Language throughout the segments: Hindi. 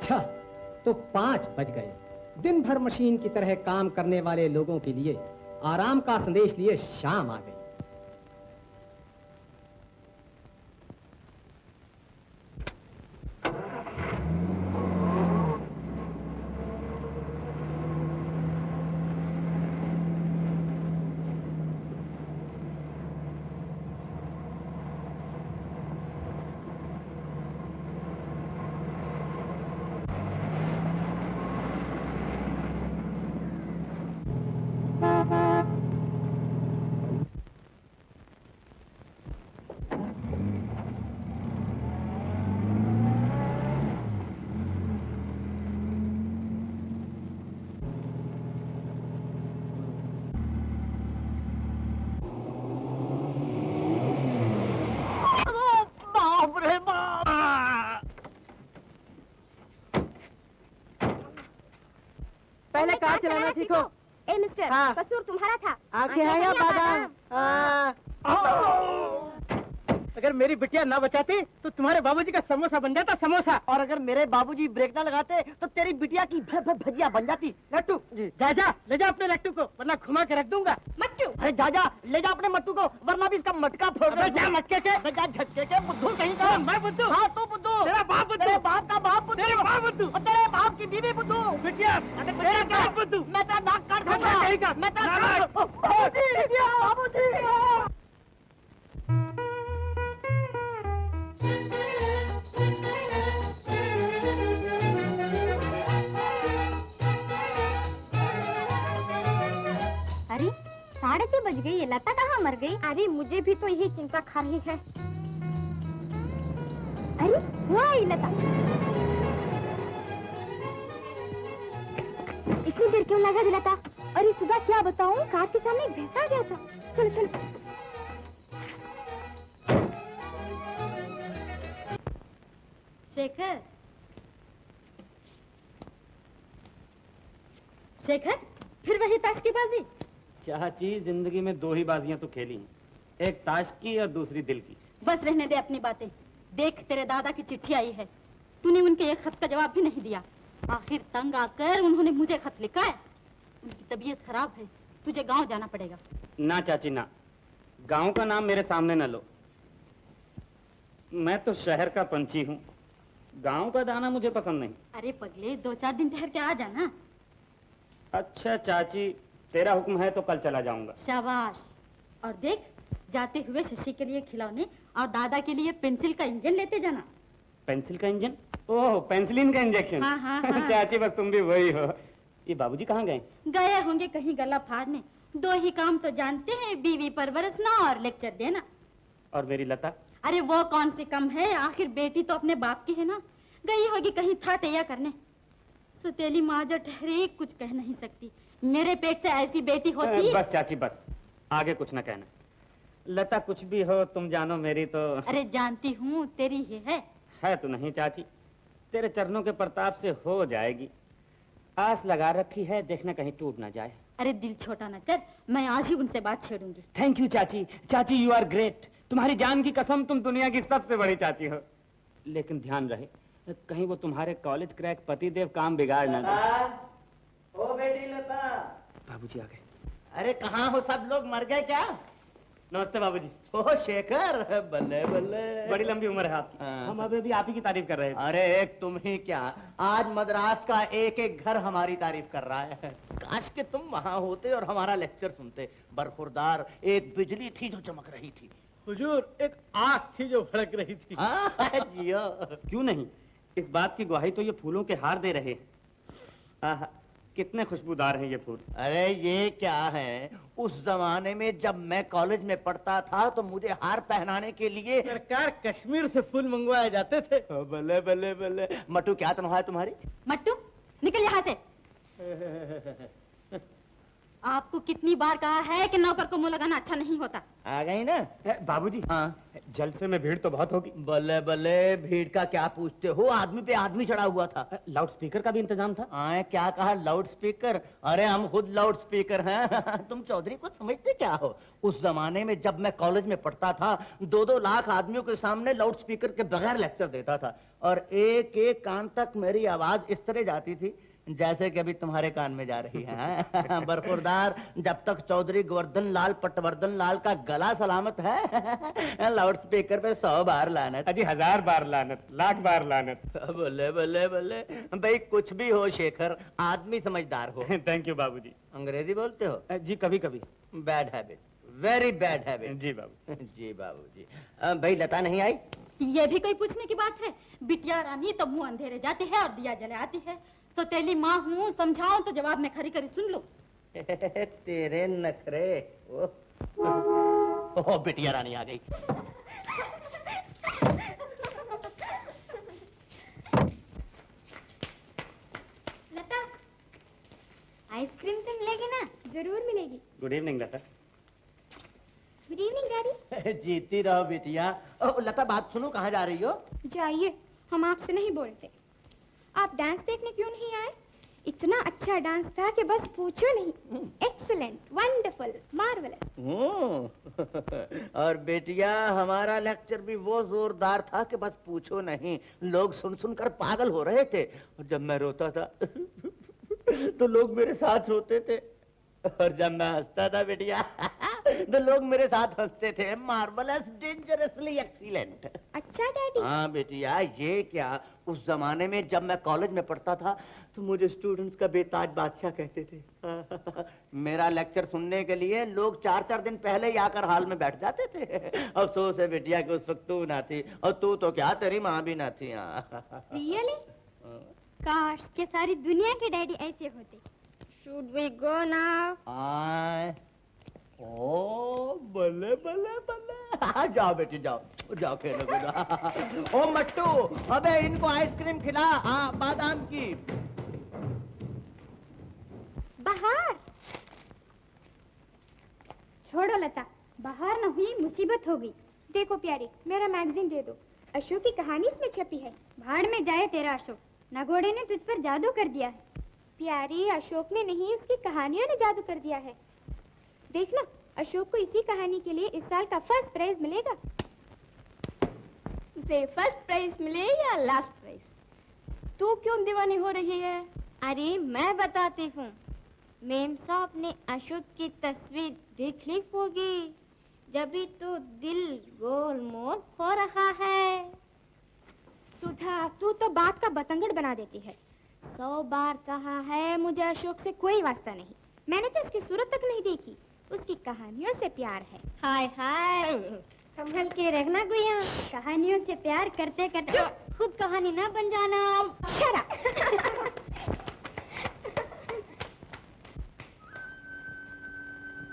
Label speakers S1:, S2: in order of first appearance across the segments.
S1: अच्छा, तो 5 बज गए। दिन भर मशीन की तरह काम करने वाले लोगों के लिए आराम का संदेश लिए शाम आ गई।
S2: पहले कार चलाना सीखो।
S3: ए मिस्टर,
S2: हाँ।
S3: कसूर तुम्हारा था।
S2: आंखें हैं या बादाम? अगर मेरी बिटिया ना बचाती तो तुम्हारे बाबूजी का समोसा बन जाता, समोसा। और अगर मेरे बाबूजी ब्रेक ना लगाते तो तेरी बिटिया की भजिया बन जाती। लट्टू, जा जा ले जा अपने लट्टू को, वरना घुमा के रख दूंगा।
S3: मट्टू,
S2: अरे जा जा ले जा अपने मट्टू को, वरना भी इसका मटका फोड़ दे। जा मटके के, जा झटके के, बुद्धू कहीं का। मैं बुद्धू? हाँ तू बुद्धू। तेरा बाप बुद्धू। तेरे बाप का बाप बुद्धू। तेरे बाप बुद्धू। और तेरे बाप की बीवी बुद्धू। बिटिया, तेरा क्या बुद्धू? मैं तेरा नाक काट दूंगा। मैं तेरा बाबूजी।
S3: अरे 6:30 बज गई, ये लता कहाँ मर गई? अरे मुझे भी तो यही चिंता खा रही है। अरे वो आई लता। इतनी देर क्यों लगा दिलाता? अरे सुबह क्या बताऊं, कार के सामने एक भैंस आ गया था। चलो चलो।
S4: शेखर, शेखर, फिर वही ताश की बाजी?
S5: चाची, जिंदगी में 2 ही बाजियां तो खेली हैं, एक ताश की और दूसरी दिल की।
S4: बस रहने दे अपनी बातें। देख, तेरे दादा की चिट्ठी आई है, तूने उनके एक खत का जवाब भी नहीं दिया। आखिर तंग आकर उन्होंने मुझे खत लिखा है। उनकी तबीयत खराब है, तुझे गांव जाना पड़ेगा।
S5: ना चाची ना, गांव का नाम मेरे सामने न लो। मैं तो शहर का पंछी हूँ, गांव का दाना मुझे पसंद नहीं।
S4: अरे पगले, 2-4 दिन ठहर के आ जाना।
S5: अच्छा चाची, तेरा हुक्म है तो कल चला जाऊंगा।
S4: शाबाश। और देख, जाते हुए शशि के लिए खिलौने और दादा के लिए पेंसिल का इंजन लेते जाना।
S5: पेंसिल का इंजन? ओह, पेंसिलिन का इंजेक्शन।
S4: हाँ, हाँ, हाँ।
S5: चाची बस तुम भी वही हो। ये बाबूजी कहाँ गए?
S4: गए होंगे कहीं गला फाड़ने। 2 ही काम तो जानते हैं, बीवी परवरसना और लेक्चर देना।
S5: और मेरी लता?
S4: अरे वो कौन सी कम है, आखिर बेटी तो अपने बाप की है ना। गई होगी कहीं था तैया करने। सौतेली माँ जो ठहरी, कुछ कह नहीं सकती। मेरे पेट से ऐसी बेटी होती।
S5: बस चाची बस, आगे कुछ न कहना। लता कुछ भी हो, तुम जानो मेरी तो।
S4: अरे जानती हूँ, तेरी ही है
S5: तो नहीं चाची, तेरे चरणों के प्रताप से हो जाएगी। आस लगा रखी है, देखना कहीं टूट ना जाए।
S4: अरे दिल छोटा न कर, मैं आज ही उनसे बात छेड़ूंगी।
S5: थैंक यू चाची। चाची यू आर ग्रेट, तुम्हारी जान की कसम, तुम दुनिया की सबसे बड़ी चाची हो। लेकिन ध्यान रहे, कहीं वो तुम्हारे कॉलेज क्रैक पतिदेव काम बिगाड़ ना दे।
S2: ओ बेटी लता।
S5: बाबूजी आ गए।
S2: अरे कहाँ हो सब लोग, मर गए क्या?
S5: नमस्ते बाबूजी।
S2: ओह शेखर, बल्ले बल्ले,
S5: बड़ी लंबी उम्र है आपकी।
S2: हाँ।
S5: हम अभी आप ही की तारीफ कर रहे थे।
S2: अरे एक तुम ही क्या, आज मद्रास का एक एक घर हमारी तारीफ कर रहा है। काश के तुम वहाँ होते और हमारा लेक्चर सुनते। बरखुरदार एक बिजली थी जो चमक रही थी।
S6: हुजूर, एक आग थी जो भड़क रही थी।
S2: हाँ जियो।
S5: क्यों नहीं, इस बात की गवाही तो ये फूलों के हार दे रहे हैं। आहा, कितने खुशबूदार हैं ये फूल।
S2: अरे ये क्या है, उस जमाने में जब मैं कॉलेज में पढ़ता था तो मुझे हार पहनाने के लिए
S6: सरकार कश्मीर से फूल मंगवाए जाते थे।
S2: बल्ले बल्ले बल्ले। मटू क्या तनख्वाह है तुम्हारी?
S4: मट्टू, निकल यहाँ से। आपको कितनी बार कहा है कि नौकर को मुंह लगाना अच्छा नहीं होता।
S6: आ गई ना?
S5: बाबूजी,
S6: हाँ।
S5: जलसे में भीड़ तो बहुत होगी।
S6: बल्ले बल्ले, भीड़ का क्या पूछते हो, आदमी पे आदमी चढ़ा हुआ था।
S5: लाउड स्पीकर का भी इंतजाम था।
S6: आए, क्या कहा लाउड स्पीकर? अरे हम खुद लाउड स्पीकर हैं। तुम चौधरी को समझते क्या हो? उस जमाने में जब मैं कॉलेज में पढ़ता था, 2-2 लाख आदमियों के सामने लाउड स्पीकर के बगैर लेक्चर देता था, और एक एक कान तक मेरी आवाज इस तरह जाती थी जैसे कि अभी तुम्हारे कान में जा रही है। बरखुरदार, जब तक चौधरी गोवर्धन लाल पटवर्धन लाल का गला सलामत है, लाउड स्पीकर पे 100 बार लानत।
S5: अजी 1000 बार लानत, लाख बार लानत।
S6: बल्ले बल्ले बल्ले भाई, कुछ भी हो शेखर, आदमी समझदार हो।
S5: थैंक यू बाबूजी।
S6: अंग्रेजी बोलते हो?
S5: जी कभी कभी।
S6: Bad habit, very bad habit.
S5: जी बाबू।
S6: जी बाबूजी। भाई लता नहीं आई?
S4: ये भी कोई पूछने की बात है? बिटिया रानी तो मुंह अंधेरे जाती है और दिया जले आती है। तो तेली माँ हूँ, समझाऊं तो जवाब में खरी खरी सुन लो।
S6: तेरे नखरे। ओह बिटिया रानी आ गई।
S3: लता, आइसक्रीम तो मिलेगी ना? जरूर मिलेगी।
S5: Good evening Lata.
S3: Good evening daddy.
S6: जीती रहो बिटिया। ओह लता, बात सुनो, कहाँ जा रही हो?
S3: जाइए, हम आपसे नहीं बोलते। आप डांस देखने क्यों नहीं आए? इतना अच्छा डांस था कि बस पूछो नहीं। Excellent, wonderful, marvellous.
S6: और बेटिया, हमारा लेक्चर भी वो जोरदार था कि बस पूछो नहीं, लोग सुन सुनकर पागल हो रहे थे। और जब मैं रोता था तो लोग मेरे साथ रोते थे, और जब मैं हंसता था बेटिया तो लोग मेरे साथ हंसते थे। Marvellous, dangerously excellent.
S3: अच्छा डैडी।
S6: हाँ बेटिया, ये क्या, उस जमाने में जब मैं कॉलेज में पढ़ता था तो मुझे स्टूडेंट्स का बेताज बादशाह कहते थे। मेरा लेक्चर सुनने के लिए लोग 4-4 दिन पहले ही आकर हॉल में बैठ जाते थे। अफसोस है बेटिया कि उस वक्त तू ना थी, और तू तो क्या, तेरी माँ भी ना थी।
S3: रियली? काश के सारी दुनिया के डैडी ऐसे होते। Should we go now?
S6: ओ बल्ले बल्ले बल्ले। जाओ बेटी, जाओ जाओ, खेलो खेलो। ओ मट्टू, अबे इनको आइसक्रीम खिला। हाँ, बादाम की।
S3: बाहर छोड़ो लता, बाहर न हुई मुसीबत हो गई। देखो प्यारी, मेरा मैगजीन दे दो। अशोक की कहानी इसमें छपी है। भाड़ में जाए तेरा अशोक, नगोड़े ने तुझ पर जादू कर दिया है। प्यारी, अशोक ने नहीं, उसकी कहानियों ने जादू कर दिया है। देखना, अशोक को इसी कहानी के लिए इस साल का फर्स्ट प्राइज मिलेगा। उसे फर्स्ट प्राइज मिले या लास्ट प्राइज? तू क्यों दीवानी हो रही है? अरे मैं बताती हूँ। मेम साहब ने अशोक की तस्वीर देख ली होगी, जभी तो दिल गोलमोल हो रहा है। सुधा, तू तो बात का बतंगड़ बना देती है। 100 बार कहा है मुझे अशोक से कोई वास्ता नहीं। मैंने तो उसकी सूरत तक नहीं देखी, उसकी कहानियों से प्यार है। हाय हाय, संभल के रहना गुया। कहानियों से प्यार करते करते खुद कहानी ना बन जाना। Shut up.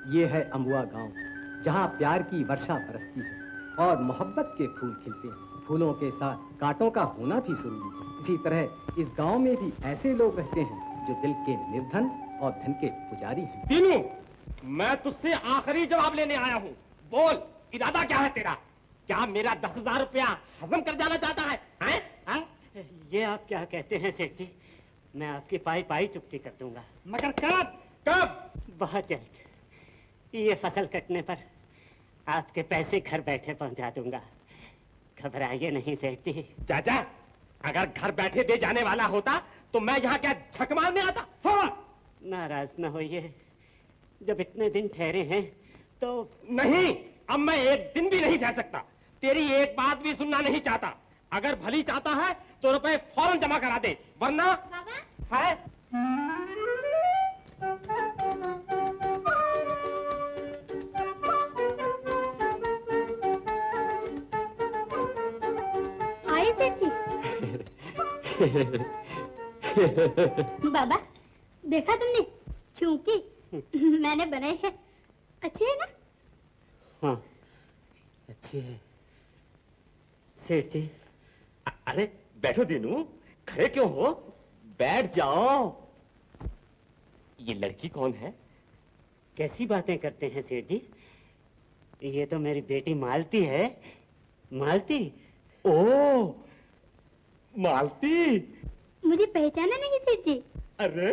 S1: ये है अम्बुआ गांव, जहाँ प्यार की वर्षा बरसती है और मोहब्बत के फूल खिलते हैं। फूलों के साथ कांटों का होना भी जरूरी है। इसी तरह इस गांव में भी ऐसे लोग रहते हैं जो दिल के निर्धन और धन के पुजारी हैं।
S7: तीनू, मैं तुझसे आखिरी जवाब लेने आया हूँ। बोल, इरादा क्या है तेरा? क्या मेरा 10,000 रुपया हजम कर जाना चाहता है? हैं?
S5: ये आप क्या कहते हैं सेठ जी? मैं आपकी पाई पाई चुकती कर दूंगा।
S7: मगर कब? कब?
S5: बहुत जल्द। ये फसल कटने पर आपके पैसे घर बैठे पहुंचा दूंगा। घबराइए नहीं सेठ जी।
S7: चाचा, अगर घर बैठे दे जाने वाला होता तो मैं यहाँ क्या झक मारने आता? हाँ।
S5: नाराज न होइए, जब इतने दिन ठहरे हैं तो।
S7: नहीं, अब मैं एक दिन भी नहीं ठहर सकता। तेरी एक बात भी सुनना नहीं चाहता। अगर भली चाहता है तो रुपए फौरन जमा करा दे, वरना है।
S3: हाय बेटी। बाबा, देखा तुमने चूंकि मैंने बनाई है? अच्छी है ना?
S5: हाँ, अच्छी है सेठ जी।
S7: अरे बैठो दीनू, खड़े क्यों हो? बैठ जाओ। ये लड़की कौन है?
S5: कैसी बातें करते हैं सेठ जी? ये तो मेरी बेटी मालती है। मालती?
S7: ओ, मालती।
S3: मुझे पहचाना नहीं सेठ जी?
S7: अरे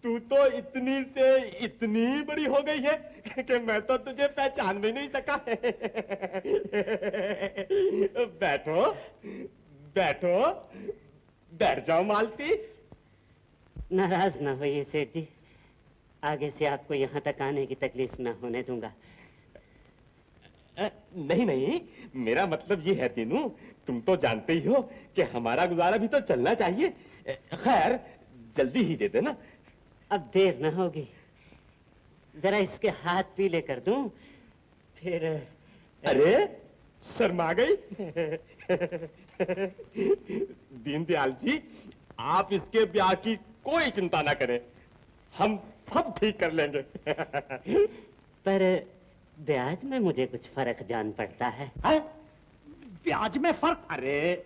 S7: तू तो इतनी से इतनी बड़ी हो गई है कि मैं तो तुझे पहचान भी नहीं सका। बैठो बैठो, बैठ जाओ मालती।
S5: नाराज ना होइए सेठ जी, आगे से आपको यहाँ तक आने की तकलीफ ना होने दूंगा।
S7: नहीं नहीं, मेरा मतलब ये है तीनू, तुम तो जानते ही हो कि हमारा गुजारा भी तो चलना चाहिए। खैर जल्दी ही दे देना।
S5: अब देर ना होगी, जरा इसके हाथ पीले कर दूं, फिर।
S7: अरे शर्मा गई। दीनदयाल जी, आप इसके ब्याह की कोई चिंता ना करें, हम सब ठीक कर लेंगे।
S5: पर ब्याज में मुझे कुछ फर्क जान पड़ता है।
S7: ब्याज में फर्क? अरे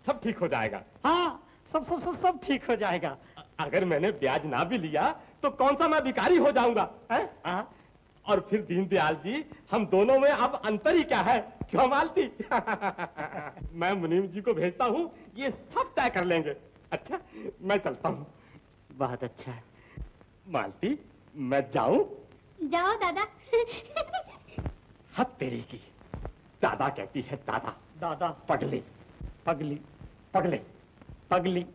S7: सब ठीक हो जाएगा। हाँ, सब ठीक हो जाएगा। अगर मैंने ब्याज ना भी लिया तो कौन सा मैं भिखारी हो जाऊंगा, है? और फिर दीनदयाल जी, हम दोनों में अब अंतर ही क्या है, क्यों मालती? मैं मुनीम जी को भेजता हूँ, ये सब तय कर लेंगे। अच्छा, मैं चलता हूँ।
S5: बहुत अच्छा।
S7: मालती, मैं जाऊं?
S3: जाओ दादा।
S7: हद तेरी की, दादा कहती है दादा। दादा पगली पगली पगले पगली।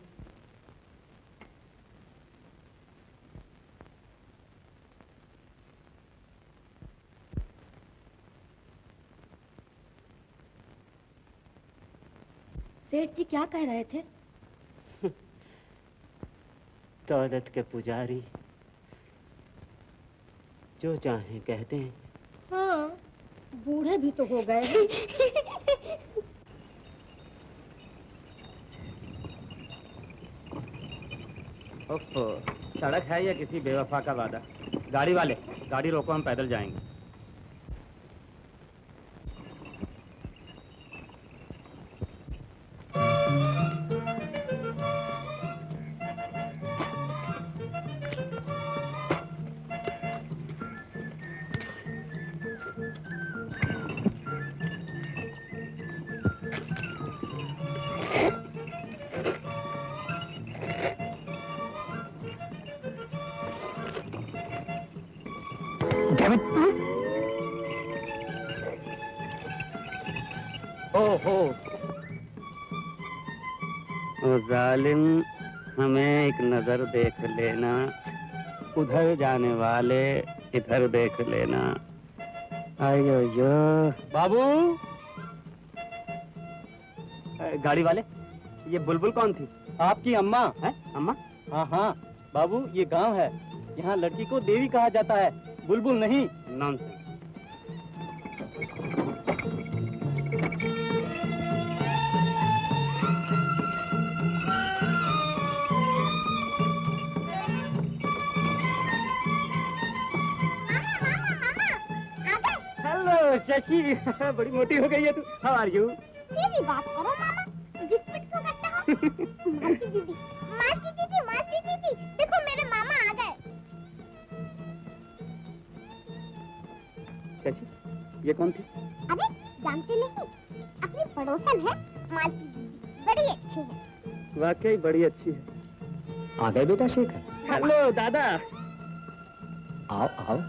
S4: सेठ जी क्या कह रहे थे?
S5: दौलत के पुजारी जो चाहे कहते हैं।
S4: हाँ, बूढ़े भी तो हो गए हैं।
S5: ओफो, सड़क है या किसी बेवफा का वादा? गाड़ी वाले, गाड़ी रोको, हम पैदल जाएंगे।
S7: ओहो,
S5: ओ जालिम, हमें एक नजर देख लेना, उधर जाने वाले इधर देख लेना। आयो यो बाबू। गाड़ी वाले, ये बुलबुल कौन थी?
S1: आपकी अम्मा
S5: है? अम्मा?
S1: हाँ हाँ बाबू, ये गांव है, यहाँ लड़की को देवी कहा जाता है, बुलबुल नहीं।
S5: नॉनसेंस।
S1: हेलो शशि, बड़ी मोटी हो गई है तू। How are you?
S3: मेरी बात करो मामा, बिस्कुट क्यों करता हो? मासी दीदी, मासी दीदी, मासी दीदी, देखो मेरे मामा आ गए।
S1: शशि, ये कौन थी?
S3: अरे जानते नहीं, अपनी पड़ोसन है मासी दीदी, बड़ी अच्छी है।
S1: वाकई बड़ी अच्छी है। आ गए बेटा शेखर? हेलो दादा। आओ आओ।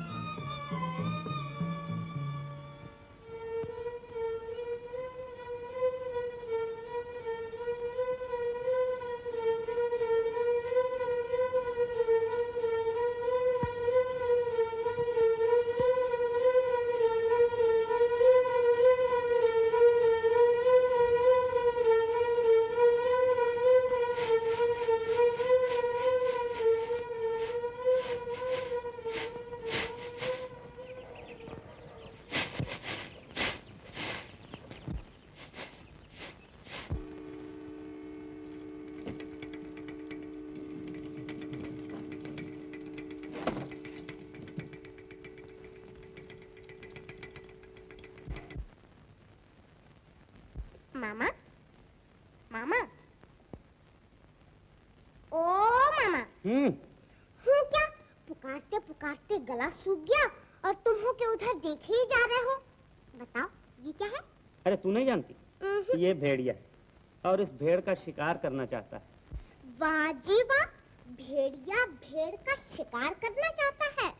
S8: पुकारते पुकारते गला सूख गया और तुम हो के उधर देखे ही जा रहे हो। बताओ ये क्या है?
S5: अरे तू नहीं जानती, ये भेड़िया है और इस भेड़ का शिकार करना चाहता है।
S8: वाह जी वाह, भेड़िया भेड़ का शिकार करना चाहता है।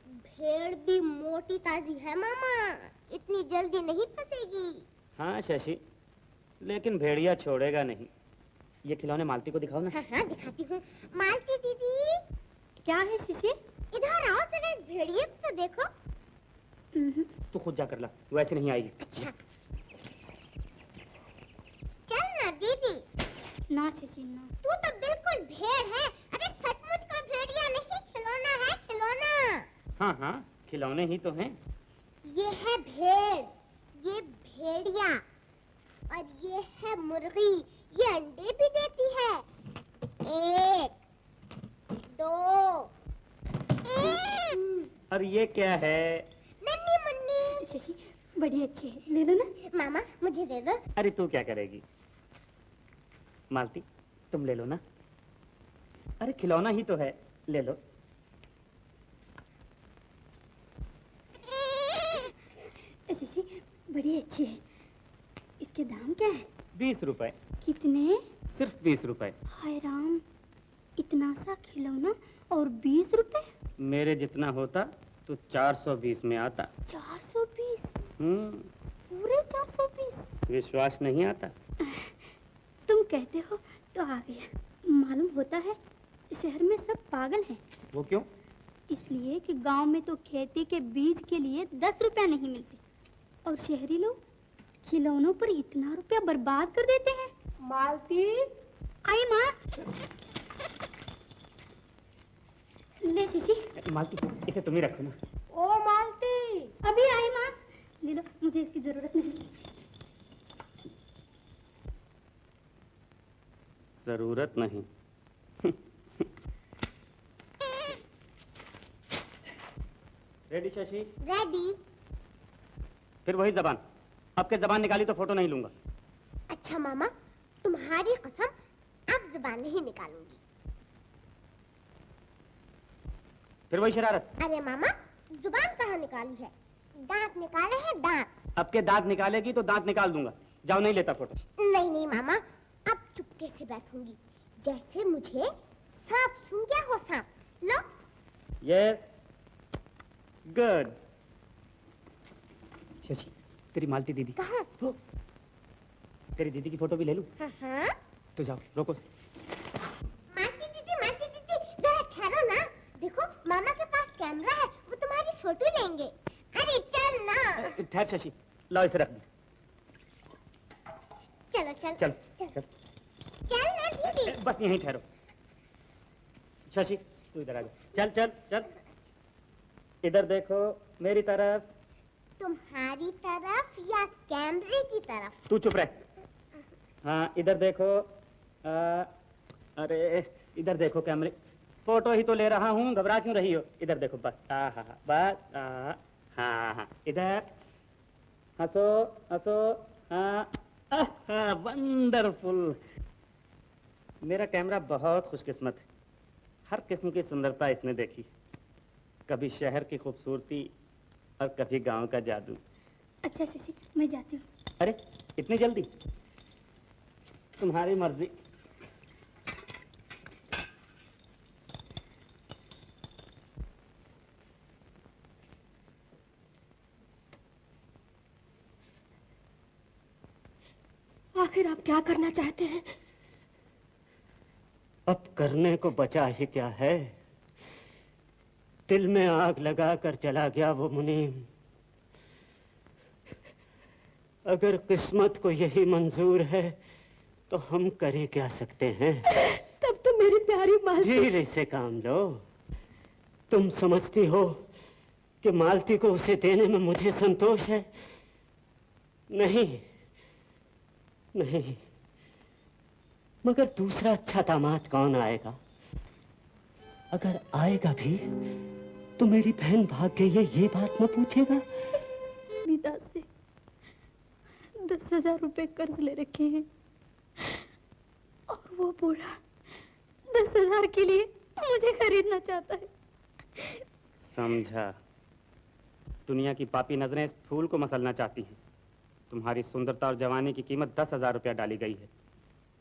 S8: भेड़ भी मोटी ताजी है मामा, इतनी जल्दी नहीं फंसेगी।
S5: हाँ शशि, लेकिन भेड़िया छोड़ेगा नहीं। ये खिलौने मालती को दिखाओ ना।
S8: हाँ हाँ दिखाती हूँ। मालती दीदी।
S3: क्या है शिशि?
S8: इधर आओ जरा, इस भेड़िए को तो देखो।
S5: तू खुद जा कर ला, तू ऐसे नहीं आएगी।
S8: अच्छा चल ना दीदी।
S3: ना शिशि ना।
S8: तू तो बिल्कुल भेड़ है। अरे सचमुच का भेड़िया नहीं, खिलौना है खिलौना।
S5: हाँ हाँ खिलौने ही तो हैं।
S8: ये है भेड़, ये भेड़िया, और ये है मुर्गी। ये अंडे भी देती है। 1 2
S5: और ये क्या है?
S8: नन्ही मुन्नी।
S3: शिशि बड़ी अच्छी है, ले लो ना।
S8: मामा मुझे दे दो।
S5: अरे तू क्या करेगी? मालती तुम ले लो ना। अरे खिलौना ही तो है, ले लो।
S3: शिशि बड़ी अच्छी है। इसके दाम क्या है?
S5: 20 रुपए।
S3: कितने?
S5: सिर्फ 20 रुपए।
S3: हाय राम, इतना सा खिलौना और 20 रुपए?
S5: मेरे जितना होता तो 420 में आता।
S3: 420?
S5: पूरे
S3: 420?
S5: विश्वास नहीं आता?
S3: तुम कहते हो तो आ गया। मालूम होता है शहर में सब पागल हैं।
S5: वो क्यों?
S3: इसलिए कि गांव में तो खेती के बीज के लिए 10 रुपया नहीं मिलते और शहरी लोग खिलौनों पर इतना रुपया बर्बाद कर देते हैं।
S2: मालती,
S3: आई माँ। ले शिशि।
S5: मालती इसे तुम ही रखो ना।
S2: ओ मालती।
S3: अभी आई माँ। ले लो, मुझे इसकी जरूरत नहीं।
S5: जरूरत नहीं। रेडी शशि?
S8: रेडी।
S5: फिर वही जबान। अब के जबान निकाली तो फोटो नहीं लूंगा।
S8: अच्छा मामा, तुम्हारी कसम अब जुबान नहीं निकालूंगी।
S5: फिर वही शरारत।
S8: अरे मामा, जुबान कहाँ निकाली है? दांत निकाले हैं दांत।
S5: अब के दांत निकालेगी तो दांत निकाल दूंगा। जाओ, नहीं लेता फोटो।
S8: नहीं नहीं मामा, अब चुपके से बैठूंगी, जैसे मुझे सांप सूंघ गया हो सांप। लो।
S5: Yes, good. शशि, तेरी मालती दीदी।
S8: कहाँ?
S5: तेरी दीदी की फोटो भी ले लूं?
S8: हाँ हाँ।
S5: तो जाओ, रोको।
S8: मालती दीदी, जरा ठहरो ना। देखो मामा के पास कैमरा है, वो तुम्हारी फोटो लेंगे। अरे चल ना।
S5: ठहर शशि, लाओ इसे रख दो।
S8: चलो चल
S5: चल,
S8: चल,
S5: चल।
S8: चल ना दीदी।
S5: बस यहीं ठहरो। शशि तू इधर आ जा। चल चल चल, इधर देखो मेरी तरफ।
S8: तुम्हारी तरफ या कैमरे की तरफ?
S5: तू चुप रह। हाँ इधर देखो। अरे इधर देखो कैमरे। फोटो ही तो ले रहा हूँ, घबरा क्यों रही हो? इधर देखो बस। हाँ बस। हाँ हाँ इधर हंसो हंसो। हाँ वंडरफुल। मेरा कैमरा बहुत खुशकिस्मत है। हर किस्म की सुंदरता इसने देखी। कभी शहर की खूबसूरती और कभी गांव का जादू।
S3: अच्छा शशि, मैं जाती हूँ।
S5: अरे इतनी जल्दी? तुम्हारी मर्जी।
S3: आखिर आप क्या करना चाहते हैं?
S6: अब करने को बचा ही क्या है? दिल में आग लगाकर चला गया वो मुनीम। अगर किस्मत को यही मंजूर है तो हम करे क्या सकते हैं?
S3: तब तो मेरी प्यारी मालती।
S6: धीरे से काम लो। तुम समझती हो कि मालती को उसे देने में मुझे संतोष है? नहीं नहीं। मगर दूसरा अच्छा दामाद कौन आएगा? अगर आएगा भी तो मेरी बहन भाग गई है ये बात न पूछेगा।
S3: विदा से 10,000 रुपए कर्ज ले रखे हैं और वो बूढ़ा 10,000 के लिए मुझे खरीदना चाहता है।
S5: समझा। दुनिया की पापी नजरें इस फूल को मसलना चाहती हैं। तुम्हारी सुंदरता और जवानी की कीमत 10,000 रुपया डाली गई है।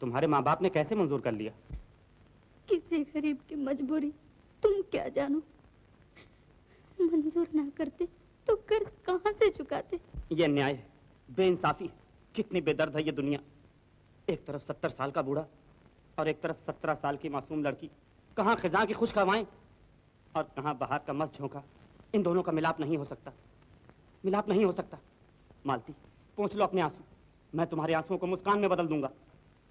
S5: तुम्हारे माँ बाप ने कैसे मंजूर कर लिया?
S3: किसी गरीब की मजबूरी तुम क्या जानो। मंजूर ना करते तो कर्ज कहाँ से चुकाते।
S5: ये अन्याय है, बेइंसाफी है। कितनी बेदर्द है ये दुनिया। एक तरफ 70 साल का बूढ़ा और एक तरफ 17 साल की मासूम लड़की। कहाँ खिजा की खुश हवाएं और कहाँ बहार का मस्त झोंका। इन दोनों का मिलाप नहीं हो सकता, मिलाप नहीं हो सकता। मालती, पोंछ लो अपने आंसू। मैं तुम्हारे आंसुओं को मुस्कान में बदल दूंगा।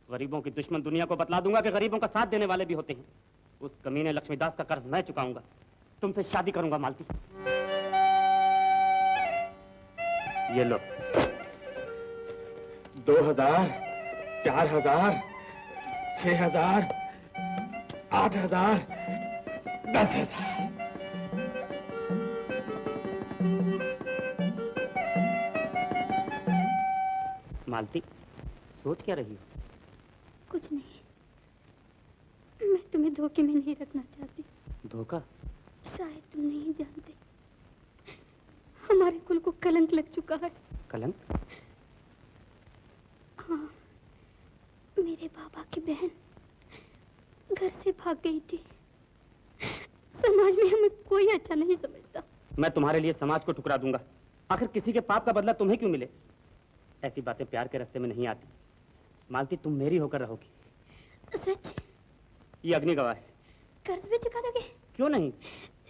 S5: गरीबों की दुश्मन दुनिया को बतला दूंगा कि गरीबों का साथ देने वाले भी होते हैं। उस कमीने लक्ष्मीदास का कर्ज मैं चुकाऊंगा। तुमसे शादी करूंगा मालती। ये लो।
S7: 2,000, 4,000, 6,000, 8,000, 10,000।
S5: मालती, सोच क्या रही हो?
S3: कुछ नहीं, मैं तुम्हें धोखे में नहीं रखना चाहती।
S5: धोखा?
S3: शायद तुम नहीं जानते, हमारे कुल को कलंक लग चुका है।
S5: कलंक?
S3: हाँ, मेरे बाबा की बहन घर से भाग गई थी। समाज में हमें कोई अच्छा नहीं समझता।
S5: मैं तुम्हारे लिए समाज को ठुकरा दूंगा। आखिर किसी के पाप का बदला तुम्हें क्यों मिले? ऐसी बातें प्यार के रास्ते में नहीं आती। मालती, तुम मेरी होकर रहोगी।
S3: सच?
S5: ये अग्नि गवाह है।
S3: कर्ज भी चुका दोगे?
S5: क्यों नहीं,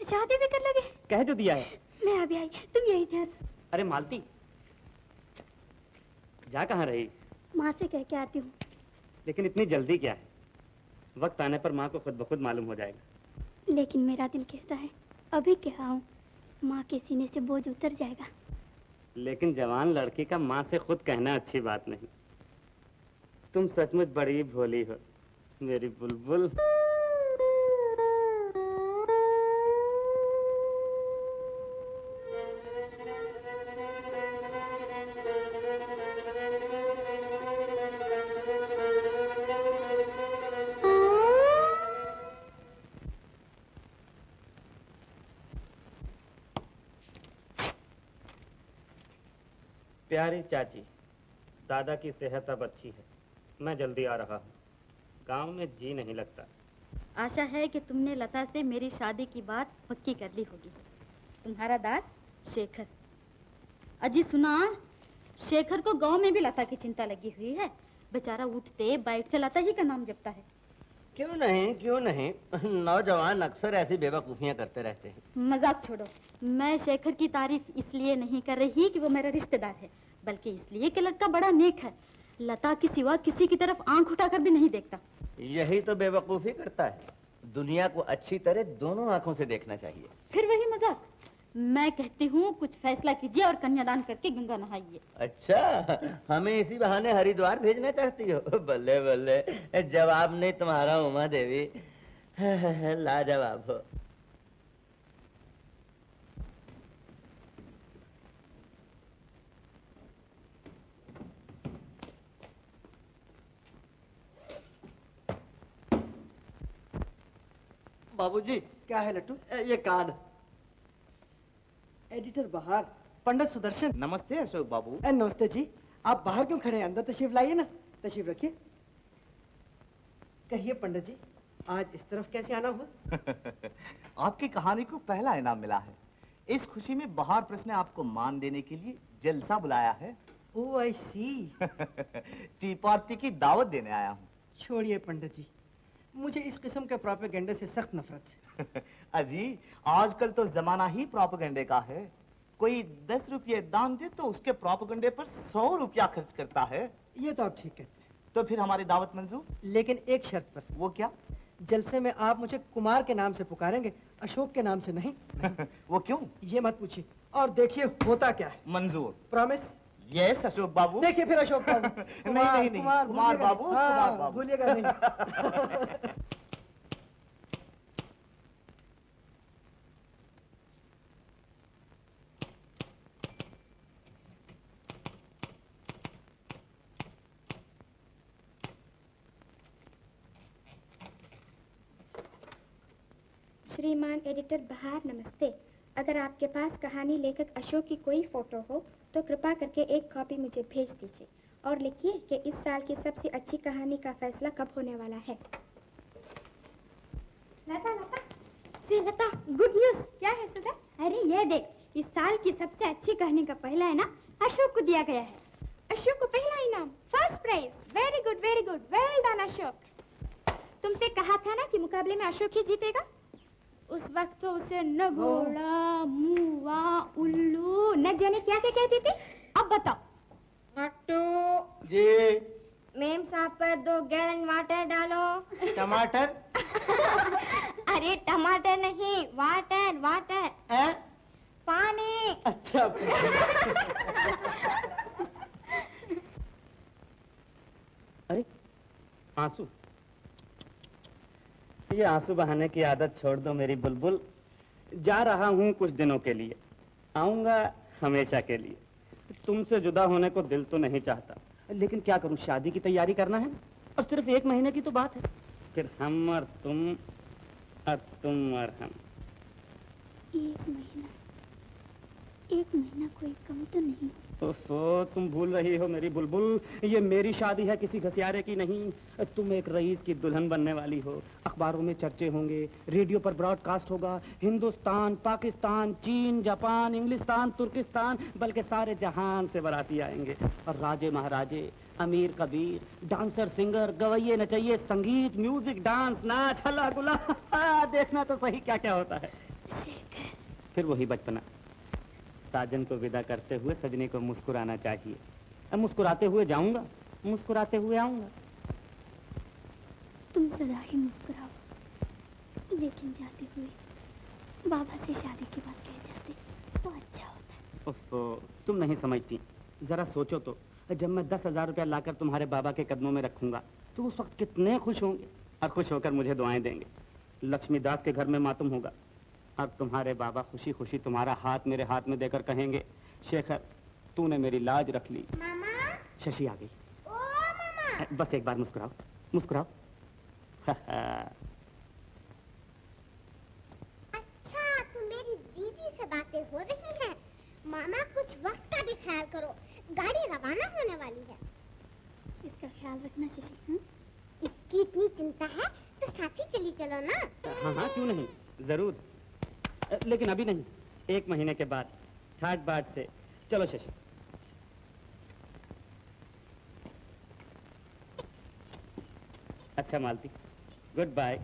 S3: शादी भी कर लोगे?
S5: कह जो दिया है।
S3: मैं अभी आई, तुम यही ध्यान।
S5: अरे मालती, जा कहाँ रही?
S3: माँ से कह के आती हूँ।
S5: लेकिन इतनी जल्दी क्या है? वक्त आने पर माँ को खुद ब खुद मालूम हो जाएगा।
S3: लेकिन मेरा दिल कहता है अभी क्या आऊं, माँ के सीने से बोझ उतर जाएगा।
S5: लेकिन जवान लड़की का माँ से खुद कहना अच्छी बात नहीं। तुम सचमुच बड़ी भोली हो मेरी बुलबुल। प्यारी चाची, दादा की सेहत अब अच्छी है। मैं जल्दी आ रहा हूँ। गांव में जी नहीं लगता।
S4: आशा है कि तुमने लता से मेरी शादी की बात पक्की कर ली होगी। तुम्हारा दास शेखर। अजी सुना, शेखर को गांव में भी लता की चिंता लगी हुई है। बेचारा उठते बैठते लता ही का नाम जपता है।
S6: क्यों नहीं, क्यों नहीं। नौजवान अक्सर ऐसी बेवकूफियां करते रहते हैं।
S4: मजाक छोड़ो। मैं शेखर की तारीफ इसलिए नहीं कर रही कि वो मेरा रिश्तेदार है, बल्कि इसलिए कि लड़का बड़ा नेक है। लता की सिवा किसी की तरफ आंख उठाकर भी नहीं देखता।
S6: यही तो बेवकूफी करता है। दुनिया को अच्छी तरह दोनों आंखों से देखना चाहिए।
S4: फिर वही मजाक। मैं कहती हूँ कुछ फैसला कीजिए और कन्यादान करके गंगा नहाइए।
S6: अच्छा, हमें इसी बहाने हरिद्वार भेजना चाहती हो? बल्ले बल्ले, जवाब नहीं तुम्हारा उमा देवी। लाजवाब हो।
S2: बाबूजी, क्या है लट्टू? ये कार्ड। एडिटर बहार, पंडित सुदर्शन।
S6: नमस्ते अशोक बाबू।
S2: नमस्ते जी। आप बाहर क्यों खड़े हैं? अंदर तशरीफ लाइए ना। तशरीफ रखिए। कहिए पंडित जी, आज इस तरफ कैसे आना हुआ?
S9: आपकी कहानी को पहला इनाम मिला है। इस खुशी में बहार प्रेस ने आपको मान देने के लिए जलसा बुलाया है।
S2: ओह आई सी।
S9: टी पार्टी की दावत देने आया हूँ।
S2: छोड़िए पंडित जी, मुझे इस किस्म के प्रोपेगेंडे से सख्त नफरत है।
S9: अजी, आजकल तो जमाना ही प्रोपेगेंडे का है। कोई 10 रुपये दान दे तो उसके प्रोपेगेंडे पर 100 रुपया खर्च करता है।
S2: ये तो आप ठीक कहते हैं।
S9: तो फिर हमारी दावत मंजूर?
S2: लेकिन एक शर्त पर।
S9: वो क्या?
S2: जलसे में आप मुझे कुमार के नाम से पुकारेंगे, अशोक के नाम से नहीं।
S9: वो क्यों?
S2: ये मत पूछिए और देखिए होता क्या है।
S9: मंजूर।
S2: प्रॉमिस?
S9: यस अशोक बाबू।
S2: देखिए फिर अशोक बाबू।
S9: नहीं, कुमार बाबू, कुमार बाबू।
S2: भूलिएगा नहीं।
S3: श्रीमान एडिटर बहार, नमस्ते। अगर आपके पास कहानी लेखक अशोक की कोई फोटो हो तो कृपा करके एक कॉपी मुझे भेज दीजिए और लिखिए कि इस साल की सबसे अच्छी कहानी का फैसला कब होने वाला है। लता, गुड न्यूज़। क्या है सुधा? अरे ये देख, इस साल की सबसे अच्छी कहानी का पहला इनाम अशोक को दिया गया है। अशोक को पहला इनाम, first prize. Very good, well done Ashok. तुमसे कहा था ना कि मुकाबले में अशोक ही जीतेगा। उस वक्त तो उसे न घोड़ा, मुआ, उल्लू न जाने क्या क्या कहती थी। अब बताओ। मट्टू
S6: जी।
S3: मेम साहब पर 2 गैलन वाटर डालो।
S6: टमाटर?
S3: अरे टमाटर नहीं, वाटर वाटर। पानी।
S6: अच्छा।
S5: अरे आंसू, ये आंसू बहाने की आदत छोड़ दो मेरी बुलबुल। जा रहा हूँ कुछ दिनों के लिए, आऊंगा हमेशा के लिए। तुमसे जुदा होने को दिल तो नहीं चाहता, लेकिन क्या करूं, शादी की तैयारी करना है और सिर्फ 1 महीने की तो बात है। फिर हम और तुम, और तुम और हम।
S8: 1 महीना कोई कम तो नहीं?
S5: तो तुम भूल रही हो मेरी बुलबुल, ये मेरी शादी है, किसी घसियारे की नहीं। तुम एक रईस की दुल्हन बनने वाली हो। अखबारों में चर्चे होंगे, रेडियो पर ब्रॉडकास्ट होगा। हिंदुस्तान, पाकिस्तान, चीन, जापान, इंग्लिस्तान, तुर्किस्तान, बल्कि सारे जहान से बाराती आएंगे। और राजे महाराजे, अमीर कबीर, डांसर सिंगर, गवैये नचैये, संगीत, म्यूजिक, डांस, नाच, हल्ला गुल्ला। देखना तो सही क्या क्या होता है। फिर वही बचपना। साजन को विदा करते हुए सजनी को मुस्कुराना चाहिए। अब मुस्कुराते हुए जाऊंगा, मुस्कुराते हुए आऊंगा।
S8: तुम सदा ही मुस्कुराओ, लेकिन जाते हुए बाबा से शादी की बात कह जाते तो अच्छा होता है।
S5: ओफो, तुम नहीं समझती। जरा सोचो तो, जब मैं 10,000 रुपया लाकर तुम्हारे बाबा के कदमों में रखूंगा तो उस वक्त कितने खुश होंगे और खुश होकर मुझे दुआएं देंगे। लक्ष्मीदास के घर में मातम होगा और तुम्हारे बाबा खुशी खुशी तुम्हारा हाथ मेरे हाथ में देकर कहेंगे, शेखर तूने मेरी लाज रख ली।
S8: मामा।
S5: शशि आ गई।
S8: ओ मामा।
S5: बस एक बार मुस्कुराओ, मुस्कुराओ।
S8: अच्छा, तो मेरी दीदी से बातें हो रही हैं। मामा कुछ वक्त का भी ख्याल करो, गाड़ी रवाना होने वाली है। इसका ख्याल रखना शशि। इसकी इतनी चिंता है तो साथ ही चली चलो ना।
S5: हाँ हाँ, क्यों नहीं, जरूर। लेकिन अभी नहीं, 1 महीने के बाद, ठाट बाट से। चलो शशि। अच्छा मालती, गुड बाय।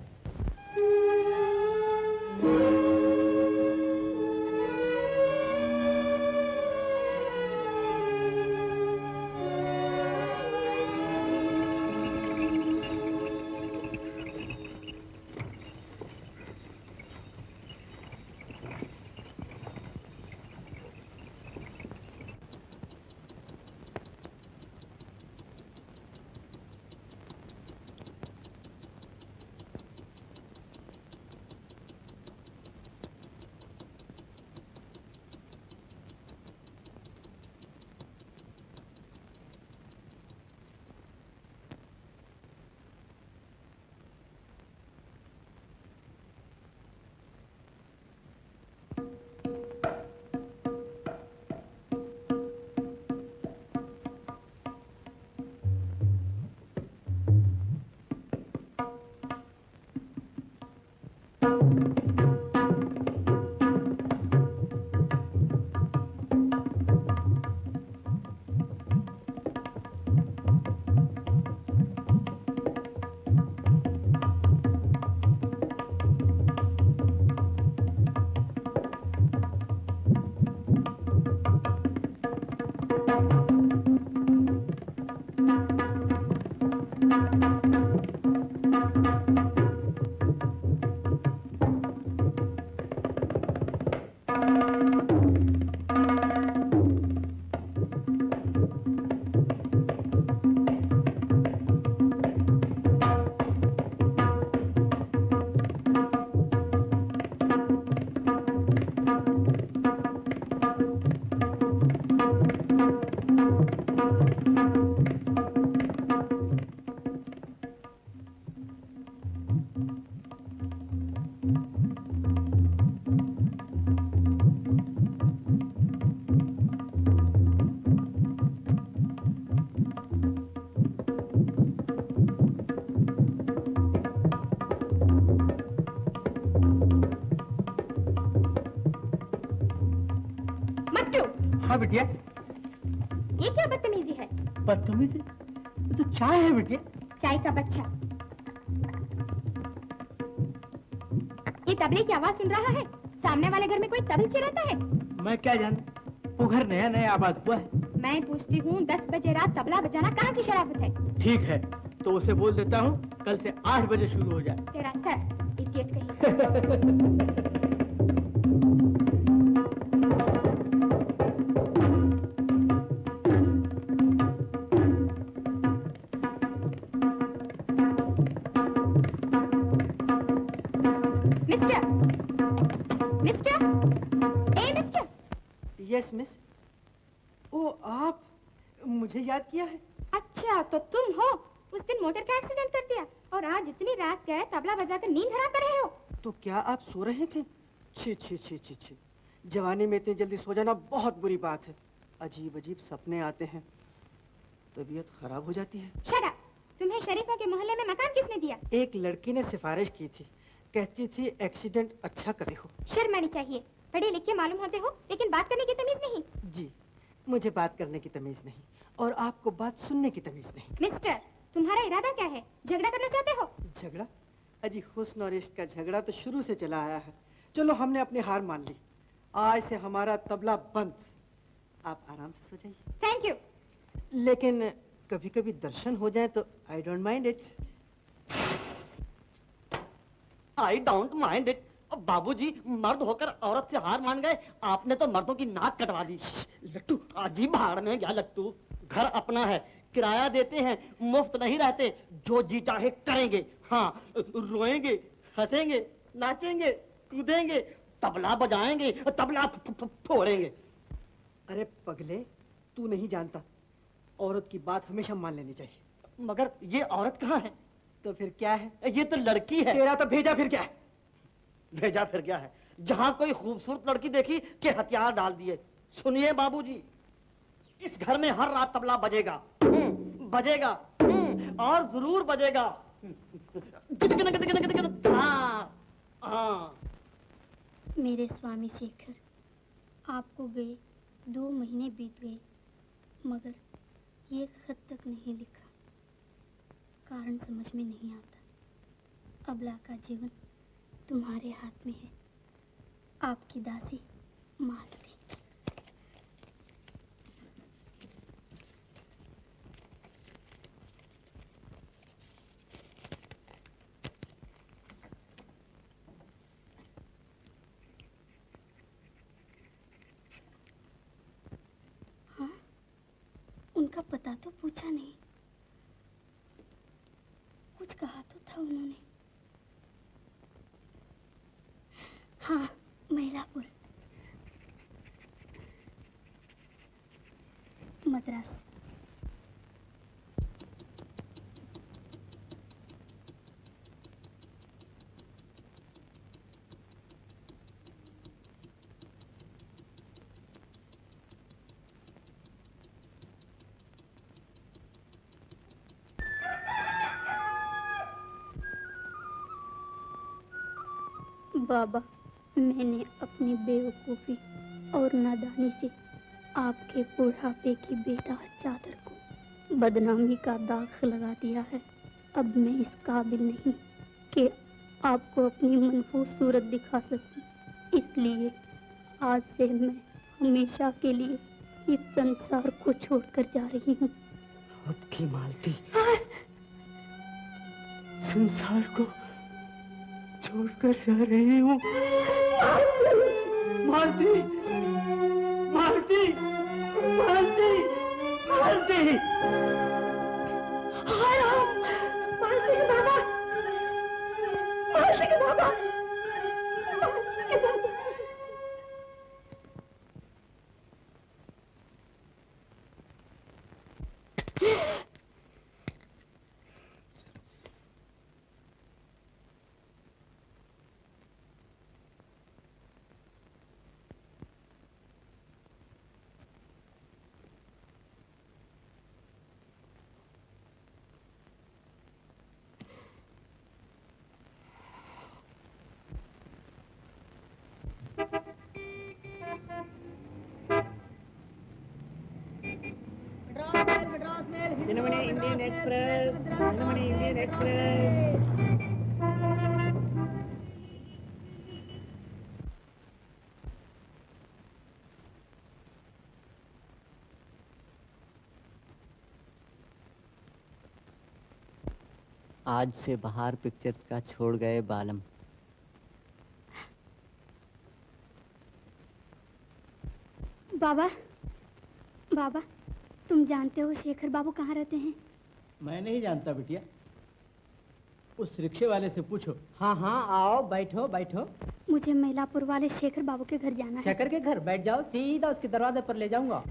S6: हाँ बिटिया।
S3: ये क्या बदतमीजी है?
S6: बदतमीजी? ये तो चाय है बिटिया।
S3: चाय का बच्चा। ये तबले की आवाज सुन रहा है? सामने वाले घर में कोई तबल चिराता है?
S6: मैं क्या जानूं, वो घर नया नया आबाद हुआ है।
S3: मैं पूछती हूँ 10 बजे रात तबला बजाना कहाँ की शराफत है?
S6: ठीक है, तो उसे बोल देता हूँ कल से 8 बजे शुरू हो जाए।
S3: तेरा सर इडियट कहीं। मिस्टर, मिस्टर, ए मिस्टर।
S2: Yes miss. ओ आप मुझे याद किया है?
S3: अच्छा तो तुम हो। उस दिन मोटर का एक्सीडेंट कर दिया और आज इतनी रात गए तबला बजाकर नींद हराम कर रहे हो।
S2: तो क्या आप सो रहे थे? छी छी छी छी छी, जवानी में इतनी जल्दी सो जाना बहुत बुरी बात है। अजीब अजीब सपने आते हैं, तबीयत खराब हो जाती है।
S3: Shut up. तुम्हें शरीफों के मोहल्ले में मकान किसने दिया?
S2: एक लड़की ने सिफारिश की थी, कहती थी एक्सीडेंट अच्छा करे हो।
S3: शर्म आनी चाहिए। पढ़े लिखे मालूम होते हो लेकिन बात करने की तमीज नहीं।
S2: जी, मुझे बात करने की तमीज नहीं और आपको बात सुनने की तमीज नहीं।
S3: मिस्टर, तुम्हारा इरादा क्या है? झगड़ा करना चाहते हो?
S2: झगड़ा? अजी हुस्न और इश्क का झगड़ा तो शुरू से चला आया है। चलो हमने अपनी हार मान ली, आज से हमारा तबला बंद। आप आराम से सो जाइए।
S3: Thank you.
S2: लेकिन कभी कभी दर्शन हो जाए तो I don't mind it.
S6: I don't mind it. बाबूजी, मर्द होकर औरत से हार मान गए। आपने तो मर्दों की नाक कटवा दी। लट्टू अजीब भाड़ में गया लट्टू। घर अपना है, किराया देते हैं, मुफ्त नहीं रहते। जो जी चाहे करेंगे। हाँ, रोएंगे, हंसेंगे, नाचेंगे, कूदेंगे, तबला बजाएंगे, तबला फोड़ेंगे।
S2: अरे पगले, तू नहीं जानता, औरत की बात हमेशा मान लेनी चाहिए।
S6: मगर ये औरत कहाँ है?
S2: तो फिर क्या है?
S6: ये तो लड़की है।
S2: तेरा तो भेजा फिर क्या है?
S6: भेजा फिर क्या है? जहाँ कोई खूबसूरत लड़की देखी कि हथियार डाल दिए। सुनिए बाबूजी, इस घर में हर रात तबला बजेगा, बजेगा, और जरूर बजेगा। हाँ, हाँ।
S3: मेरे स्वामी शेखर, आपको गए 2 महीने बीत गए मगर ये खत तक नहीं लिखा। कारण समझ में नहीं आता। अबला का जीवन तुम्हारे हाथ में है। आपकी दासी मालती। हाँ, उनका पता तो पूछा नहीं। कुछ कहा तो था उन्होंने। हाँ, महिलापुर, मद्रास। बाबा, मैंने अपनी बेवकूफ़ी और नादानी से आपके बुढ़ापे की बेटा चादर को बदनामी का दाग लगा दिया है। अब मैं इस काबिल नहीं कि आपको अपनी मनहूस सूरत दिखा सकूं। इसलिए आज से मैं हमेशा के लिए इस संसार को छोड़कर जा रही हूँ।
S2: आपकी मालती संसार को छोड़कर जा रही हूँ। मालती, मालती, मालती, मालती। मालती के बाबा, मालती के बाबा, मालती के बाबा।
S5: Dinmani Indian Express, Dinmani Indian Express.
S6: आज से बाहर पिक्चर्स का छोड़ गए बालम।
S8: बाबा, बाबा, तुम जानते हो शेखर बाबू कहाँ रहते हैं?
S2: मैं नहीं जानता बिटिया, उस रिक्शे वाले से पूछो।
S1: हाँ हाँ, आओ, बैठो बैठो।
S8: मुझे मैलापुर वाले शेखर बाबू के घर जाना है।
S1: शेखर के घर बैठ जाओ, सीधा उसके दरवाजे पर ले जाऊंगा।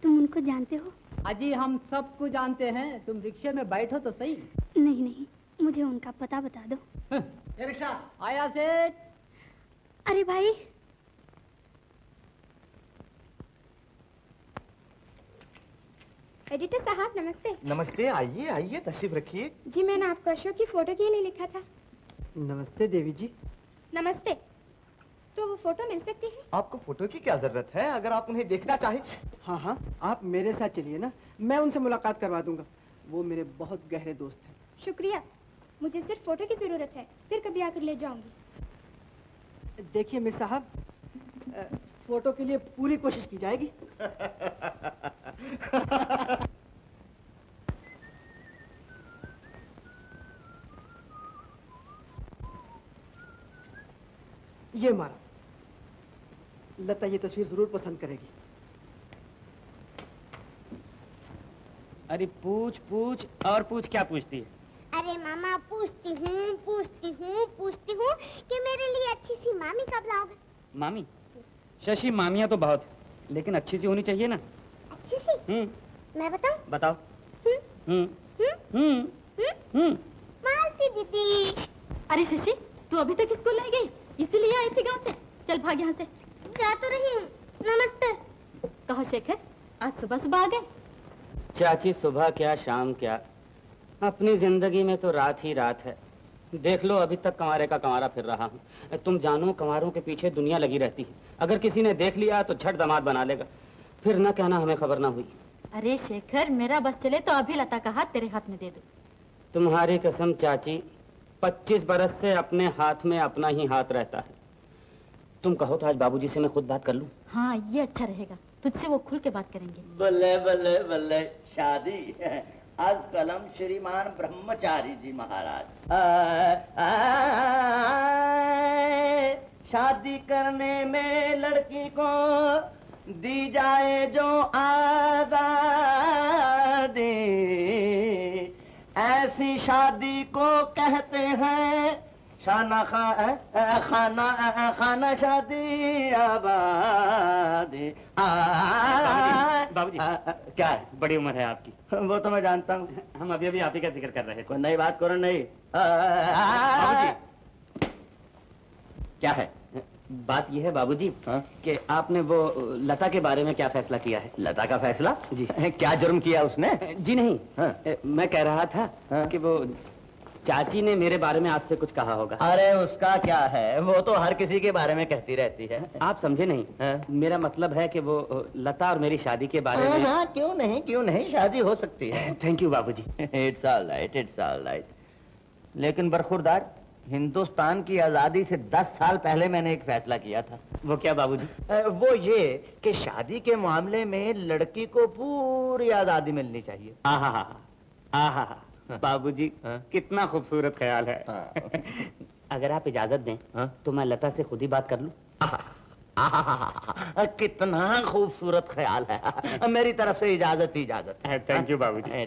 S8: तुम उनको जानते हो?
S1: अजी हम सबको जानते हैं, तुम रिक्शे में बैठो तो सही।
S8: नहीं नहीं, मुझे उनका पता बता दो।
S1: ये रिक्शा आया सेठ।
S8: अरे भाई, एडिटर साहब नमस्ते।
S9: नमस्ते, आइए आइए, तशरीफ रखिए।
S8: जी मैंने आपको अशोक की फोटो के लिए लिखा था।
S2: नमस्ते देवी जी।
S8: नमस्ते। तो वो फोटो मिल सकती है?
S9: आपको फोटो की क्या जरूरत है, अगर आप उन्हें देखना चाहें।
S2: हाँ हाँ, आप मेरे साथ चलिए ना, मैं उनसे मुलाकात करवा दूंगा। वो मेरे बहुत गहरे दोस्त हैं।
S8: शुक्रिया, मुझे सिर्फ फोटो की जरूरत है, फिर कभी आकर ले जाऊंगी।
S2: देखिए मीर साहब, फोटो के लिए पूरी कोशिश की जाएगी। ये मारा, लता ये तस्वीर जरूर पसंद करेगी।
S5: अरे पूछ पूछ और पूछ, क्या पूछती है?
S8: अरे मामा, पूछती हूँ कि मेरे लिए अच्छी सी मामी कब लाओगे?
S5: मामी? शशि, मामियाँ तो बहुत है, लेकिन अच्छी सी होनी चाहिए ना।
S8: अच्छी सी? मैं बताऊं?
S5: बताओ।
S8: मालती दीदी।
S4: अरे शशि, तू अभी तक स्कूल नहीं गई, इसीलिए आई थी गांव से। चल भाग यहाँ से।
S8: जा तो रही हूँ। नमस्ते।
S4: कहो शेखर, आज सुबह सुबह आ गए?
S5: चाची, सुबह क्या शाम क्या, अपनी जिंदगी में तो रात ही रात है। देख लो, अभी तक कंवारे का कंवारा फिर रहा हूँ। तुम जानो, कंवारों के पीछे दुनिया लगी रहती है। अगर किसी ने देख लिया तो झट दामाद बना लेगा, फिर न कहना हमें खबर ना हुई।
S4: अरे शेखर, मेरा बस चले तो अभी लता का हाथ तेरे हाथ में दे दो।
S5: तुम्हारी कसम चाची, 25 बरस से अपने हाथ में अपना ही हाथ रहता है। तुम कहो तो आज बाबूजी से मैं खुद बात कर लूं?
S4: हाँ, ये अच्छा रहेगा, तुझसे वो खुल के बात करेंगे।
S6: बल्ले बल्ले बल्ले, शादी आज कलम श्रीमान ब्रह्मचारी जी महाराज। शादी करने में लड़की को दी जाए जो आजादी, ऐसी शादी को कहते हैं खाना खाना शादी आबादी।
S5: बाबूजी,
S6: क्या है?
S5: बड़ी उम्र है आपकी।
S6: वो तो मैं जानता हूँ।
S5: हम अभी अभी आप ही का जिक्र कर रहे थे।
S6: कोई नई बात करो। नहीं
S5: बाबूजी,
S6: क्या है?
S5: बात यह है बाबूजी कि आपने वो लता के बारे में क्या फैसला किया है?
S6: लता का फैसला?
S5: जी।
S6: क्या जुर्म किया उसने?
S5: जी नहीं,
S6: हाँ।
S5: मैं कह रहा था कि वो चाची ने मेरे बारे में आपसे कुछ कहा होगा।
S6: अरे उसका क्या है, वो तो हर किसी के बारे में कहती रहती है।
S5: आप समझे नहीं।
S6: हाँ।
S5: मेरा मतलब है कि वो लता और मेरी शादी के बारे में।
S6: हाँ, क्यों नहीं, शादी हो सकती है।
S5: थैंक यू बाबूजी।
S6: It's all right. लेकिन बरखुरदार, हिंदुस्तान की आजादी से 10 साल पहले मैंने एक फैसला किया था।
S5: वो क्या बाबूजी?
S6: वो ये कि शादी के मामले में लड़की को पूरी आजादी मिलनी चाहिए।
S5: आहा बाबूजी, कितना खूबसूरत ख्याल है। अगर आप इजाजत दें तो मैं लता से खुद ही बात कर लूं।
S6: कितना खूबसूरत ख्याल है। मेरी तरफ से इजाजत ही इजाजत है।
S5: थैंक यू बाबूजी।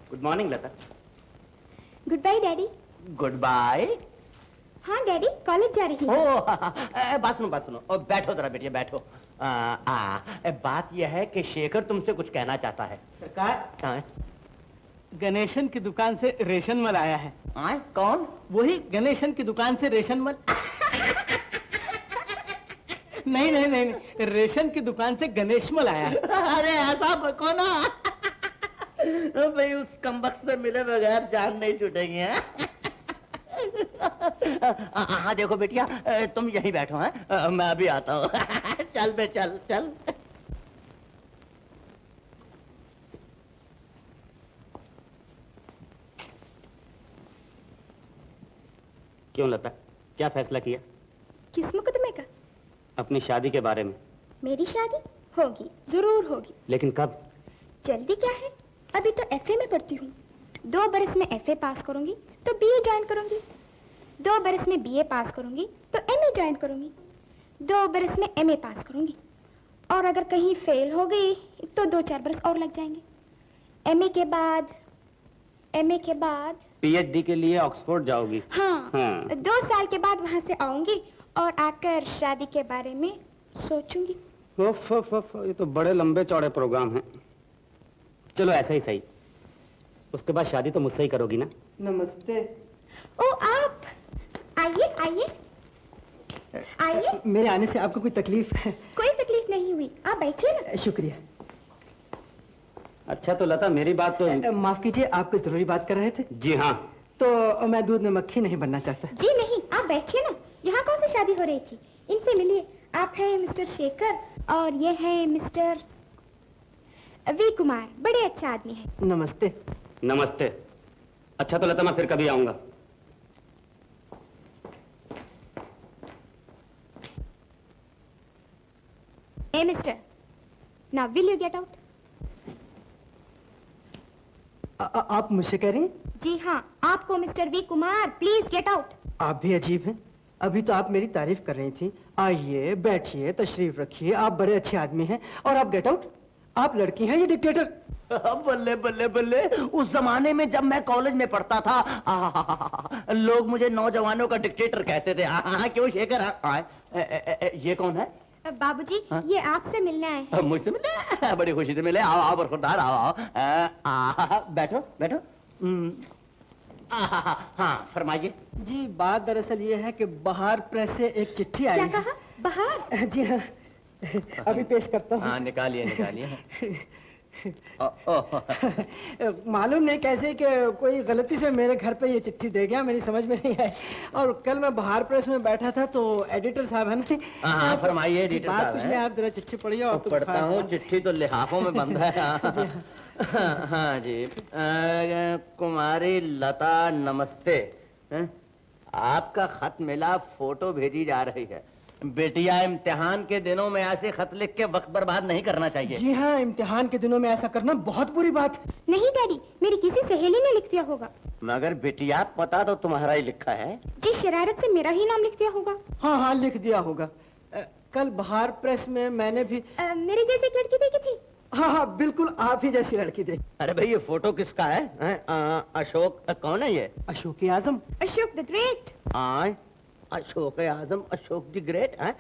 S5: Good morning Lata.
S8: Goodbye daddy.
S6: Goodbye.
S8: हाँ डैडी, कॉलेज जा रही हूँ।
S6: बात सुनो। और बैठो जरा बेटिया, बैठो। बात यह है कि शेखर तुमसे कुछ कहना चाहता है।
S2: सरकार, गणेशन की दुकान से रेशन मल आया है।
S6: कौन?
S2: वही गणेशन की दुकान से रेशन मल। नहीं, रेशन की दुकान से गणेश मल आया है।
S6: अरे ऐसा बको ना भाई, उस कमबख्त से मिले बगैर जान नहीं छूटेगी। हाँ देखो बेटिया, तुम यहीं बैठो हैं, मैं अभी आता हूँ। चल बे चल चल।
S5: क्यों लता, क्या फैसला किया?
S3: किस मुकदमे का?
S5: अपनी शादी के बारे में।
S3: मेरी शादी होगी, जरूर होगी।
S5: लेकिन कब?
S3: जल्दी क्या है, अभी तो एफए में पढ़ती हूँ। 2 बरस में एफए पास करूंगी तो बीए ज्वाइन करूंगी, 2 बरस में बीए पास करूंगी तो एमए ज्वाइन करूंगी, 2 बरस में एमए पास करूंगी, और अगर कहीं फेल हो गई तो 2-4 बरस और लग जाएंगे। एमए के बाद
S5: पीएचडी के लिए ऑक्सफोर्ड जाओगी?
S3: हाँ, 2 साल के बाद वहां से आऊंगी और आकर शादी के बारे में सोचूंगी।
S5: ये तो बड़े लंबे चौड़े प्रोग्राम हैं। चलो ऐसा ही सही, उसके बाद शादी तो मुझसे ही करोगी ना?
S1: नमस्ते।
S3: ओ आप आइए आइए आइए।
S1: मेरे आने से आपको कोई तकलीफ है?
S3: कोई तकलीफ नहीं हुई, आप बैठिए ना।
S1: शुक्रिया।
S5: अच्छा तो लता, मेरी बात तो
S1: माफ कीजिए, आप कुछ जरूरी बात कर रहे थे?
S5: जी हाँ।
S1: तो मैं दूध में मक्खी नहीं बनना चाहता।
S3: जी नहीं, आप बैठिए ना। यहाँ कौन सी शादी हो रही थी? इनसे मिलिए। आप हैं मिस्टर शेखर और ये है मिस्टर वी कुमार, बड़े अच्छे आदमी हैं।
S1: नमस्ते।
S5: नमस्ते। अच्छा तो लता, मैं फिर कभी आऊंगा।
S3: ए mister, now will you get out?
S1: आप मुझसे कह रही हैं?
S3: जी हाँ, आपको mister V Kumar, please get out.
S1: आप भी अजीब हैं। अभी तो आप मेरी तारीफ कर रही थी। आइए बैठिए, तशरीफ रखिए, आप बड़े अच्छे आदमी हैं, और आप गेट आउट? आप लड़की हैं, ये डिक्टेटर।
S6: बल्ले बल्ले बल्ले, उस जमाने में जब मैं कॉलेज में पढ़ता था, लोग मुझे नौजवानों का डिक्टेटर कहते थे। क्यों शेखर? ये कौन है?
S3: बाबूजी, ये आपसे मिलने आए हैं।
S6: मुझसे मिले? बड़ी खुशी से मिले। आओ आओ बरखुरदार, आओ आओ। बैठो बैठो। हाँ फरमाइए।
S1: जी बात दरअसल ये है कि बाहर प्रेस से एक चिट्ठी आई
S3: क्या
S1: है।
S3: कहा? बाहर?
S1: जी हाँ, अभी पेश करता हूँ।
S6: हाँ निकालिए निकालिए।
S1: मालूम नहीं कैसे कि कोई गलती से मेरे घर पे ये चिट्ठी दे गया, मेरी समझ में नहीं आई। और कल मैं बाहर प्रेस में बैठा था तो एडिटर साहब है ना।
S6: हाँ फरमाइए एडिटर
S1: बात
S6: साहब।
S1: कुछ नहीं, आप जरा चिट्ठी पढ़िए। और तो
S6: पढ़ता हूँ, चिट्ठी तो लिहाफों में बंद है। हाँ जी। कुमारी लता नमस्ते। आपका खत मिला, फोटो भेजी जा रही है। बेटिया, इम्तिहान के दिनों में ऐसे खत लिख के वक्त बर्बाद नहीं करना चाहिए।
S1: जी हाँ, इम्तिहान के दिनों में ऐसा करना बहुत बुरी बात है।
S3: नहीं डैडी, मेरी किसी सहेली ने लिख दिया होगा।
S6: मगर बेटिया, पता तो तुम्हारा ही लिखा है।
S3: जी शरारत से मेरा ही नाम लिख दिया होगा।
S1: हाँ हाँ लिख दिया होगा। कल बाहर प्रेस में मैंने भी
S3: मेरी जैसी एक लड़की देखी थी।
S1: हाँ हाँ बिल्कुल आप ही जैसी लड़की देखी।
S6: अरे भाई, ये फोटो किसका है? अशोक कौन है ये?
S1: Ashok Azam.
S3: Ashok the great.
S6: Ashok Azam, Ashok the great है?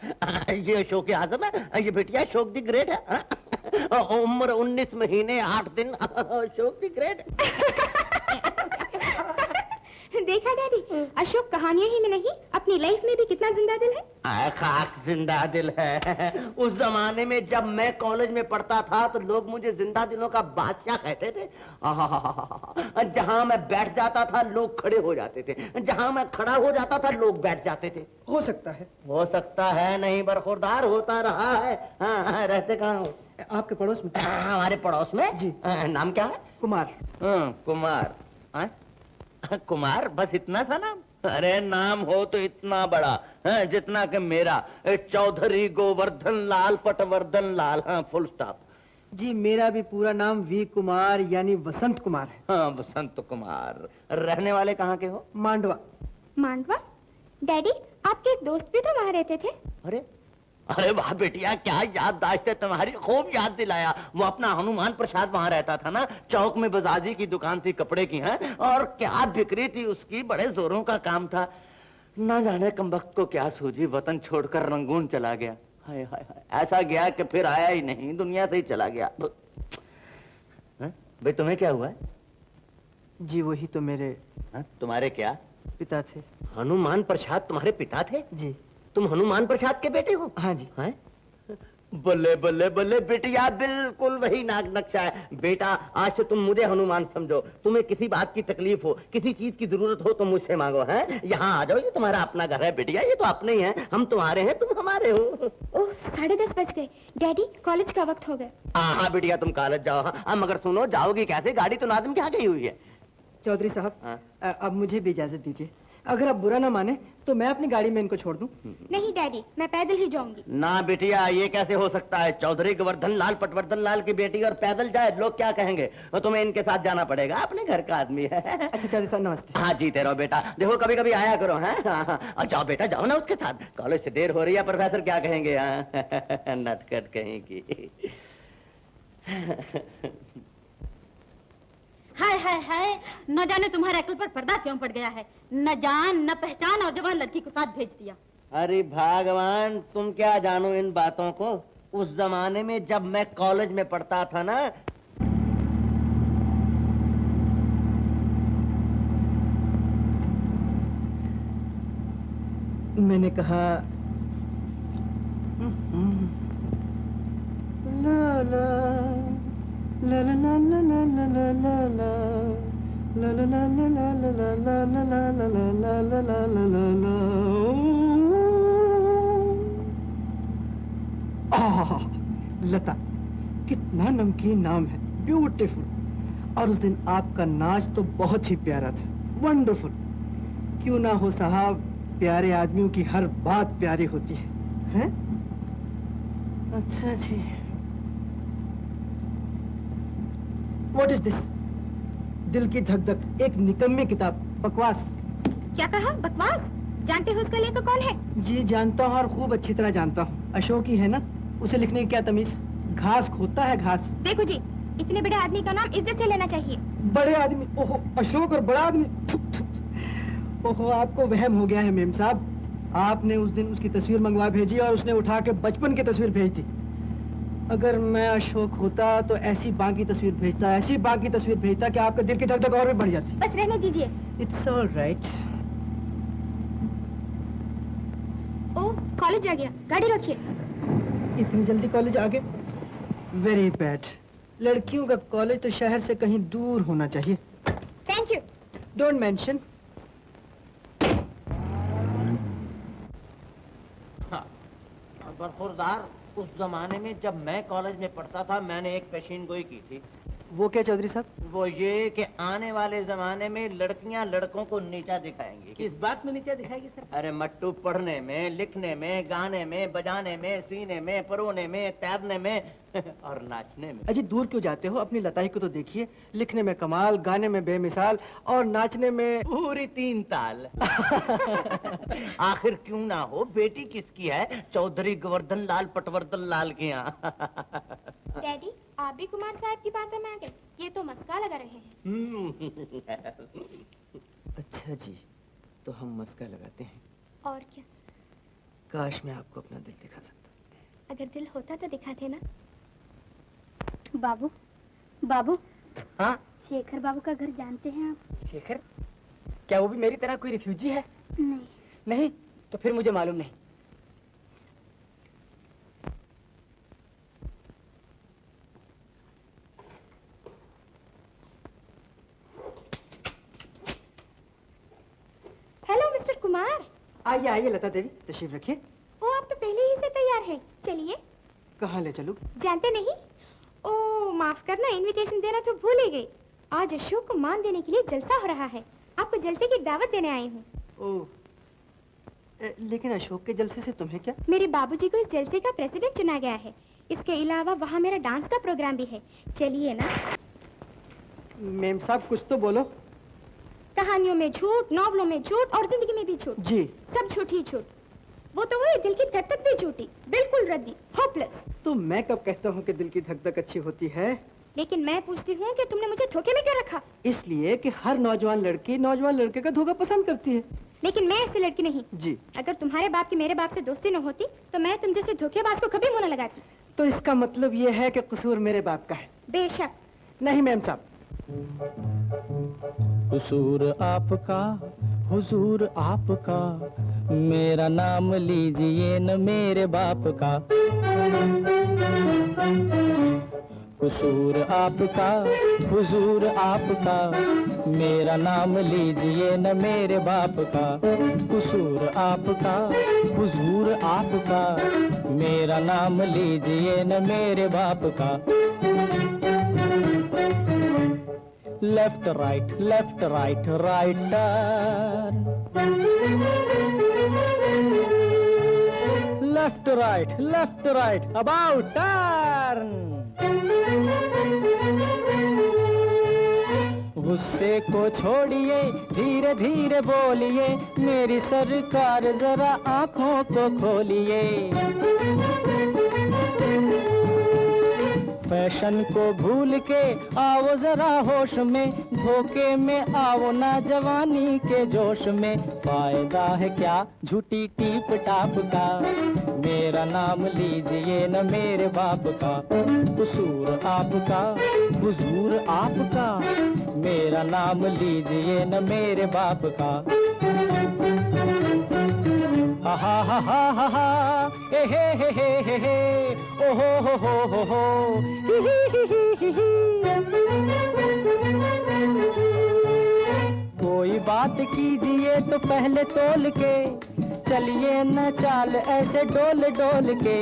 S6: ये अशोक आजम है? ये बेटिया अशोक द ग्रेट है? उम्र 19 महीने 8 दिन, अशोक द ग्रेट।
S3: देखा डैडी, अशोक कहानियों ही में नहीं, अपनी लाइफ में भी कितना जिंदा दिल है।
S6: खाक जिंदा दिल है। उस जमाने में जब मैं कॉलेज में पढ़ता था तो लोग मुझे जिंदा दिलों का बादशाह कहते थे। जहां मैं बैठ जाता था लोग खड़े हो जाते थे, जहां मैं खड़ा हो जाता था लोग बैठ जाते थे।
S1: हो सकता है।
S6: हो सकता है नहीं, बरखुरदार होता रहा है। हाँ, रहते कहाँ हो?
S1: आपके पड़ोस में।
S6: हमारे पड़ोस में
S1: जी।
S6: नाम क्या है?
S1: कुमार।
S6: कुमार। कुमार, बस इतना सा नाम? अरे नाम हो तो इतना बड़ा है जितना कि मेरा, चौधरी गोवर्धन लाल पटवर्धन लाल। हाँ, फुल स्टॉप।
S1: जी मेरा भी पूरा नाम वी कुमार यानी वसंत कुमार है।
S6: हाँ, वसंत कुमार। रहने वाले कहाँ के हो?
S1: मांडवा।
S3: मांडवा? डैडी, आपके एक दोस्त भी तो वहाँ रहते थे।
S6: अरे अरे वाह बेटिया, क्या याददाश्त है तुम्हारी, खूब याद दिलाया। वो अपना हनुमान प्रसाद वहाँ रहता था ना, चौक में बजाजी की दुकान थी कपड़े की है, और क्या बिक्री थी उसकी, बड़े जोरों का काम था। ना जाने कमबख्त को क्या सूझी, वतन छोड़कर रंगून चला गया। हाय हाय हाय, ऐसा गया कि फिर आया ही नहीं, दुनिया से ही चला गया। भाई तुम्हें क्या हुआ है?
S1: जी वही तो मेरे
S6: तुम्हारे क्या
S1: पिता थे।
S6: हनुमान प्रसाद तुम्हारे पिता थे?
S1: जी।
S6: तुम हनुमान प्रसाद के बेटे हो?
S1: हाँ जी।
S6: हैं? बल्ले बल्ले बल्ले बिटिया, बिल्कुल वही नाग नक्शा है। बेटा आज से तुम मुझे हनुमान समझो। तुम्हें किसी बात की तकलीफ हो, किसी चीज की जरूरत हो तो मुझसे मांगो। हैं यहाँ आ जाओ, ये तुम्हारा अपना घर है बिटिया, ये तो अपने ही हैं। हम तुम्हारे हैं, तुम हमारे हो।
S3: ओह 10:30 बज गए। डैडी कॉलेज का वक्त हो गया।
S6: हाँ बिटिया तुम कॉलेज जाओ। हाँ मगर सुनो, जाओगी कैसे? गाड़ी तो नाज़िम के यहाँ गई हुई है।
S1: चौधरी साहब, अब मुझे भी इजाजत दीजिए। अगर आप बुरा ना माने तो मैं अपनी गाड़ी में इनको छोड़ दूं।
S3: नहीं डैडी, मैं पैदल ही जाऊंगी।
S6: ना बिटिया, ये कैसे हो सकता है? चौधरी गोवर्धन लाल पटवर्धन लाल की बेटी और पैदल जाए, लोग क्या कहेंगे? तो तुम्हें इनके साथ जाना पड़ेगा, अपने घर का आदमी है।
S1: अच्छा चौधरी साहब नमस्ते।
S6: हाँ जीते रहो बेटा, देखो कभी कभी आया करो। हैं और जाओ बेटा, जाओ ना उसके साथ। कॉलेज से देर हो रही है, प्रोफेसर क्या कहेंगे? नटखट कहेंगी।
S4: हाय हाय हाय, न जाने तुम्हारे अकल पर पर्दा क्यों पड़ गया है। न जान न पहचान और जवान लड़की को साथ भेज दिया।
S6: अरे भगवान, तुम क्या जानो इन बातों को। उस जमाने में जब मैं कॉलेज में पढ़ता था ना,
S1: मैंने कहा ला ला ला ला ला ला ला ला ला ला ला ला ला ला ला ला। लता, कितना नमकीन नाम है, ब्यूटीफुल। और उस दिन आपका नाच तो बहुत ही प्यारा था, वंडरफुल। क्यों ना हो साहब, प्यारे आदमियों की हर बात प्यारी होती है, हैं? अच्छा जी। What is this? दिल की धक धक, एक निकम्मी किताब, बकवास।
S3: क्या कहा? बकवास? जानते हो उसका लेखक कौन है?
S1: जी जानता हूँ, और खूब अच्छी तरह जानता हूँ। अशोक ही है ना? उसे लिखने की क्या तमीज? घास खोता है घास।
S3: देखो जी, इतने बड़े आदमी का नाम इज्जत से लेना चाहिए।
S1: बड़े आदमी? ओहो, अशोक और बड़ा आदमी। ओहो, आपको वहम हो गया है मेम साहब। आपने उस दिन उसकी तस्वीर मंगवा भेजी और उसने उठा के बचपन की तस्वीर भेज दी। अगर मैं अशोक होता तो ऐसी बाकी तस्वीर भेजता, ऐसी बाकी तस्वीर भेजता कि आपका दिल की धक धक और भी बढ़ जाती।
S3: बस रहने दीजिए।
S1: It's all right.
S3: Oh, college आ गया, गाड़ी रखिए।
S1: इतनी जल्दी कॉलेज आ गए? Very bad. लड़कियों का कॉलेज तो शहर से कहीं दूर होना चाहिए।
S3: Thank you.
S1: Don't mention.
S6: बरखुरदार, उस जमाने में जब मैं कॉलेज में पढ़ता था, मैंने एक पेशीन गोई की थी।
S1: वो क्या चौधरी साहब?
S6: वो ये कि आने वाले जमाने में लड़कियां लड़कों को नीचा दिखाएंगी।
S5: किस बात में नीचे दिखाएगी सर?
S6: अरे मट्टू, पढ़ने में, लिखने में, गाने में, बजाने में, सीने में, परोने में, तैरने में और नाचने में।
S1: अजी दूर क्यों जाते हो? अपनी लताई को तो देखिए, लिखने में कमाल, गाने में बेमिसाल और नाचने में
S6: पूरी 3 ताल। आखिर क्यों ना हो, बेटी किसकी है? चौधरी गोवर्धन लाल पटवर्धन लाल के यहाँ।
S3: डैडी, आप भी कुमार साहब की बातों में आ गए। ये तो मस्का लगा रहे हैं।
S1: अच्छा जी, तो हम मस्का लगाते हैं।
S3: और क्या?
S1: काश मैं आपको अपना दिल दिखा सकता।
S3: अगर दिल होता तो दिखाते ना।
S8: बाबू, बाबू,
S5: हाँ
S8: शेखर बाबू का घर जानते हैं आप?
S5: शेखर? क्या वो भी मेरी तरह कोई रिफ्यूजी है?
S8: नहीं।
S5: नहीं? तो फिर मुझे मालूम नहीं।
S3: Hello mister Kumar.
S1: आइए आइए लता देवी, तशरीफ रखिए।
S3: ओ, आप तो पहले ही से तैयार हैं। चलिए।
S1: कहाँ ले चलूं?
S3: जानते नहीं? ओ माफ करना, इनविटेशन देना तो भूल ही गई। आज अशोक को मान देने के लिए जलसा हो रहा है। आपको जलसे की दावत देने आई हूँ।
S1: ओह, लेकिन अशोक के जलसे से तुम्हें क्या?
S3: मेरे बाबूजी को इस जलसे का प्रेसिडेंट चुना गया है। इसके अलावा वहाँ मेरा डांस का प्रोग्राम भी है। चलिए ना।
S1: मेम साहब कुछ तो बोलो।
S3: कहानियों में झूठ, नॉवलों में झूठ और जिंदगी में भी झूठ।
S1: जी।
S3: सब झूठ ही झूठ। वो तो हुई दिल की धक धक भी झूठी, बिल्कुल रद्दी, होपलेस।
S1: तो मैं कब कहता हूँ कि दिल की धक धक अच्छी होती है?
S3: लेकिन मैं पूछती हूँ कि तुमने मुझे धोखे में क्यों रखा?
S1: इसलिए कि हर नौजवान लड़की नौजवान लड़के का धोखा पसंद करती है।
S3: लेकिन मैं ऐसी लड़की नहीं।
S1: जी।
S3: अगर तुम्हारे बाप की मेरे बाप से दोस्ती न होती तो मैं तुम जैसे धोखेबाज को कभी मुंह न लगाती।
S1: तो इसका मतलब ये है कि कसूर मेरे बाप का है?
S3: बेशक
S1: नहीं मैम साहब।
S10: कसूर आपका, हुजूर आपका, मेरा नाम लीजिए न मेरे बाप का। कसूर आपका, हुजूर आपका, मेरा नाम लीजिए न मेरे बाप का। कसूर आपका, हुजूर आपका, मेरा नाम लीजिए न मेरे बाप का। Left right, right turn. Left right, about turn. गुस्से को छोड़िए, धीरे धीरे बोलिए, मेरी सरकार जरा आंखों को खोलिए। फैशन को भूल के आओ जरा होश में, धोखे में आओ ना जवानी के जोश में। फायदा है क्या झूठी टीप टाप का, मेरा नाम लीजिए न मेरे बाप का। कसूर आपका, हुजूर आपका, मेरा नाम लीजिए न मेरे बाप का। हा हा हा हा हा हा, ए हे, ओ हो, ही ही ही। कोई बात कीजिए तो पहले तोल के, चलिए न चाल ऐसे डोल डोल के।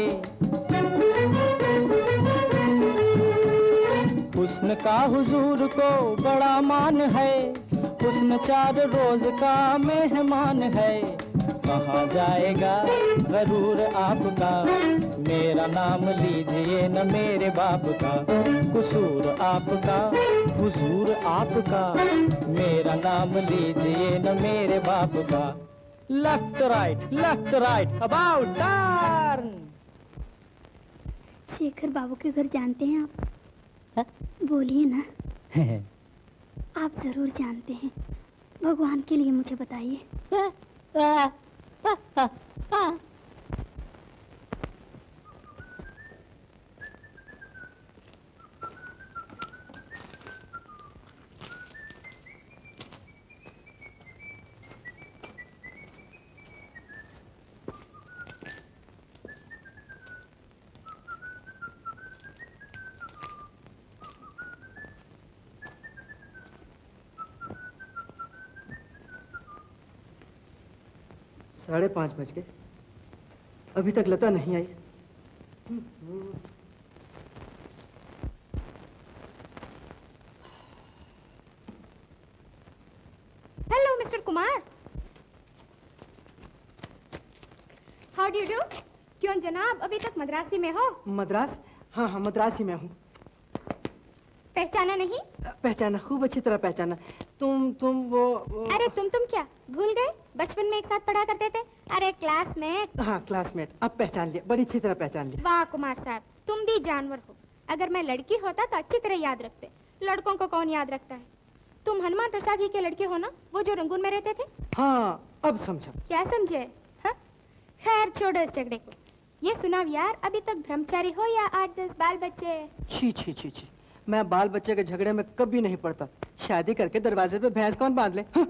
S10: हुस्न का हुजूर को बड़ा मान है, हुस्न 4 रोज का मेहमान है। कहाँ जाएगा गरूर आपका, मेरा नाम लीजिए न मेरे बाप का। कसूर आपका, हुजूर आपका, मेरा नाम लीजिए न मेरे बाप का। Left right, about turn.
S8: Shekhar बाबू के घर जानते हैं आप? बोलिए ना। आप जरूर जानते हैं, भगवान के लिए मुझे बताइए।
S1: साढ़े 5 बज गए, अभी तक लता नहीं आई।
S3: Hello mister Kumar, how do do? क्यों जनाब अभी तक मद्रासी में हो?
S1: मद्रास? हाँ हाँ, मद्रासी में हूँ।
S3: पहचाना नहीं?
S1: पहचाना, खूब अच्छी तरह पहचाना। तुम वो
S3: अरे तुम क्या भूल गए? बचपन में एक साथ पढ़ा करते थे। अरे क्लासमेट।
S1: हाँ क्लासमेट, अब पहचान लिया, बड़ी अच्छी तरह पहचान लिया।
S3: वाह कुमार साहब, तुम भी जानवर हो। अगर मैं लड़की होता तो अच्छी तरह याद रखते, लड़कों को कौन याद रखता है। तुम हनुमान प्रसाद जी के लड़के हो ना, वो जो रंगून में रहते थे?
S1: हाँ अब समझा।
S3: क्या समझे? हाँ? खैर छोड़ो इस झगड़े को। ये सुनाओ यार, अभी तक ब्रह्मचारी हो या 8-10 बाल बच्चे?
S1: छी छी छी छी, मैं बाल बच्चे के झगड़े में कभी नहीं पड़ता। शादी करके दरवाजे पे भैंस कौन बांध ले? हाँ?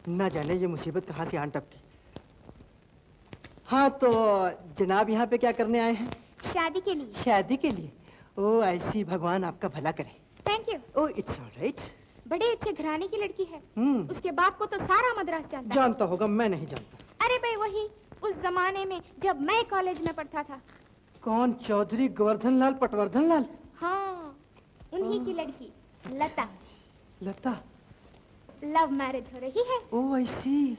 S1: न जाने ये मुसीबत कहाँ से आन टपकी। हाँ तो जनाब यहाँ पे क्या करने आए हैं?
S3: शादी के लिए।
S1: शादी के लिए? ओ ऐसी, भगवान आपका भला करे।
S3: Thank you.
S1: Oh it's alright.
S3: बड़े अच्छे घराने की लड़की है।
S1: हम्म,
S3: उसके बाप को तो सारा मद्रास जानता है।
S1: जानता होगा, मैं नहीं जानता।
S3: अरे भाई वही, उस जमाने में जब मैं कॉलेज में पढ़ता था।
S1: कौन? चौधरी गोवर्धन लाल पटवर्धन लाल?
S3: हाँ, उन्हीं की लड़की लता।
S1: लता?
S3: लव मैरिज हो रही है।
S1: ओ ऐसी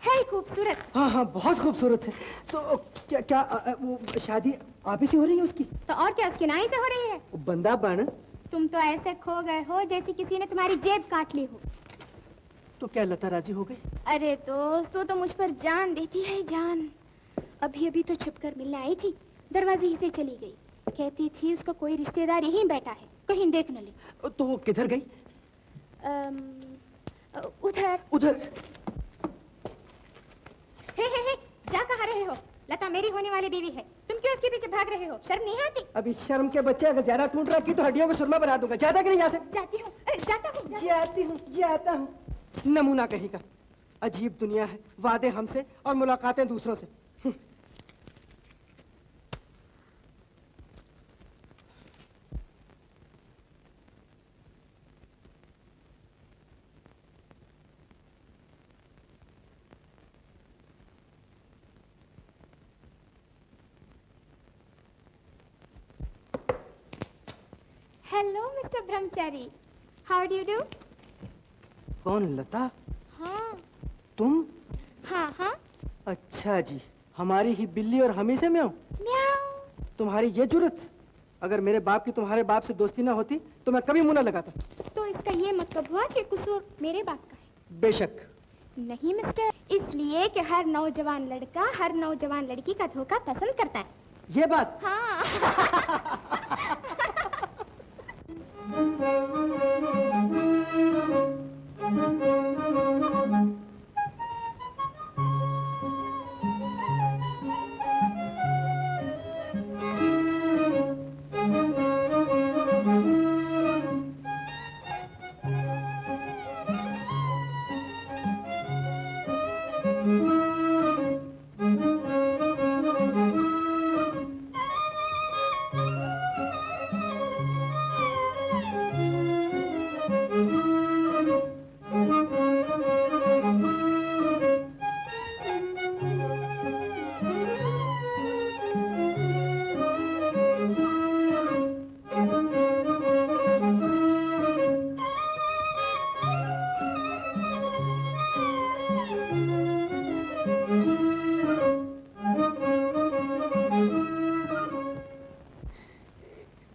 S3: है खूबसूरत।
S1: हाँ हाँ, बहुत खूबसूरत है। तो क्या वो शादी आप ही से हो रही है उसकी?
S3: तो और क्या, उसकी नाई से हो रही है।
S1: बंदा बन,
S3: तुम तो ऐसे खो गए हो जैसे किसी ने तुम्हारी जेब काट ली हो।
S1: तो क्या लता राजी हो गई?
S3: अरे दोस्त, वो तो मुझ पर जान देती है, जान। अभी अभी तो छुपकर मिलने आई थी, दरवाजे ही से चली गई। कहती थी उसका कोई रिश्तेदार यहीं बैठा है, कहीं देख न ले।
S1: तो वो किधर गई?
S3: उधर।
S1: उधर?
S3: हे, जा कहाँ रहे हो? लता मेरी होने वाली बीवी है, तुम क्यों उसके पीछे भाग रहे हो? शर्म नहीं आती?
S1: अभी शर्म के बच्चे, अगर ज्यादा टूट रखी तो हड्डियों को सुरमा बना दूंगा। जाता कि नहीं यहाँ से?
S3: जाती हूँ,
S1: जाता हूँ। नमूना कहीं का। अजीब दुनिया है, वादे हमसे और मुलाकातें दूसरों से।
S3: Hello mister Brahmachari, how do you do?
S10: कौन, लता?
S3: हाँ
S10: तुम?
S3: हाँ हाँ।
S10: अच्छा जी, हमारी ही बिल्ली और हम ही से म्याऊं?
S3: म्याऊं।
S10: तुम्हारी ये जुर्रत? अगर मेरे बाप की तुम्हारे बाप से दोस्ती ना होती तो मैं कभी मुंह न लगाता।
S3: तो इसका ये मतलब हुआ कि कसूर मेरे बाप का है?
S10: बेशक
S3: नहीं मिस्टर, इसलिए कि हर नौजवान लड़का हर नौजवान लड़की का धोखा पसंद करता है।
S10: ये बात?
S3: हाँ।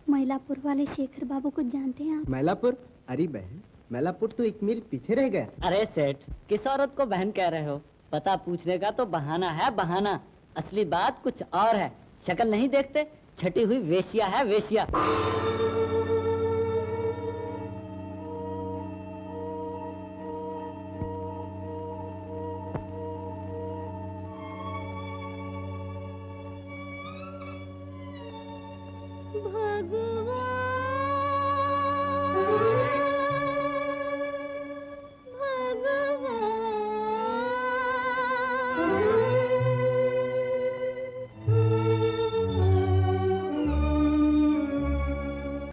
S8: मैलापुर वाले शेखर बाबू को जानते हैं आप?
S1: मैलापुर? अरे बहन, मैलापुर तो एक मील पीछे रह गया।
S2: अरे सेठ, किस औरत को बहन कह रहे हो? पता पूछने का तो बहाना है बहाना, असली बात कुछ और है। शक्ल नहीं देखते? छटी हुई वेश्या है वेश्या।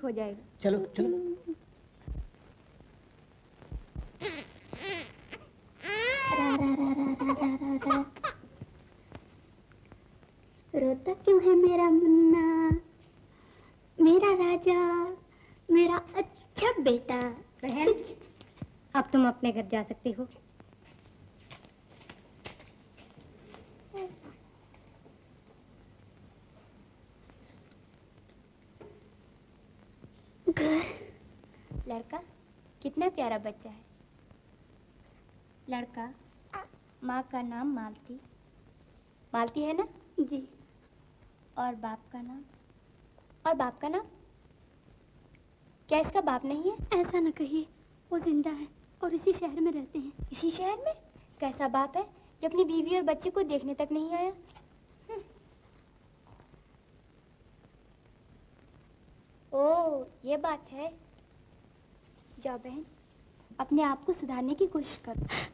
S3: हो जाएगा।
S2: चलो चलो।
S8: रोता क्यों है मेरा मुन्ना, मेरा राजा, मेरा अच्छा बेटा?
S3: बहन, अब तुम अपने घर जा सकती हो।
S8: घर?
S3: लड़का कितना प्यारा बच्चा है। लड़का, माँ का नाम मालती, मालती है ना?
S8: जी।
S3: और बाप का नाम? और बाप का नाम? क्या इसका बाप नहीं है?
S8: ऐसा न कहिए, वो जिंदा है और इसी शहर में रहते हैं।
S3: इसी शहर में? कैसा बाप है जो अपनी बीवी और बच्चे को देखने तक नहीं आया? ओह, ये बात है। जाओ बहन, अपने आप को सुधारने की कोशिश करो।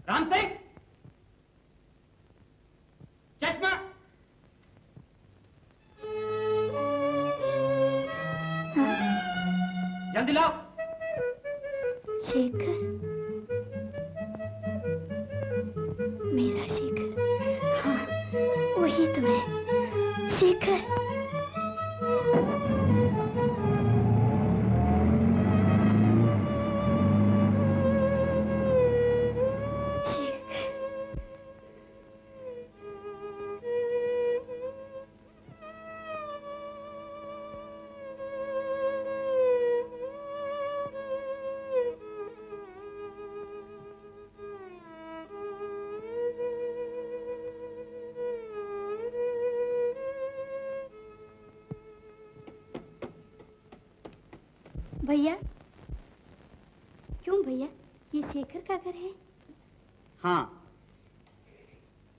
S5: राम सिंह, चश्मा। जल्दी लाओ।
S8: शेखर, मेरा शेखर। हाँ, वही तो है, शेखर। भैया, क्यों भैया, ये शेखर का घर है?
S5: हाँ।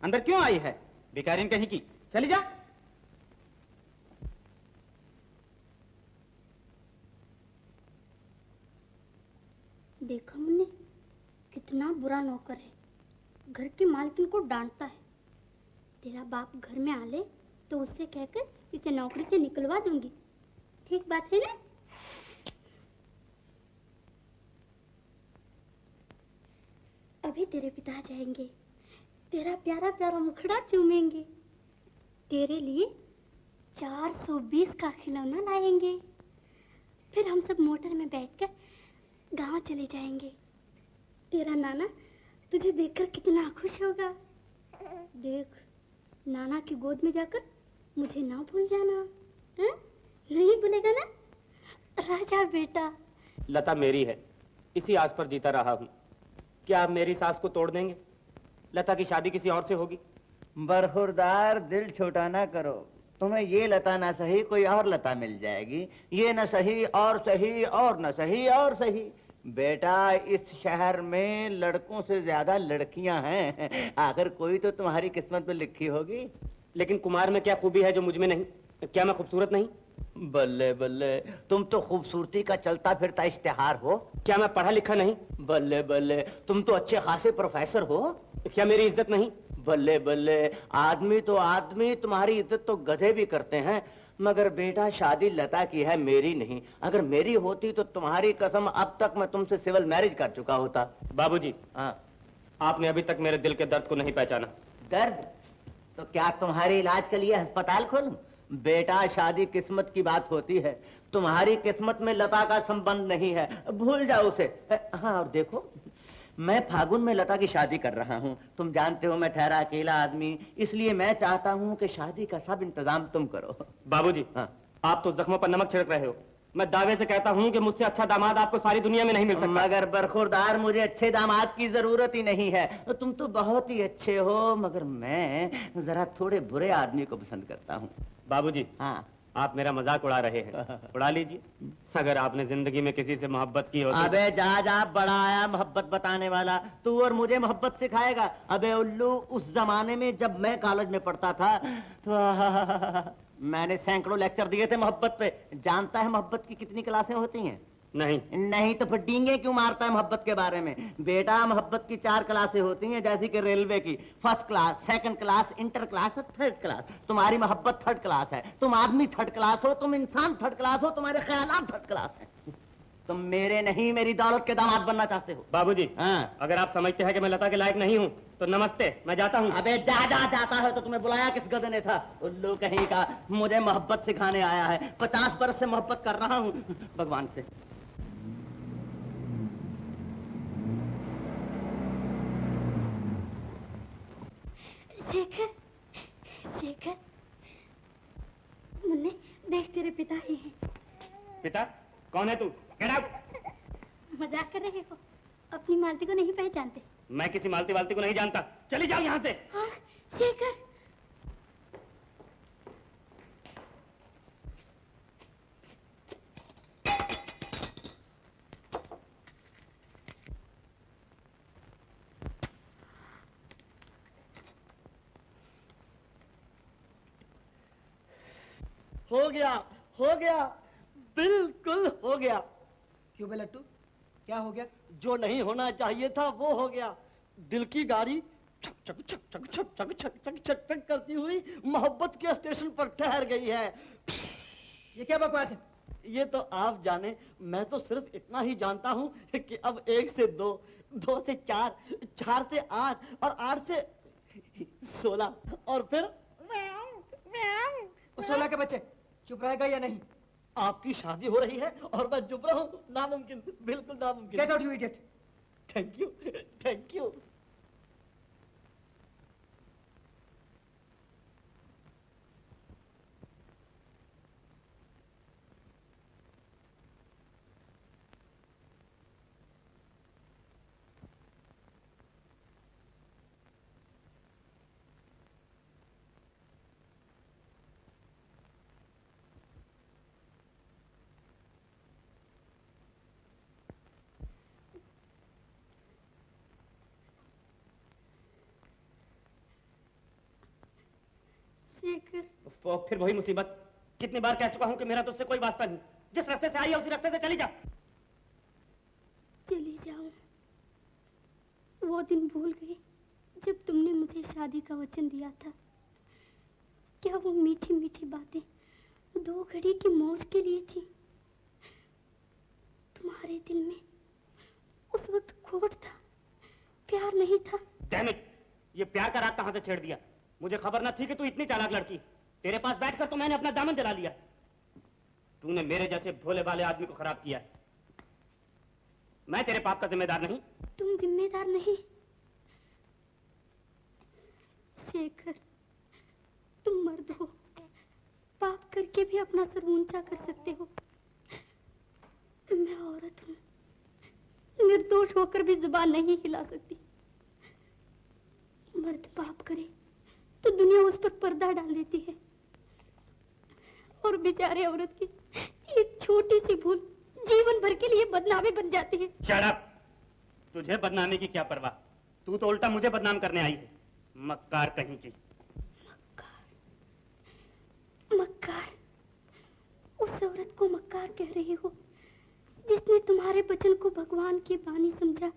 S5: अंदर क्यों आई है भिखारिन कहीं की? चली जा।
S3: देखा मुन्ने, कितना बुरा नौकर है, घर की मालकिन को डांटता है। तेरा बाप घर में आ ले तो उससे कहकर इसे नौकरी से निकलवा दूंगी। ठीक बात है ना? अभी तेरे पिता जाएंगे, तेरा प्यारा प्यारा मुखड़ा चूमेंगे, तेरे लिए 420 का खिलौना लाएंगे। फिर हम सब मोटर में बैठकर गांव चले जाएंगे। तेरा नाना तुझे देखकर कितना खुश होगा। देख, नाना की गोद में जाकर मुझे ना भूल जाना। हैं? नहीं भूलेगा ना? राजा बेटा।
S5: लता मेरी है, इसी आस पर जीता रहा हूँ। क्या आप मेरी सास को तोड़ देंगे? लता की शादी किसी और से होगी।
S6: बरखुरदार, दिल छोटा ना करो। तुम्हें ये लता ना सही कोई और लता मिल जाएगी। ये न सही और सही और न सही और सही। बेटा, इस शहर में लड़कों से ज्यादा लड़कियां हैं। आखिर कोई तो तुम्हारी किस्मत में लिखी होगी।
S5: लेकिन कुमार में क्या खूबी है जो मुझ में नहीं? क्या मैं खूबसूरत नहीं?
S6: बल्ले बल्ले, तुम तो खूबसूरती का चलता फिरता इश्तिहार हो।
S5: क्या मैं पढ़ा लिखा नहीं?
S6: बल्ले बल्ले, तुम तो अच्छे खासे प्रोफेसर हो।
S5: क्या मेरी इज्जत नहीं?
S6: बल्ले बल्ले, आदमी तो आदमी, तुम्हारी इज्जत तो गधे भी करते हैं। मगर बेटा, शादी लता की है, मेरी नहीं। अगर मेरी होती तो तुम्हारी कसम अब तक मैं तुमसे सिविल मैरिज कर चुका होता।
S5: बाबूजी,
S6: हाँ,
S5: आपने अभी तक मेरे दिल के दर्द को नहीं पहचाना।
S6: दर्द? तो क्या तुम्हारे इलाज के लिए अस्पताल खोलूं? बेटा, शादी किस्मत की बात होती है। तुम्हारी किस्मत में लता का संबंध नहीं है, भूल जाओ उसे। हाँ, और देखो, मैं फागुन में लता की शादी कर रहा हूँ। तुम जानते हो मैं ठहरा अकेला आदमी, इसलिए मैं चाहता हूँ कि शादी का सब इंतजाम तुम करो।
S5: बाबूजी,
S6: हाँ,
S5: आप तो जख्मों पर नमक छिड़क रहे हो। मैं दावे से कहता हूँ कि मुझसे अच्छा दामाद आपको सारी दुनिया में नहीं मिल सकता।
S6: मगर बरखुरदार, मुझे अच्छे दामाद की जरूरत ही नहीं है। तुम तो बहुत ही अच्छे हो, मगर मैं जरा थोड़े बुरे आदमी को पसंद करता हूँ।
S5: बाबूजी,
S6: हाँ,
S5: आप मेरा मजाक उड़ा रहे हैं। उड़ा लीजिए। अगर आपने जिंदगी में किसी से मोहब्बत की हो तो...
S6: अबे जा, बड़ा आया मोहब्बत बताने वाला। तू और मुझे मोहब्बत सिखाएगा? अबे उल्लू, उस जमाने में जब मैं कॉलेज में पढ़ता था तो मैंने सैकड़ों लेक्चर दिए थे मोहब्बत पे। जानता है मोहब्बत की कितनी क्लासें होती हैं? नहीं तो फिर डींगे क्यों मारता है मोहब्बत के बारे में? बेटा, मोहब्बत की 4 क्लासें होती हैं, जैसे कि रेलवे की। First class, second class, inter class और थर्ड क्लास। तुम्हारी मोहब्बत थर्ड क्लास है। तुम आदमी थर्ड क्लास हो, तुम इंसान थर्ड क्लास हो, तुम्हारे ख्यालात थर्ड क्लास हैं। तुम मेरे नहीं, मेरी दौलत के दामाद बनना चाहते हो।
S5: बाबूजी,
S6: हाँ,
S5: अगर आप समझते हैं कि मैं लता के लायक नहीं हूँ तो नमस्ते, मैं जाता हूँ।
S6: अबे जाता है तो तुम्हें बुलाया किस गधे ने था? उल्लू कहीं का, मुझे मोहब्बत सिखाने आया है। 50 बरस से मोहब्बत कर रहा हूँ भगवान से।
S3: शेखर, शेखर, मुन्ने देख, तेरे पिता ही हैं।
S5: पिता? कौन है तू? Get out!
S3: मजाक कर रहे हो? अपनी मालती को नहीं पहचानते?
S5: मैं किसी मालती वालती को नहीं जानता। चली जाओ यहाँ से।
S3: हाँ, शेखर।
S6: हो गया, बिल्कुल हो गया।
S2: क्यों बे लट्टू, क्या हो गया?
S6: जो नहीं होना चाहिए था वो हो गया। दिल की गाड़ी छक छक छक छक छक छक छक छक छक छक करती हुई मोहब्बत के स्टेशन पर ठहर गई है।
S2: ये क्या बकवास है?
S6: ये तो आप जाने, मैं तो सिर्फ इतना ही जानता हूँ कि अब 1 से 2, 2 से 4, 4 से 8 और 8 से 16 और फिर
S2: 16 के बच्चे। चुप रहेगा या नहीं?
S6: आपकी शादी हो रही है और मैं चुप रहा हूँ? नामुमकिन, बिल्कुल नामुमकिन।
S2: Get out you idiot.
S6: Thank you, thank you.
S3: Shekhar,
S5: फिर वही मुसीबत। कितनी बार कह चुका हूँ कि मेरा तुझसे कोई वास्ता नहीं। जिस रास्ते से आई है उसी रास्ते से चली जा।
S3: चली जाऊं। वो दिन भूल गए जब तुमने मुझे शादी का वचन दिया था। क्या वो मीठी मीठी बातें 2 घड़ी की मौज के लिए थी? तुम्हारे दिल में उस वक्त खोट था, प्यार नहीं था।
S5: डैम इट, ये प्यार का राग कहां से छेड़ दिया? मुझे खबर न थी कि तू इतनी चालाक लड़की। तेरे पास बैठकर तो मैंने अपना दामन जला लिया। तूने मेरे जैसे भोले भाले आदमी को खराब किया है। मैं तेरे पाप का जिम्मेदार नहीं।
S3: तुम जिम्मेदार नहीं शेखर, तुम मर्द हो, पाप करके भी अपना सर ऊंचा कर सकते हो। मैं औरत हूं, निर्दोष होकर भी जुबान नहीं हिला सकती। मर्द पाप करे तो दुनिया उस पर पर्दा डाल देती है, और बेचारे औरत की एक छोटी सी भूल जीवन भर के लिए बदनामी बन जाती है।
S5: Shut up! तुझे बदनामी की क्या परवाह? तू तो उल्टा मुझे बदनाम करने आई है, मक्कार कहीं की।
S3: मक्कार? उस औरत को मक्कार कह रही हो जिसने तुम्हारे वचन को भगवान की बानी समझा?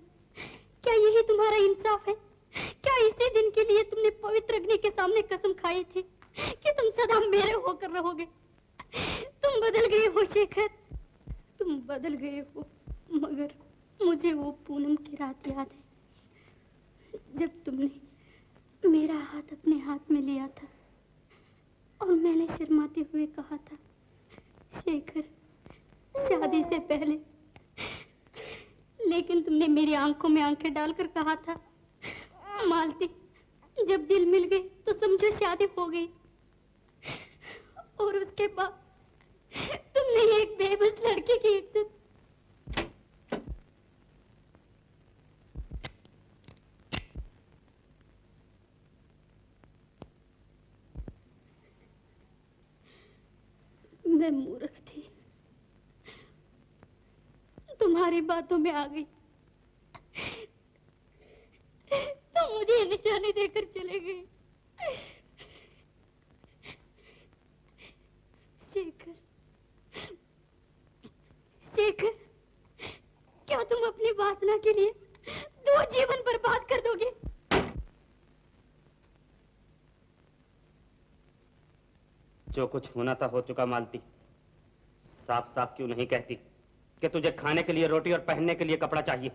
S3: क्या यही तुम्हारा इंसाफ है? क्या इसी दिन के लिए तुमने पवित्र अग्नि के सामने कसम खाई थी कि तुम सदा मेरे होकर रहोगे? तुम बदल गए हो शेखर, तुम बदल गए हो। मगर मुझे वो पूनम की रात याद है जब तुमने मेरा हाथ अपने हाथ में लिया था और मैंने शर्माते हुए कहा था, शेखर शादी से पहले। लेकिन तुमने मेरी आंखों में आंखें डालकर कहा था, मालती जब दिल मिल गए तो समझो शादी हो गई। और उसके बाद तुमने एक बेबस लड़की की इज्जत। मैं मूर्ख थी, तुम्हारी बातों में आ गई तो मुझे निशानी देकर चले गए। शेखर, शेखर, क्या तुम अपनी वासना के लिए 2 जीवन बर्बाद कर दोगे?
S5: जो कुछ होना था हो चुका मालती। साफ साफ क्यों नहीं कहती कि तुझे खाने के लिए रोटी और पहनने के लिए कपड़ा चाहिए?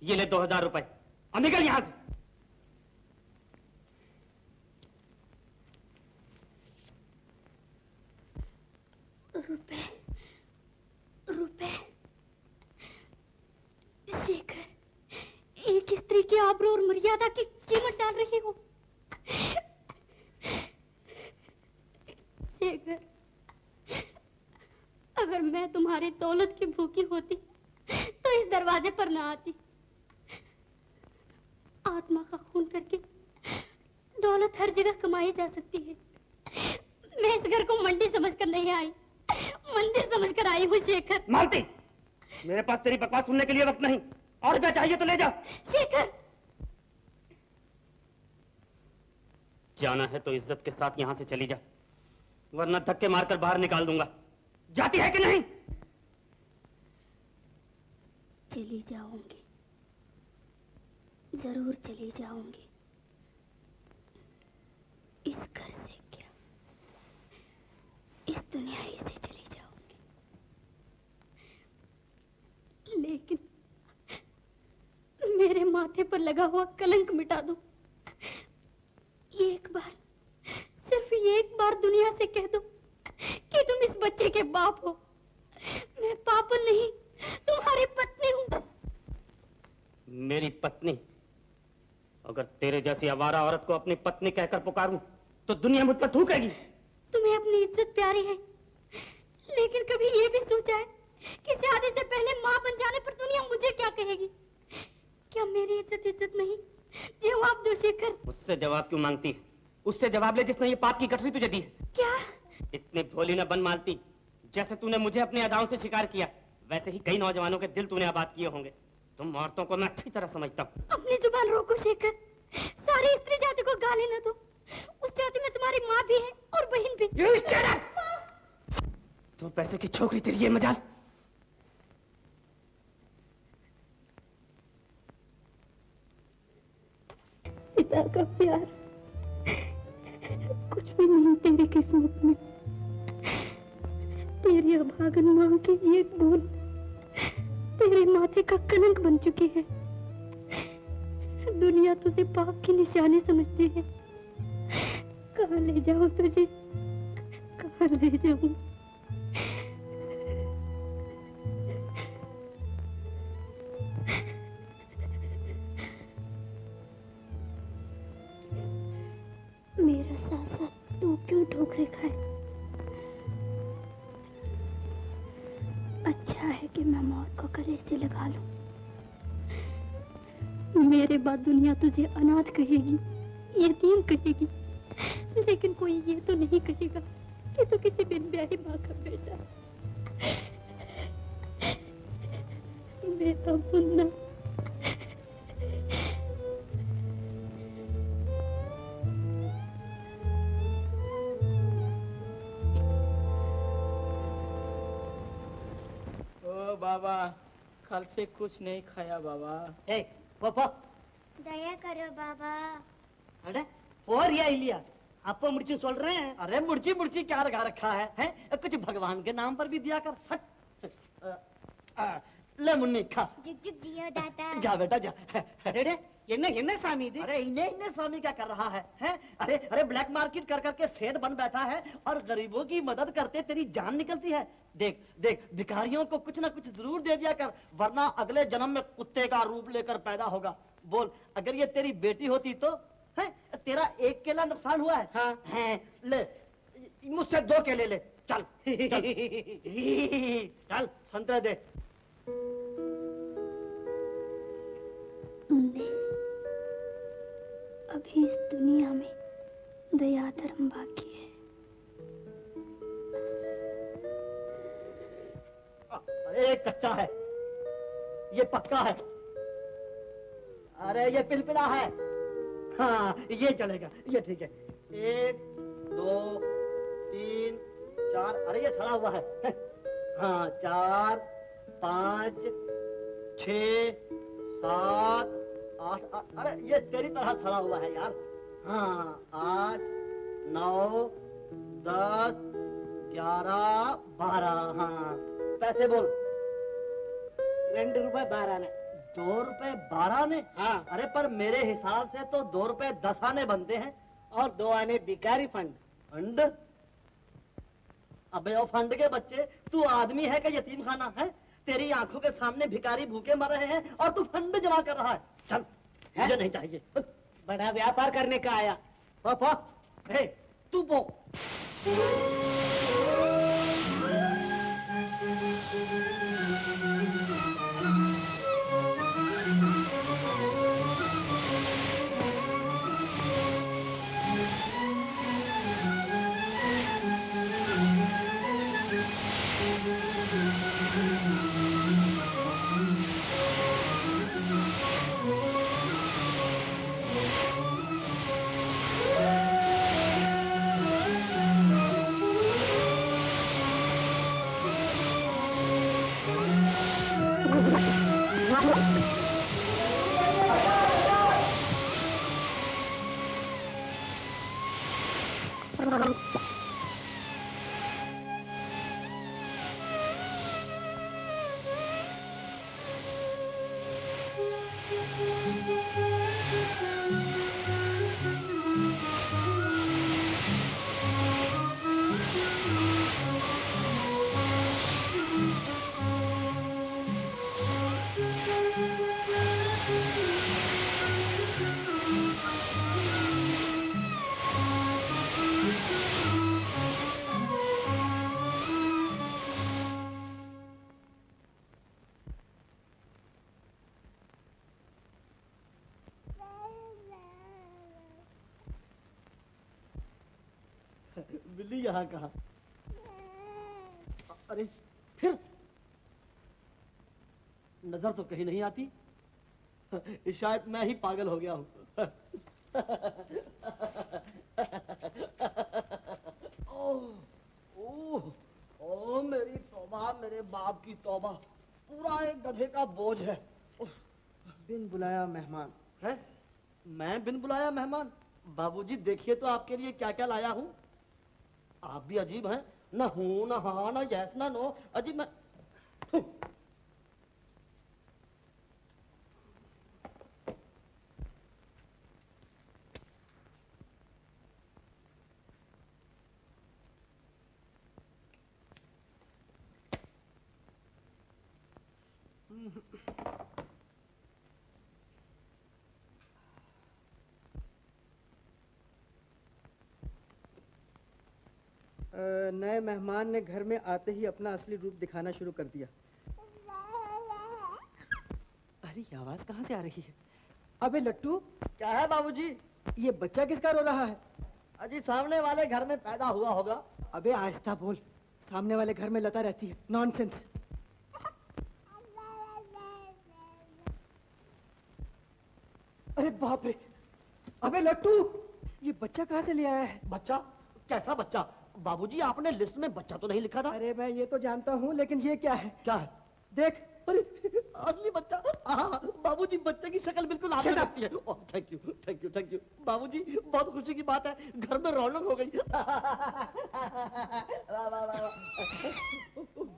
S5: ये ले 2000 रुपए, अब निकल यहां से।
S3: रुपए? शेखर, एक स्त्री की आबरू और मर्यादा की कीमत डाल रही हो। शेखर, अगर मैं तुम्हारी दौलत की भूखी होती तो इस दरवाजे पर ना आती। आत्मा का खून करके दौलत हर जगह कमाई जा सकती है। मैं इस घर को मंडी समझकर नहीं आई, मंदिर समझकर आई हूँ। शेखर,
S5: मालती, मेरे पास तेरी बकवास सुनने के लिए वक्त नहीं। और क्या चाहिए तो ले जा।
S3: शेखर,
S5: जाना है तो इज्जत के साथ यहां से चली जा, वरना धक्के मारकर बाहर निकाल दूंगा। जाती है कि नहीं?
S3: चली जाऊंगी, जरूर चली जाऊंगी। इस घर से क्या, इस दुनिया ही से चली जाऊंगी। लेकिन मेरे माथे पर लगा हुआ कलंक मिटा दो। एक बार, सिर्फ एक बार दुनिया से कह दो कि तुम इस बच्चे के बाप हो। मैं पापन नहीं, तुम्हारी पत्नी हूं।
S5: मेरी पत्नी? अगर तेरे जैसी आवारा औरत को अपनी पत्नी कहकर पुकारूं तो दुनिया मुझ पर थूकेगी।
S3: तुम्हें अपनी इज्जत प्यारी है, लेकिन कभी ये भी सोचा है कि शादी से पहले माँ बन जाने पर दुनिया मुझे क्या कहेगी? क्या मेरी इज्जत नहीं? जवाब दो शेखर।
S5: उससे जवाब क्यों मांगती है? उससे जवाब ले जिसने ये पाप की गठरी तुझे दी है।
S3: क्या?
S5: इतनी भोली न बन मालती। जैसे तूने मुझे अपनी अदाओं से शिकार किया, वैसे ही कई नौजवानों के दिल तूने आबाद किए होंगे। तुम औरतों को मैं अच्छी तरह समझता हूँ।
S3: अपनी जुबान रोको शेखर, सारी स्त्री जाति को गाली न दो। उस जाति में तुम्हारी माँ भी है और बहन भी।
S5: तो पैसे की छोकरी तेरी ये मजाल।
S3: पिता का प्यार कुछ भी नहीं तेरी किस्मत में। तेरी अभागन मां की एक बूंद तेरे माथे का कलंक बन चुकी है। दुनिया तुझे पाप की निशानी समझती है। कहाँ ले जाऊं तुझे, कहाँ ले जाऊं? मेरा साथ साथ तू क्यों ठोकरे खाए? अच्छा है कि मैं मौत को गले से लगा लूं। मेरे बाद दुनिया तुझे अनाथ कहेगी, यतीम कहेगी, लेकिन कोई ये तो नहीं कहेगा कि तू किसी बिन ब्याही माँ का बेटा है। मेरा मुन्ना।
S10: ओ बाबा, कल से कुछ नहीं खाया बाबा।
S2: ए पापा
S8: दया करो बाबा।
S2: अरे போறியா இல்லையா? அப்ப முடிச்சு சொல்றேன்।
S6: अरे मुर्ची मुर्ची क्या लगा रखा है? कुछ भगवान के नाम पर भी दिया कर। हट। ले मुन्नी खा।
S8: जुग जुग जियो दादा।
S6: जा बेटा जा।
S2: अरे என்ன என்ன சாமி இது?
S6: अरे इन्हें इन्हें स्वामी क्या कर रहा है? अरे अरे ब्लैक मार्केट कर करके सेठ बन बैठा है और गरीबों की मदद करते तेरी जान निकलती है। देख देख भिखारियों को कुछ ना कुछ जरूर दे दिया कर, वरना अगले जन्म में कुत्ते का रूप लेकर पैदा होगा। बोल, अगर ये तेरी बेटी होती तो है? तेरा एक केला नुकसान हुआ है?
S2: हाँ।
S6: हैं, ले मुझसे 2 केले ले। चल चल, चल संतरे दे।
S3: मुन्ने, अभी इस दुनिया में दया धर्म बाकी है।
S6: अरे ये कच्चा है, ये पक्का है। अरे ये पिलपिला है। हाँ ये चलेगा, ये ठीक है। 1 2 3 4, अरे ये सड़ा हुआ है। हाँ 4 5 6 7 8, अरे ये तेरी तरह सड़ा हुआ है यार। हाँ 8 9 10 11 12। हाँ पैसे बोल।
S2: 2 ரூபாய் 12 आने।
S6: 2 रुपए 12 आने?
S2: हाँ।
S6: अरे पर मेरे हिसाब से तो 2 रुपए 10 आने बनते हैं।
S2: और 2 आने भिखारी फंड।
S6: फंड? अबे ओ फंड के बच्चे, तू आदमी है क्या यतीम खाना है? तेरी आंखों के सामने भिखारी भूखे मर रहे हैं और तू फंड जमा कर रहा है। चल, मुझे नहीं चाहिए।
S2: बड़ा व्यापार करने का आया।
S6: पापा, हे तू पो। बिल्ली यहाँ कहा? अरे फिर नजर तो कहीं नहीं आती। शायद मैं ही पागल हो गया हूँ। ओह मेरी तौबा, मेरे बाप की तौबा, पूरा एक गधे का बोझ है।
S10: बिन बुलाया मेहमान
S6: है? मैं बिन बुलाया मेहमान? बाबूजी देखिए तो आपके लिए क्या क्या लाया हूँ। आप भी अजीब हैं, ना हूँ ना हाँ ना यस ना नो, अजीब। मैं
S1: नए मेहमान ने घर में आते ही अपना असली रूप दिखाना शुरू कर दिया। अरे ये आवाज कहाँ से आ रही है? अबे लट्टू,
S6: क्या है बाबूजी?
S1: ये बच्चा किसका रो रहा है?
S6: अजी सामने वाले घर में पैदा हुआ होगा।
S1: अबे आहिस्ता बोल, सामने वाले घर में लता रहती है। नॉनसेंस। अरे बाप रे, अबे लट्टू, ये बच्चा कहाँ से ले आया है?
S6: बच्चा? कैसा बच्चा? बाबूजी आपने लिस्ट में बच्चा तो नहीं लिखा था।
S1: अरे मैं ये तो जानता हूँ, लेकिन ये क्या है?
S6: क्या है?
S1: देख।
S6: अरे असली बच्चा। हाँ बाबूजी, बच्चे की शक्ल बिल्कुल आपने
S1: Shut up!
S6: लगती है। Oh thank you thank you thank you बाबूजी, बहुत खुशी की बात है, घर में रौनक हो गई। वाह, वाह, वाह, वाह।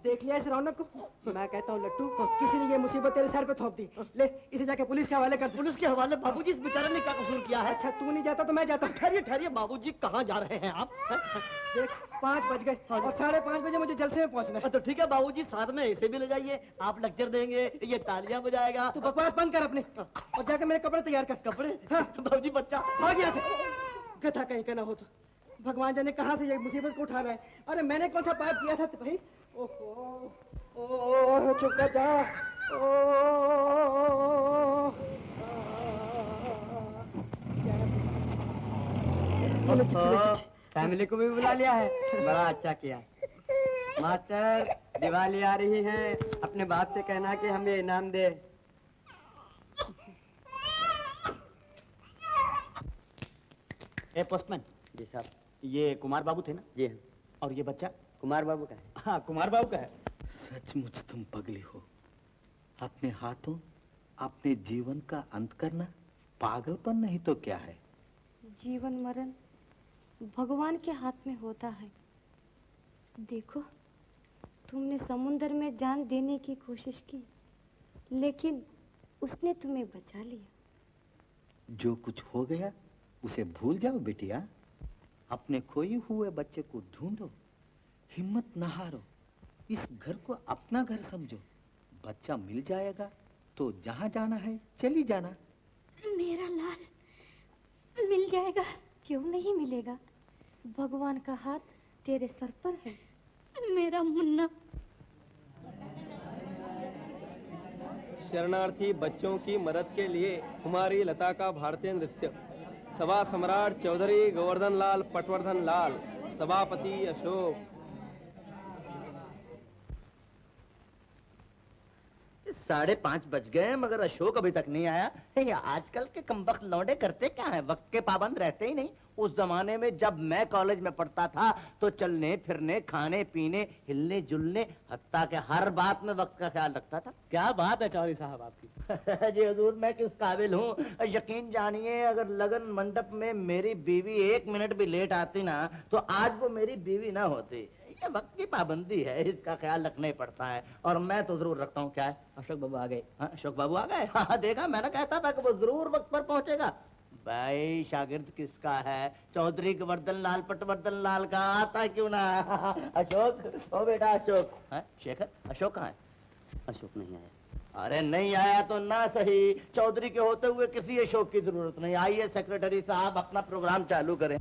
S1: देख लिया इस रौनक को? मैं कहता हूँ लट्टू, किसी ने ये मुसीबत तेरे सर पे थोप दी। ले इसे जाके पुलिस के हवाले कर।
S6: पुलिस के हवाले? बाबूजी इस बेचारे ने क्या कसूर किया है?
S1: अच्छा तू नहीं जाता तो मैं जाता हूँ।
S6: ठहरिए ठहरिए बाबूजी, कहाँ जा रहे हैं आप?
S1: देख 5 बज गए और 5:30 बजे मुझे जलसे में पहुंचना है।
S6: तो ठीक है बाबूजी, साथ में इसे भी ले जाइए, आप लेक्चर देंगे, ये तालियां बजाएगा।
S1: तू बकवास बंद कर अपने और जाके मेरे कपड़े तैयार कर।
S6: कपड़े?
S1: हाँ।
S6: बाबूजी बच्चा
S1: भाग यहाँ से। गधा कहीं का ना हो तो। भगवान जाने कहाँ से ये मुसीबत को उठा रहा है। अरे मैंने कौन सा पाप किया था भाई? ओहो, ओ चुप कर जा।
S11: फैमिली को भी बुला लिया है, बड़ा अच्छा किया। मास्टर, दिवाली आ रही है, अपने बाप से कहना कि हमें इनाम दे।
S5: ए पोस्टमैन।
S11: जी साहब।
S5: ये कुमार बाबू थे ना?
S11: जी हाँ।
S5: और ये बच्चा?
S11: कुमार बाबू का है।
S5: हाँ कुमार बाबू का है।
S12: सचमुच तुम पगली हो। अपने हाथों अपने जीवन का अंत करना पागलपन नहीं तो क्या है?
S3: जीवन मरण भगवान के हाथ में होता है। देखो, तुमने समुंदर में जान देने की कोशिश की, लेकिन उसने तुम्हें बचा लिया।
S12: जो कुछ हो गया उसे भूल जाओ बेटिया। अपने खोए हुए बच्चे को ढूंढो, हिम्मत न हारो, इस घर को अपना घर समझो। बच्चा मिल जाएगा तो जहाँ जाना है चली जाना।
S3: मेरा लाल मिल जाएगा, क्यों नहीं मिलेगा? भगवान का हाथ तेरे सर पर है। मेरा मुन्ना।
S13: शरणार्थी बच्चों की मदद के लिए कुमारी लता का भारतीय नृत्य। सभा सम्राट चौधरी गोवर्धन लाल पटवर्धन लाल, सभापति अशोक।
S6: 5:30 बज गए मगर अशोक अभी तक नहीं आया। ये आजकल के कमबख्त लौंडे करते क्या हैं, वक्त के पाबंद रहते ही नहीं। उस जमाने में जब मैं कॉलेज में पढ़ता था तो चलने फिरने, खाने पीने, हिलने जुलने, हत्ता के हर बात में वक्त का ख्याल रखता था।
S5: क्या बात है चौधरी साहब आपकी।
S6: जी हुजूर, मैं किस काबिल हूँ यकीन जानिए, अगर लगन मंडप में मेरी बीवी 1 मिनट भी लेट आती ना तो आज वो मेरी बीवी ना होती। ये वक्त की पाबंदी है, इसका ख्याल रखना ही पड़ता है और मैं तो जरूर रखता हूँ। क्या है?
S11: अशोक बाबू आ गए।
S6: हाँ, अशोक बाबू आ गए। हाँ देखा, मैंने कहता था कि वो जरूर वक्त पर पहुंचेगा। भाई शागिर्द किसका है? चौधरी गोवर्धन लाल पटवर्धन लाल का, आता क्यों ना? अशोक, ओ बेटा अशोक। शेखर, अशोक कहाँ है?
S11: अशोक नहीं आया।
S6: अरे नहीं आया तो ना सही, चौधरी के होते हुए किसी अशोक की जरूरत नहीं। आइए सेक्रेटरी साहब, अपना प्रोग्राम चालू करें।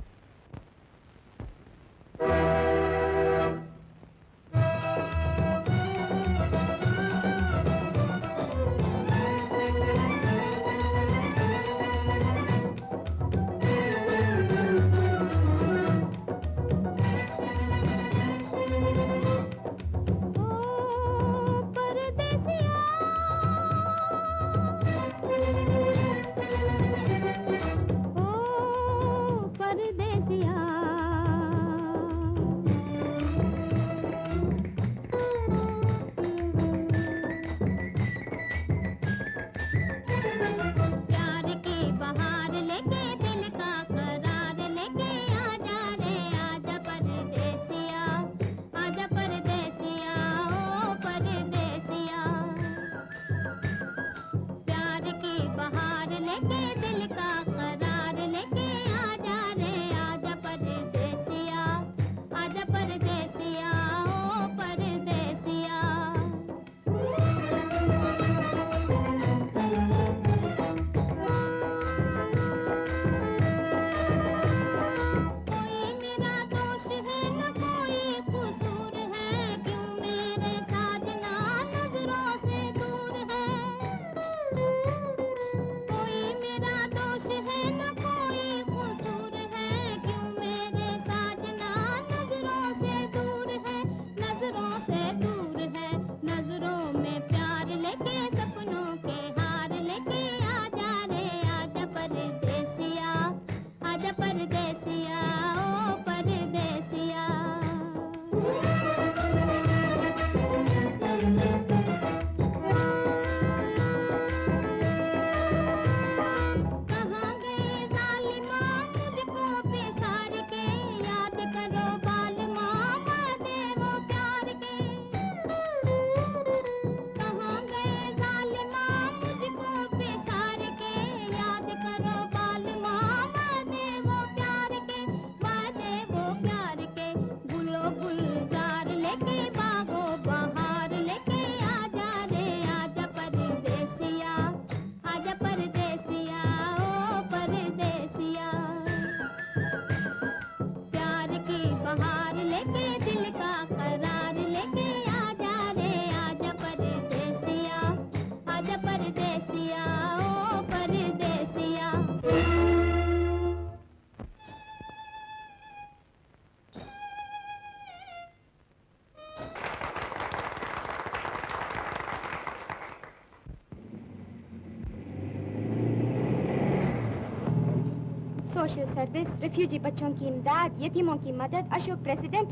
S3: सोशल सर्विस, रिफ्यूजी बच्चों की इमदाद, यतीमों की मदद, अशोक प्रेसिडेंट।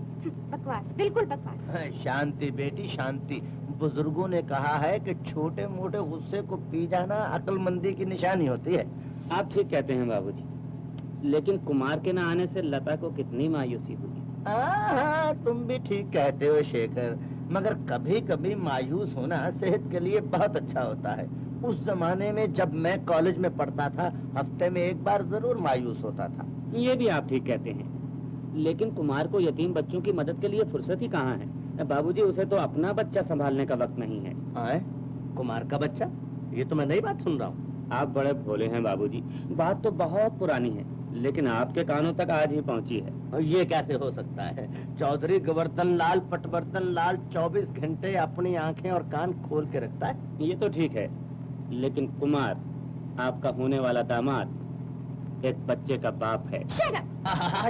S3: बकवास, बिल्कुल बकवास।
S6: शांति बेटी शांति। बुजुर्गों ने कहा है कि छोटे मोटे गुस्से को पी जाना अक्लमंदी की निशानी होती है।
S5: आप ठीक कहते हैं बाबूजी, लेकिन कुमार के न आने से लता को कितनी मायूसी हुई।
S6: हाँ, तुम भी ठीक कहते हो शेखर, मगर कभी कभी मायूस होना सेहत के लिए बहुत अच्छा होता है। उस जमाने में जब मैं कॉलेज में पढ़ता था, हफ्ते में एक बार जरूर मायूस होता था।
S5: ये भी आप ठीक कहते हैं, लेकिन कुमार को यतीम बच्चों की मदद के लिए फुर्सत ही कहाँ है। बाबूजी, उसे तो अपना बच्चा संभालने का वक्त नहीं है।
S6: आए? कुमार का बच्चा? ये तो मैं नई बात सुन रहा हूँ।
S5: आप बड़े भोले हैं बाबूजी, बात तो बहुत पुरानी है, लेकिन आपके कानों तक आज ही पहुँची है।
S6: और ये कैसे हो सकता है? चौधरी गोवर्धन लाल पटवर्धन लाल 24 घंटे अपनी आंखें और कान खोल के रखता है।
S5: ये तो ठीक है, लेकिन कुमार आपका होने वाला दामाद एक बच्चे का बाप है।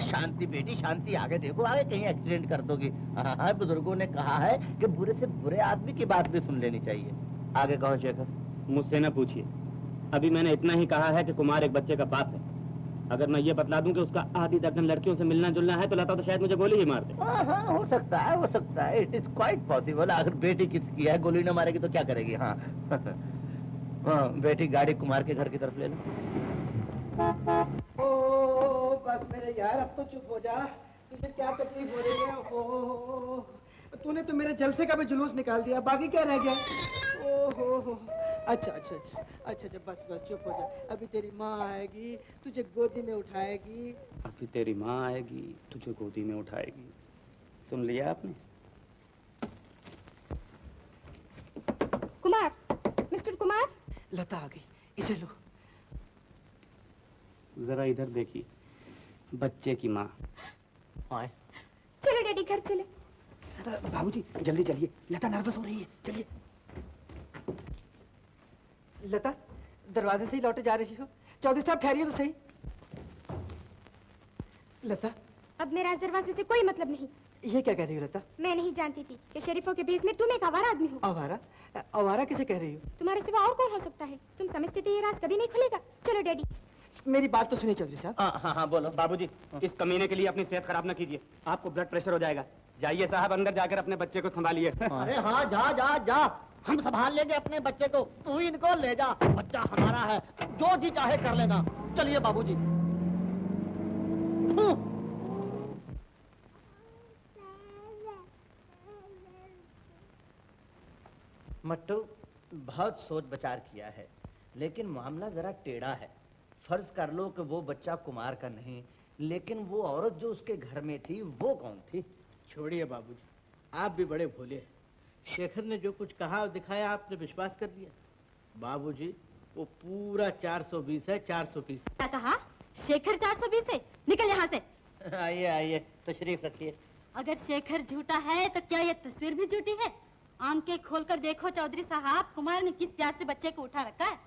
S6: शांति बेटी शांति, आगे देखो, आगे कहीं एक्सीडेंट कर दोगी। हाँ, बुजुर्गों ने कहा है कि बुरे से बुरे आदमी की बात भी सुन लेनी चाहिए। आगे कहो शेखर।
S5: मुझसे न पूछिए, अभी मैंने इतना ही कहा है कि कुमार एक बच्चे का बाप है। अगर मैं ये बतला दूं कि उसका आधी दर्जन लड़कियों से मिलना जुलना है, तो लता तो शायद मुझे गोली ही मार दे।
S6: हाँ, हो सकता है, हो सकता है। It is quite possible. अगर बेटी किसकी है, गोली न मारेगी तो क्या करेगी? हाँ हाँ, बेटी गाड़ी कुमार के घर की तरफ ले लो।
S2: ओ बस मेरे यार, अब तो चुप हो जा। तुझे क्या तकलीफ हो रही है? ओ तूने तो मेरे जलसे का भी जुलूस निकाल दिया, बाकी क्या रह गया? ओ हो। अच्छा, बस चुप हो जा। अभी तेरी माँ आएगी, तुझे गोदी में उठाएगी।
S5: अभी तेरी माँ आएगी, तुझे गोदी में उठाएगी। सुन लिया आपने?
S3: कुमार, मिस्टर कुमार।
S2: लता आ गई, इसे लो।
S5: जरा इधर देखिए, बच्चे की माँ।
S3: चलो डैडी, घर चले।
S2: बाबूजी जल्दी चलिए, लता नर्वस हो रही है। चलिए। लता, दरवाजे से ही लौटे जा रही हो? चौधरी साहब ठहरिए तो सही। लता,
S3: अब मेरा इस दरवाजे से कोई मतलब नहीं।
S2: ये क्या कह रही हो लता?
S3: मैं नहीं जानती थी कि शरीफों के भेष में तुम एक आवारा आदमी हो।
S2: आवारा? आवारा किसे कह रही हो?
S3: तुम्हारे सिवा और कौन हो सकता है? तुम समझते थे ये राज कभी नहीं खुलेगा। चलो डैडी।
S2: मेरी बात तो सुनिए चौधरी साहब।
S6: हाँ, बोलो।
S5: बाबूजी, इस कमीने के लिए अपनी सेहत खराब न कीजिए, आपको ब्लड प्रेशर हो जाएगा। जाइए साहब, अंदर जाकर अपने बच्चे को संभालिए।
S6: अरे हाँ, जा, हम संभाल लेंगे अपने बच्चे को, तू इनको ले जा। बच्चा हमारा है, जो जी चाहे कर लेना। चलिए बाबूजी। मट्टू, बहुत सोच विचार किया है, लेकिन मामला जरा टेढ़ा है। फर्ज कर लो कि वो बच्चा कुमार का नहीं, लेकिन वो औरत जो उसके घर में थी, वो कौन थी?
S14: छोड़िए बाबूजी, आप भी बड़े भोले हैं। शेखर ने जो कुछ कहा और दिखाया, आपने विश्वास कर दिया। बाबूजी, वो पूरा 420 है, 420।
S4: क्या कहा? शेखर 420 है? निकल यहाँ से।
S6: आइए, तशरीफ रखिए।
S4: अगर शेखर झूठा है तो क्या ये तस्वीर भी झूठी है? आंखें खोलकर देखो चौधरी साहब, कुमार ने किस प्यार से बच्चे को उठा रखा है।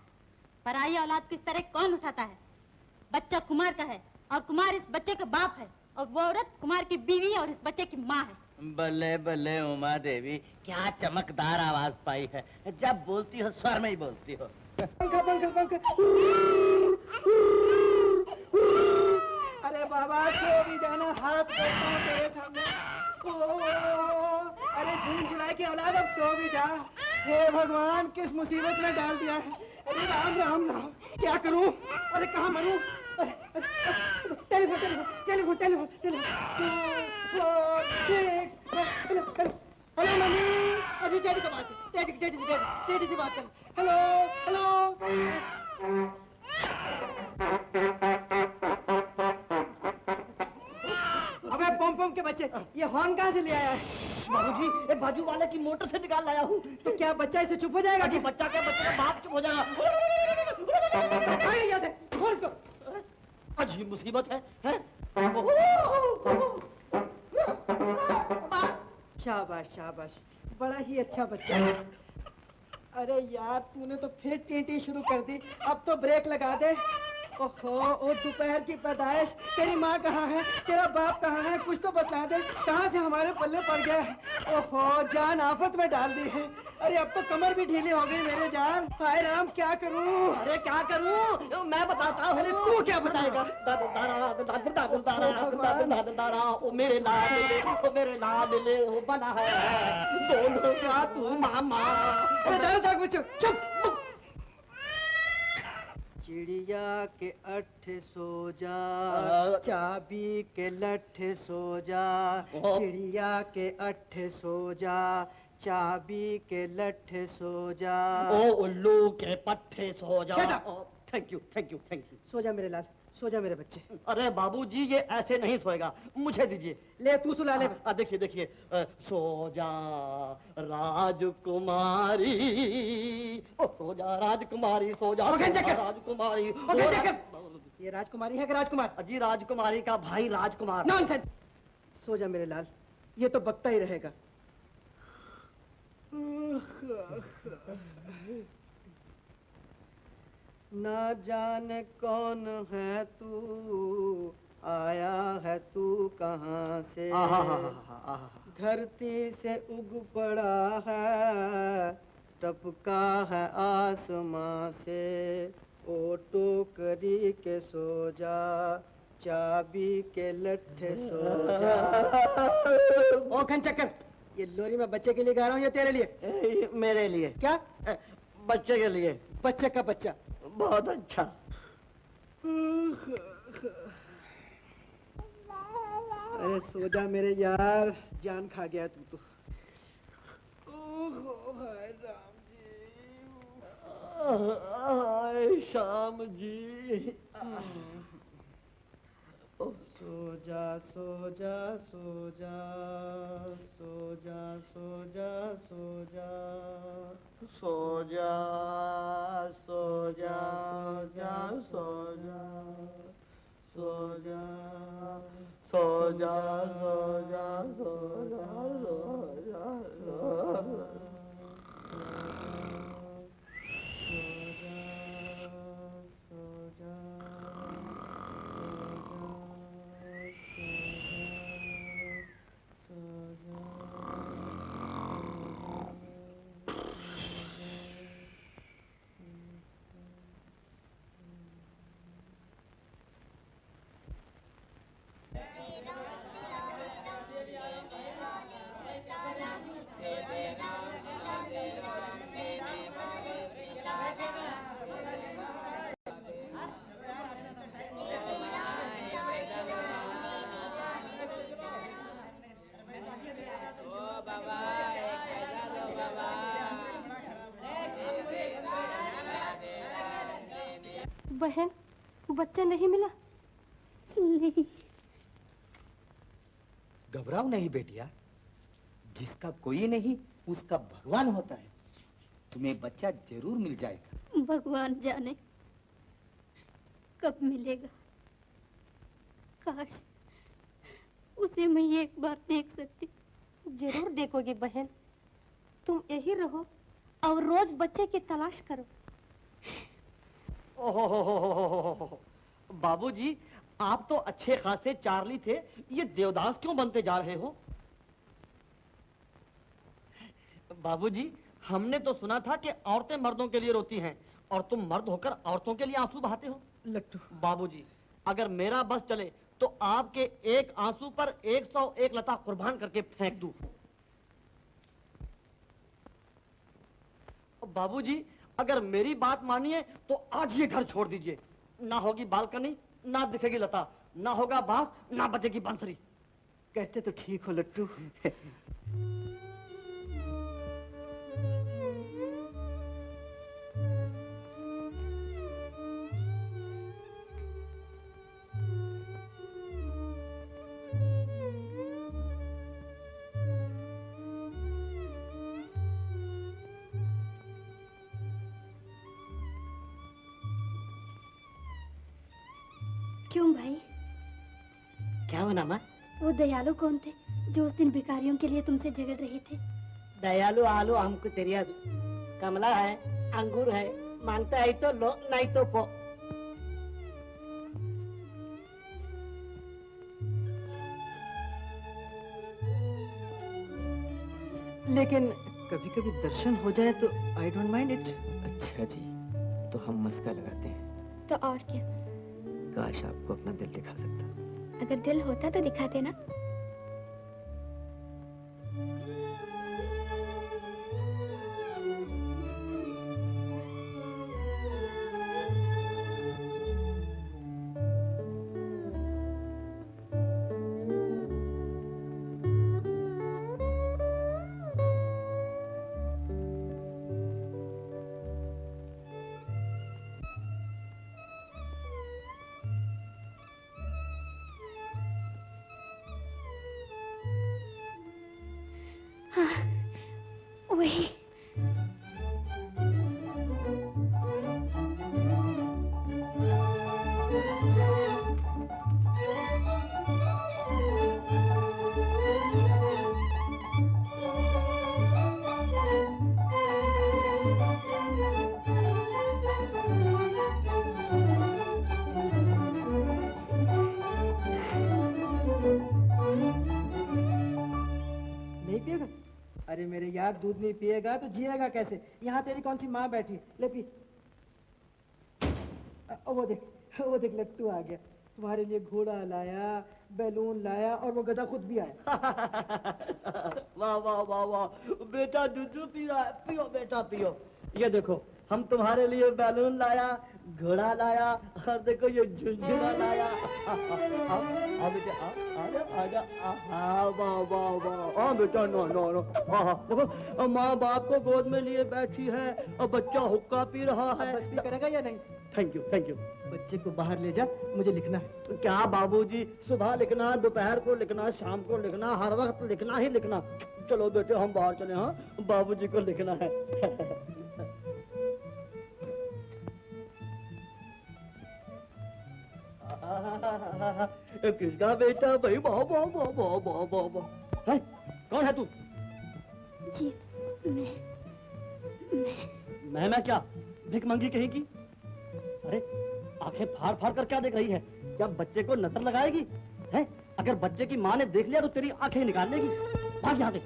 S4: पराई औलाद को इस तरह कौन उठाता है? बच्चा कुमार का है और कुमार इस बच्चे का बाप है, और वो औरत कुमार की बीवी और इस बच्चे की माँ है।
S6: बल्ले बल्ले उमा देवी, क्या चमकदार आवाज पाई है। जब बोलती हो स्वर में ही बोलती हो।
S2: पंखा। अरे बाबा, सो भी जाना, हाथ करता हूँ तेरे सामने। अरे झुलझुला की औलाद, अब सो भी जा। हे भगवान, किस मुसीबत में डाल दिया है। अरे राम, क्या करूं? अरे कहाँ मरूं? टेलीफोन। Hello mummy. अरे डैडी से बात कर। डैडी से बात कर। हेलो। अबे पम के बच्चे, ये हॉर्न कहाँ से ले आया है?
S6: बाबूजी, ये बाजू वाले की मोटर से निकाल लाया हूँ।
S2: तो क्या बच्चा इसे चुप हो जाएगा?
S6: जी, बच्चा क्या, बच्चे का बाप चुप हो जाएगा।
S2: खोल इसको।
S6: अजीब मुसीबत है?
S2: शाबाश, बड़ा ही अच्छा बच्चा है। अरे यार, तूने तो फिर टीटी शुरू कर दी। अब तो ब्रेक लगा दे। ओहो, ओ दोपहर की पैदाइश। तेरी माँ कहाँ है? तेरा बाप कहाँ है? कुछ तो बता दे, कहाँ से हमारे पल्ले पड़ गया है? ओहो, जान आफत में डाल दी है। अरे अब तो कमर भी ढीली हो गई मेरे जान। हाय राम, क्या करूं? अरे क्या करूं? मैं बताता हूँ। अरे तू क्या बताएगा? दादा ओ मेरे लाडले, ओ मेरे लाडले हो बना है दोनों का तू मामा। अरे दादा कुछ चुप। चिड़िया के अठ सो जा, चाबी के लठ सो जा। चिड़िया के अठ सो जा, चाबी के लठ सो जा। ओ उल्लू के पट्टे सो जा। Thank you thank you thank you. सो जा मेरे लाल, सो जा मेरे बच्चे। अरे बाबूजी ये ऐसे नहीं सोएगा, मुझे दीजिए। ले तू सुला ले। देखिए देखिए, सो जा राजकुमारी, ओ सो जा राजकुमारी, सो जा राजकुमारी। ये राजकुमारी है कि राजकुमार? जी राजकुमारी का भाई राजकुमार। नॉनसेंस। सो जा मेरे लाल, ये तो बकता ही रहेगा। ना जाने कौन है तू, आया है तू कहाँ से। धरती से उग पड़ा है, टपका है आसमां से। ओ टोकरी के सो जा, चाबी के लट्ठे सो जा। ओ खंचक्कर, ये लोरी मैं बच्चे के लिए गा रहा हूँ या तेरे लिए? मेरे लिए। क्या? बच्चे के लिए। बच्चे का बच्चा। बहुत अच्छा। अरे सो जा मेरे यार, जान खा गया तू तो। हाय राम जी, हाय श्याम जी। सो जा सो जा सो जा, सो जा सो जा सो जा, सो जा सो जा सो जा, सो जा सो जा सो जा सो जा सो जा।
S3: बहन, बच्चा नहीं मिला? नहीं।
S12: घबराओ नहीं बेटिया, जिसका कोई नहीं उसका भगवान होता है। तुम्हें बच्चा जरूर मिल जाएगा।
S3: भगवान जाने कब मिलेगा। काश उसे मैं एक बार देख सकती। जरूर देखोगी बहन, तुम यही रहो और रोज बच्चे की तलाश करो।
S2: ओहो बाबूजी, आप तो अच्छे खासे चार्ली थे, ये देवदास क्यों बनते जा रहे हो? बाबूजी, हमने तो सुना था कि औरतें मर्दों के लिए रोती हैं और तुम मर्द होकर औरतों के लिए आंसू बहाते हो। लट्टू बाबूजी, अगर मेरा बस चले तो आपके एक आंसू पर 101 लता कुर्बान करके फेंक दूं। बाबूजी, अगर मेरी बात मानिए तो आज ये घर छोड़ दीजिए। ना होगी बालकनी, ना दिखेगी लता, ना होगा बांस, ना बजेगी बांसुरी। कहते तो ठीक हो लट्टू।
S3: क्यों भाई?
S2: क्या बना माँ?
S3: वो दयालु कौन थे जो उस दिन भिखारियों के लिए तुमसे झगड़ रहे थे?
S2: दयालु आलू हमको तेरिया, कमला है, अंगूर है, मांगता है तो लो, नहीं तो पो। लेकिन कभी कभी दर्शन हो जाए तो आई डोंट माइंड इट।
S11: अच्छा जी, तो हम मस्का लगाते हैं।
S3: तो और क्या,
S11: काश आपको अपना दिल दिखा सकता।
S3: अगर दिल होता तो दिखाते ना। वही
S2: नहीं पिएगा? अरे मेरे यार, दूध नहीं पिएगा तो जिएगा कैसे? यहाँ तेरी कौन सी माँ बैठी, ले पी। वो देख लट्टू आ गया। तुम्हारे लिए घोड़ा लाया, बैलून लाया और वो गधा खुद भी आया।
S6: वाह वाह वाह वाह, बेटा दूध पी रहा है, पियो बेटा पियो। ये देखो, हम तुम्हारे लिए बैलून लाया, घोड़ा लाया और देखो ये झुनझुना लाया। आ बेटा, आजा। वाह वाह वाह, बेटा नो नो नो। देखो, माँ बाप को गोद में लिए बैठी है और बच्चा हुक्का पी रहा है।
S2: बस भी करेगा या नहीं?
S6: Thank you.
S2: बच्चे को बाहर ले जा, मुझे लिखना है।
S6: क्या बाबूजी, सुबह लिखना, दोपहर को लिखना, शाम को लिखना, हर वक्त लिखना ही लिखना। चलो बेटे हम बाहर चले। हाँ, बाबूजी को लिखना है। किसका बेटा भाई? वाह वाह वाह वाह वाह वाह वाह। है? कौन है तू?
S3: जी
S6: मैं क्या भिख मंगी कहीं की? अरे आंखें फाड़ फाड़ कर क्या देख रही है? क्या बच्चे को नजर लगाएगी? है? अगर बच्चे की माँ ने देख लिया तो तेरी आंखें निकाल लेगी। भाग यहाँ से।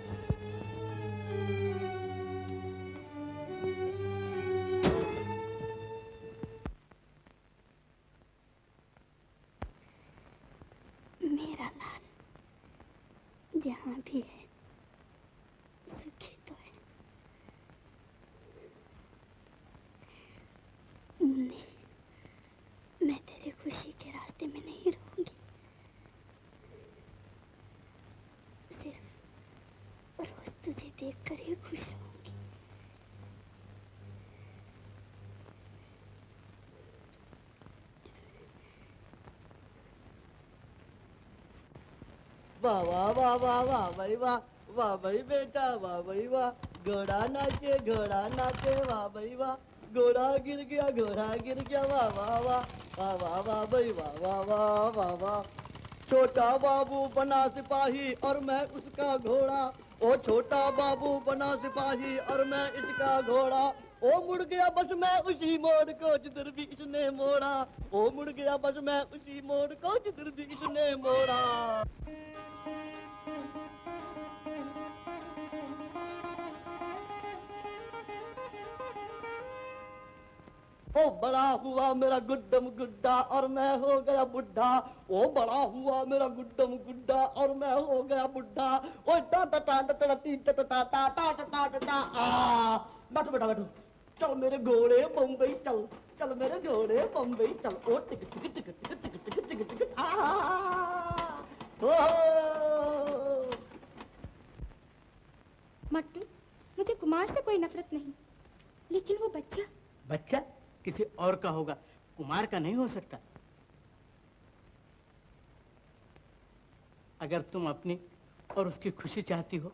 S3: मेरा लाल जहाँ भी है सुखी तो है। मुन्नी, मैं तेरी खुशी के रास्ते में नहीं रहूंगी, सिर्फ रोज तुझे देखकर ही खुश रहूंगी।
S6: वाह वाह वाह वाह वाह भाई वाह, वाह भाई बेटा, वाह भाई वाह। घोड़ा नाचे, वाह भाई वाह। घोड़ा गिर गया, वाह वाह वाह, वाह वाह वाह भाई, वाह वाह वाह वाह वाह। छोटा बाबू बना सिपाही और मैं उसका घोड़ा। ओ छोटा बाबू बना सिपाही और मैं इसका घोड़ा। ओ मुड़ गया बस मैं उसी मोड़ को जिधर भी इसने मोड़ा। ओ मुड़ गया बस मैं उसी मोड़ को जिधर भी इसने मोड़ा। ओ बड़ा हुआ मेरा गुड्डम गुड्डा और मैं हो गया बुढ़ा। ओ बड़ा हुआ मेरा गुड्डम गुड्डा और मैं हो गया बुढ़ा। ओ टा टा टा टा टा टी टा टा टा टा टा टा टा टा। बैठो बेटा बैठो। चल मेरे घोड़े बम्बई चल, चल मेरे घोड़े बम्बई चल। ओ टिक टिक टिक टिक टिक टिक टिक टिक।
S3: मट्टू, मुझे कुमार से कोई नफरत नहीं, लेकिन वो
S14: बच्चा किसी और का होगा, कुमार का नहीं हो सकता। अगर तुम अपनी और उसकी खुशी चाहती हो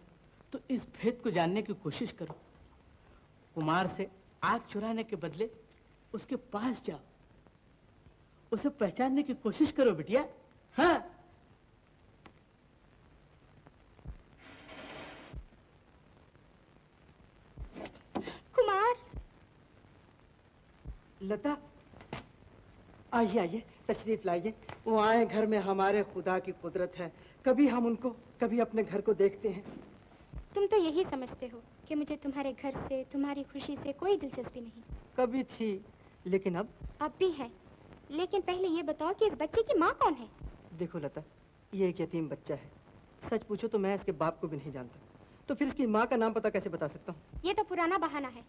S14: तो इस भेद को जानने की कोशिश करो। कुमार से आग चुराने के बदले उसके पास जाओ, उसे पहचानने की कोशिश करो बिटिया। हाँ,
S3: कुमार।
S2: लता, आइए आइए, तशरीफ लाइए। वहाँ घर में हमारे खुदा की कुदरत है, कभी हम उनको कभी अपने घर को देखते हैं।
S3: तुम तो यही समझते हो कि मुझे तुम्हारे घर से, तुम्हारी खुशी से कोई दिलचस्पी नहीं।
S2: कभी थी, लेकिन
S3: अब भी है। लेकिन पहले ये बताओ कि इस बच्चे की माँ कौन है?
S2: देखो लता, ये एक यतीम बच्चा है। सच पूछो तो मैं इसके बाप को भी नहीं जानता, तो फिर इसकी माँ का नाम पता कैसे बता सकता हूँ?
S3: ये तो पुराना बहाना है।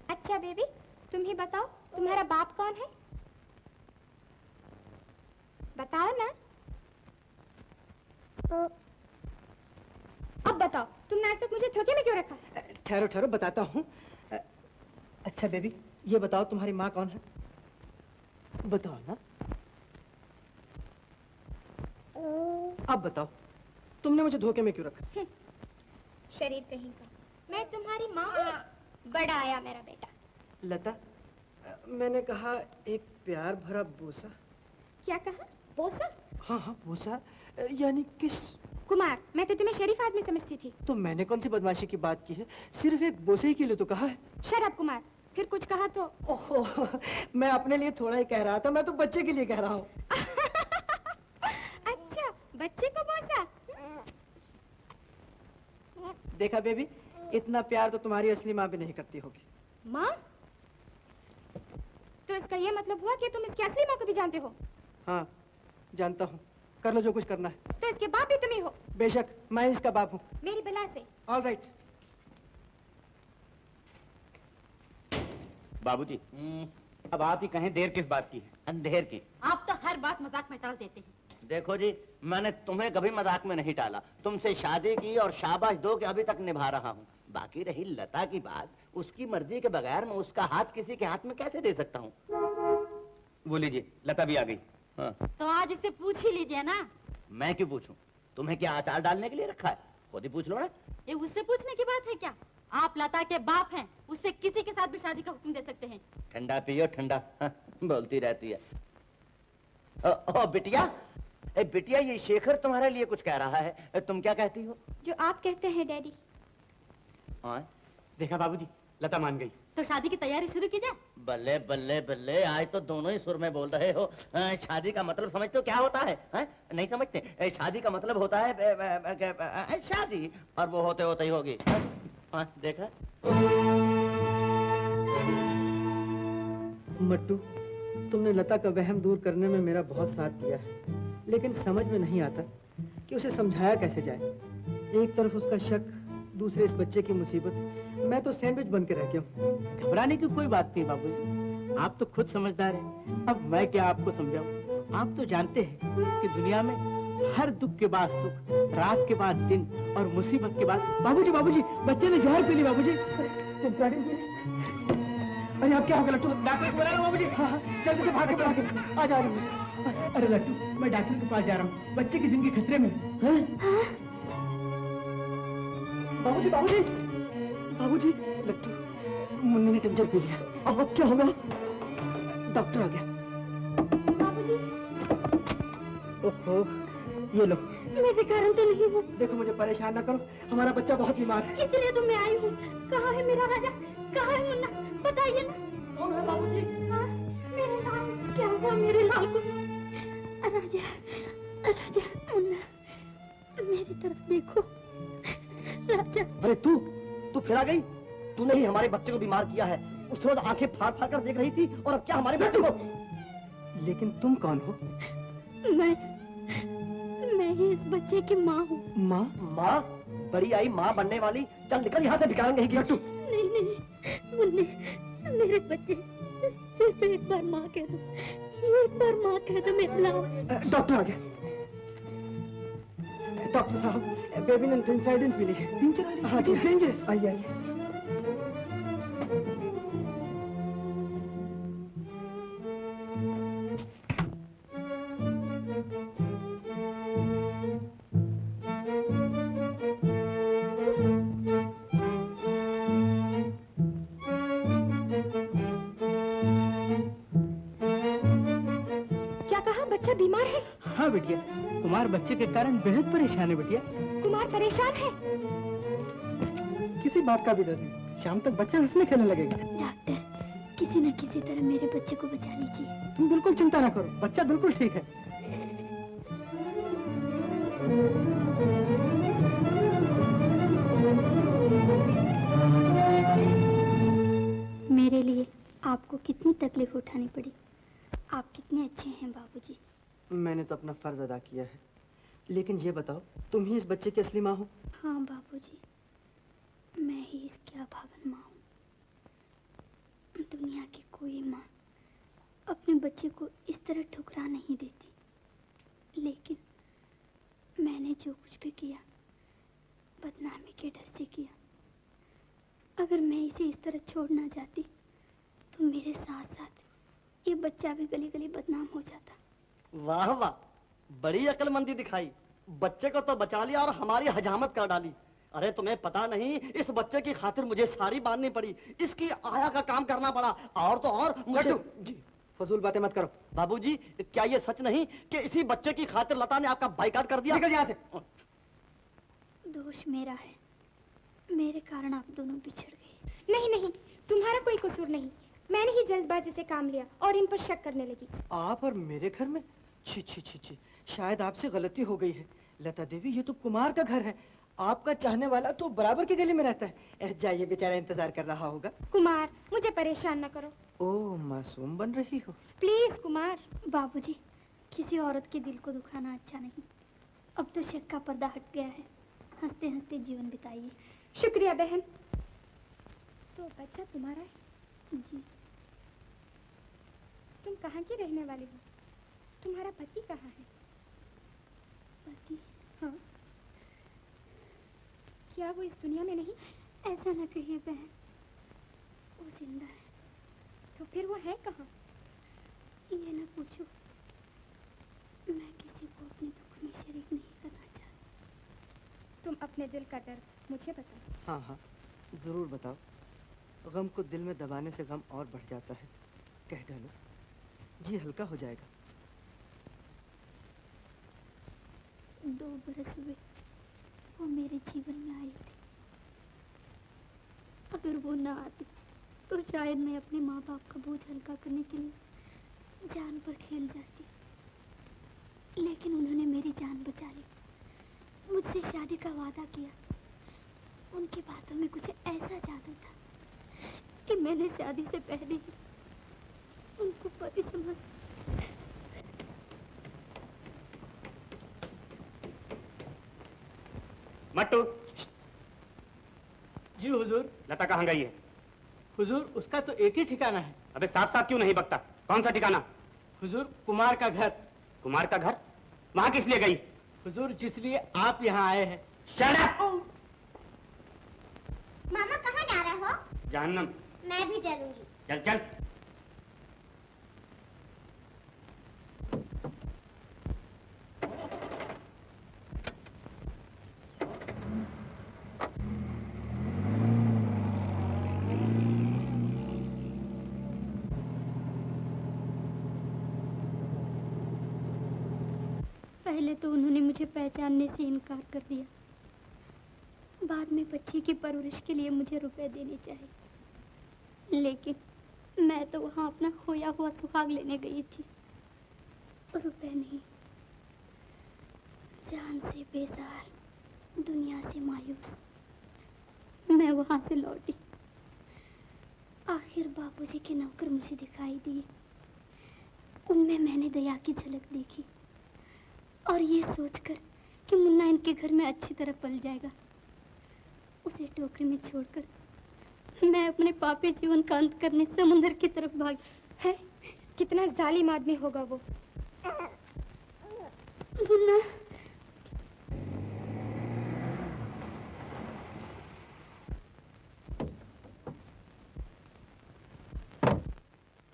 S3: अच्छा बेबी, तुम ही बताओ, तुम्हारा बाप कौन है? बताओ ना। अब बताओ, तुमने आज तक मुझे धोखे में क्यों रखा?
S2: ठहरो ठहरो, बताता हूँ। अच्छा बेबी, ये बताओ तुम्हारी माँ कौन है? बताओ ना। अब बताओ, तुमने मुझे धोखे में क्यों रखा?
S3: शरीर कहीं का। मैं तुम्हारी माँ हूँ। बड़ा आया मेरा बेटा।
S2: लता, मैंने कहा एक प्यार भरा बोसा।
S3: क्या कहा? बोसा?
S2: हाँ हाँ बोसा, यानी किस?
S3: कुमार, मैं तो तुम्हें शरीफ आदमी समझती थी।
S2: तो मैंने कौन सी बदमाशी की बात की है? सिर्फ एक बोसे ही के लिए तो कहा है।
S3: शराब कुमार, फिर कुछ कहा तो?
S2: ओहो, मैं अपने लिए थोड़ा ही कह रहा था, मैं तो बच्चे के लिए कह रहा हूँ।
S3: अच्छा, बच्चे को बोसा?
S2: देखा बेबी, इतना प्यार तो तुम्हारी असली माँ भी नहीं करती होगी।
S3: माँ? तो इसका ये मतलब हुआ कि तुम इसकी असली माँ को भी जानते हो?
S2: हाँ, जानता हूँ। कर लो जो कुछ करना है।
S3: तो इसके बाप भी तुम ही हो?
S2: बेशक, मैं इसका बाप हूँ।
S3: मेरी बला से।
S2: All right.
S5: बाबूजी, अब आप ही कहें, देर किस बात की है?
S6: अंधेर की।
S4: आप तो हर बात मजाक में टाल देते हैं।
S6: देखो जी, मैंने तुम्हें कभी मजाक में नहीं टाला। तुमसे शादी की और शाबाश दो कि अभी तक निभा रहा हूँ। बाकी रही लता की बात, उसकी मर्जी के बगैर मैं उसका हाथ किसी के हाथ में कैसे दे सकता हूँ?
S5: वो लीजिए, लता भी आ गई।
S6: हाँ।
S4: तो आज इससे पूछ ही लीजिए ना।
S6: मैं क्यों पूछूं? तुम्हें क्या अचार डालने के लिए रखा है? खुद ही पूछ लो ना।
S4: ये उससे पूछने की बात है क्या? आप लता के बाप हैं, उससे किसी के साथ भी शादी का हुक्म दे सकते हैं।
S6: ठंडा पियो ठंडा। बोलती रहती है। ओ बिटिया, बिटिया, ये शेखर तुम्हारे लिए कुछ कह रहा है। तुम क्या कहती हो?
S3: जो आप कहते हैं डैडी।
S6: हाँ?
S5: देखा बाबूजी, लता मान गई।
S4: तो शादी की तैयारी शुरू की जाए।
S6: बल्ले बल्ले बल्ले, आज तो दोनों ही सुर में बोल रहे हो। शादी का मतलब समझते हो क्या होता है? नहीं समझते? शादी का मतलब होता है शादी, और वो होते होते ही होगी। देखा?
S2: मट्टू, तुमने लता का वहम दूर करने में मेरा बहुत साथ दिया है, लेकिन समझ में नहीं आता कि उसे समझाया कैसे जाए। एक तरफ उसका शक, दूसरे इस बच्चे की मुसीबत। मैं तो सैंडविच बन के रह गया हूँ।
S14: घबराने की कोई बात नहीं बाबूजी, आप तो खुद समझदार हैं। अब मैं क्या आपको समझाऊं? आप तो जानते हैं कि दुनिया में हर दुख के बाद सुख, रात के बाद दिन और मुसीबत के बाद। बाबूजी बाबूजी, बच्चे ने जहर पी ली बाबूजी। अरे अब क्या होगा लट्टू? डॉक्टर को बुला लो बाबूजी। हाँ, जल्दी से भाग के बुला के आ जा रही हूँ। अरे लट्टू, मैं डॉक्टर के पास जा रहा हूँ, बच्चे की जिंदगी खतरे में है। बाबूजी बाबूजी बाबूजी, लट्टू, मुन्नी ने टेंशन पी लिया। अब क्या होगा? डॉक्टर आ गया।
S3: बाबूजी।
S2: ओहो, ये लो।
S3: मैं बेकार तो नहीं हूँ।
S2: देखो, मुझे परेशान ना करो, हमारा बच्चा बहुत बीमार है।
S3: इसलिए तो मैं आई हूँ। कहाँ है मेरा राजा? कहाँ है मुन्ना? बताइए ना।
S2: कौन है बाबूजी?
S3: हाँ, मेरे लाल, क्या हुआ मेरे लाल को? राजा, राजा, मुन्ना, मेरी तरफ देखो। राजा।
S6: अरे तू फिर आ गई? तूने ही हमारे बच्चे को बीमार किया है। उस रोज आंखें फाड़ फाड़ कर देख रही थी, और अब क्या हमारे बच्चे को?
S2: लेकिन तुम कौन हो?
S3: मैं ही इस बच्चे की माँ हूँ।
S2: माँ?
S6: माँ? बड़ी आई माँ बनने वाली। चल निकल यहाँ से, भिखारन नहीं किया तू।
S3: नहीं, मुन्ने, मेरे बच्चे, सिर्फ एक बार माँ कह दो, एक बार माँ कह दो मेरे लाल।
S2: डॉक्टर आ गया। डॉक्टर साहब, बेबी ने टिंचाइडिन पी ली है। हाँ जी, डेंजरस। आइए आइए।
S3: क्या कहा? बच्चा बीमार है?
S14: हाँ बिटिया, कुमार बच्चे के कारण बेहद परेशान है बिटिया।
S3: कुमार परेशान है?
S2: किसी बात का भी डर नहीं, शाम तक बच्चा हंसने खेलने लगेगा।
S3: डॉक्टर, किसी न किसी तरह मेरे बच्चे को बचा लीजिए।
S2: तुम बिल्कुल चिंता ना करो, बच्चा बिल्कुल ठीक है।
S8: आपको कितनी तकलीफ उठानी पड़ी। आप कितने अच्छे हैं बाबूजी।
S2: मैंने तो अपना फर्ज अदा किया है, लेकिन ये बताओ, तुम ही इस बच्चे की असली माँ हो?
S8: हाँ बाबूजी, मैं ही इसकी अभागन माँ हूँ। दुनिया की कोई माँ अपने बच्चे को इस तरह ठुकरा नहीं देती, लेकिन मैंने जो कुछ भी किया बदनामी के डर से किया। अगर मैं इसे इस तरह छोड़ ना जाती तो मेरे साथ साथ ये बच्चा भी गली गली बदनाम हो जाता।
S2: वाह वाह, बड़ी अक्लमंदी दिखाई। बच्चे को तो बचा लिया और हमारी हजामत कर डाली। अरे तुम्हें पता नहीं, इस बच्चे की खातिर मुझे साड़ी बांधनी पड़ी, इसकी आया का काम करना पड़ा, और तो और मुझे... जी, फजूल बातें मत करो। बाबूजी, क्या ये सच नहीं कि इसी बच्चे की खातिर लता ने आपका बाइकाट कर दिया? निकल यहाँ से।
S8: दोष मेरा है, मेरे कारण आप दोनों बिछड़ गए।
S3: नहीं नहीं, तुम्हारा कोई कसूर नहीं। मैंने ही जल्दबाजी से काम लिया और इन पर शक करने लगी।
S2: आप और मेरे घर में? छी छी छी छी, शायद आपसे गलती हो गई है। लता देवी, ये तो कुमार का घर है। आपका चाहने वाला तो बराबर की गली में रहता है। जाइए, बेचारा इंतजार कर रहा होगा।
S3: कुमार, मुझे परेशान न करो।
S2: ओह, मासूम बन रही हो।
S3: प्लीज कुमार।
S8: बाबूजी, किसी औरत के दिल को दुखाना अच्छा नहीं। अब तो शक का पर्दा हट गया है। हंसते हंसते जीवन बिताइए।
S3: शुक्रिया बहन। तो बच्चा तुम्हारा है?
S8: जी।
S3: तुम कहाँ की रहने वाली हो? तुम्हारा पति कहाँ है?
S8: पति?
S3: हाँ। क्या वो इस दुनिया में नहीं?
S8: ऐसा न कहिए बहन, वो जिंदा है।
S3: तो फिर वो है कहाँ?
S8: ये न पूछो, मैं किसी को अपने दुख में शरीक नहीं करना चाहती।
S3: तुम अपने दिल का दर्द मुझे बताओ।
S2: हाँ हाँ, जरूर बताओ। गम को दिल में दबाने से गम और बढ़ जाता है। कह डालो, जी हल्का हो जाएगा।
S8: 2 बरस हुए वो मेरे जीवन में आई थी। अगर वो ना आती तो शायद मैं अपने माँ बाप का बोझ हल्का करने के लिए जान पर खेल जाती, लेकिन उन्होंने मेरी जान बचा ली। मुझसे शादी का वादा किया। उनकी बातों में कुछ ऐसा जादू था कि मैंने शादी से पहले ही उनको पति समझ।
S5: मट्टू।
S14: जी हुजूर।
S5: लता कहाँ गई है?
S14: हुजूर, उसका तो एक ही ठिकाना है।
S5: अबे साफ साफ क्यों नहीं बकता? कौन सा ठिकाना?
S14: हुजूर, कुमार का घर।
S5: कुमार का घर? वहाँ किस लिए गई?
S14: हुजूर, जिसलिए आप यहाँ आए हैं।
S5: Shut up!
S8: मामा कहाँ जा रहे हो?
S5: जहन्नम।
S8: मैं भी चलूंगी।
S5: चल चल।
S8: पहले तो उन्होंने मुझे पहचानने से इनकार कर दिया। बाद में बच्चे की परवरिश के लिए मुझे रुपए देने चाहिए, लेकिन मैं तो वहाँ अपना खोया हुआ सुहाग लेने गई थी। रुपए नहीं, जान से बेजार, दुनिया से मायूस मैं वहाँ से लौटी। आखिर बाबूजी के नौकर मुझे दिखाई दिए। उनमें मैंने दया की झलक देखी और ये सोचकर कि मुन्ना इनके घर में अच्छी तरह पल जाएगा, उसे टोकरी में छोड़कर मैं अपने पापी जीवन का अंत करने समुद्र की तरफ भागी।
S3: है कितना जालिम आदमी होगा वो।
S8: मुन्ना,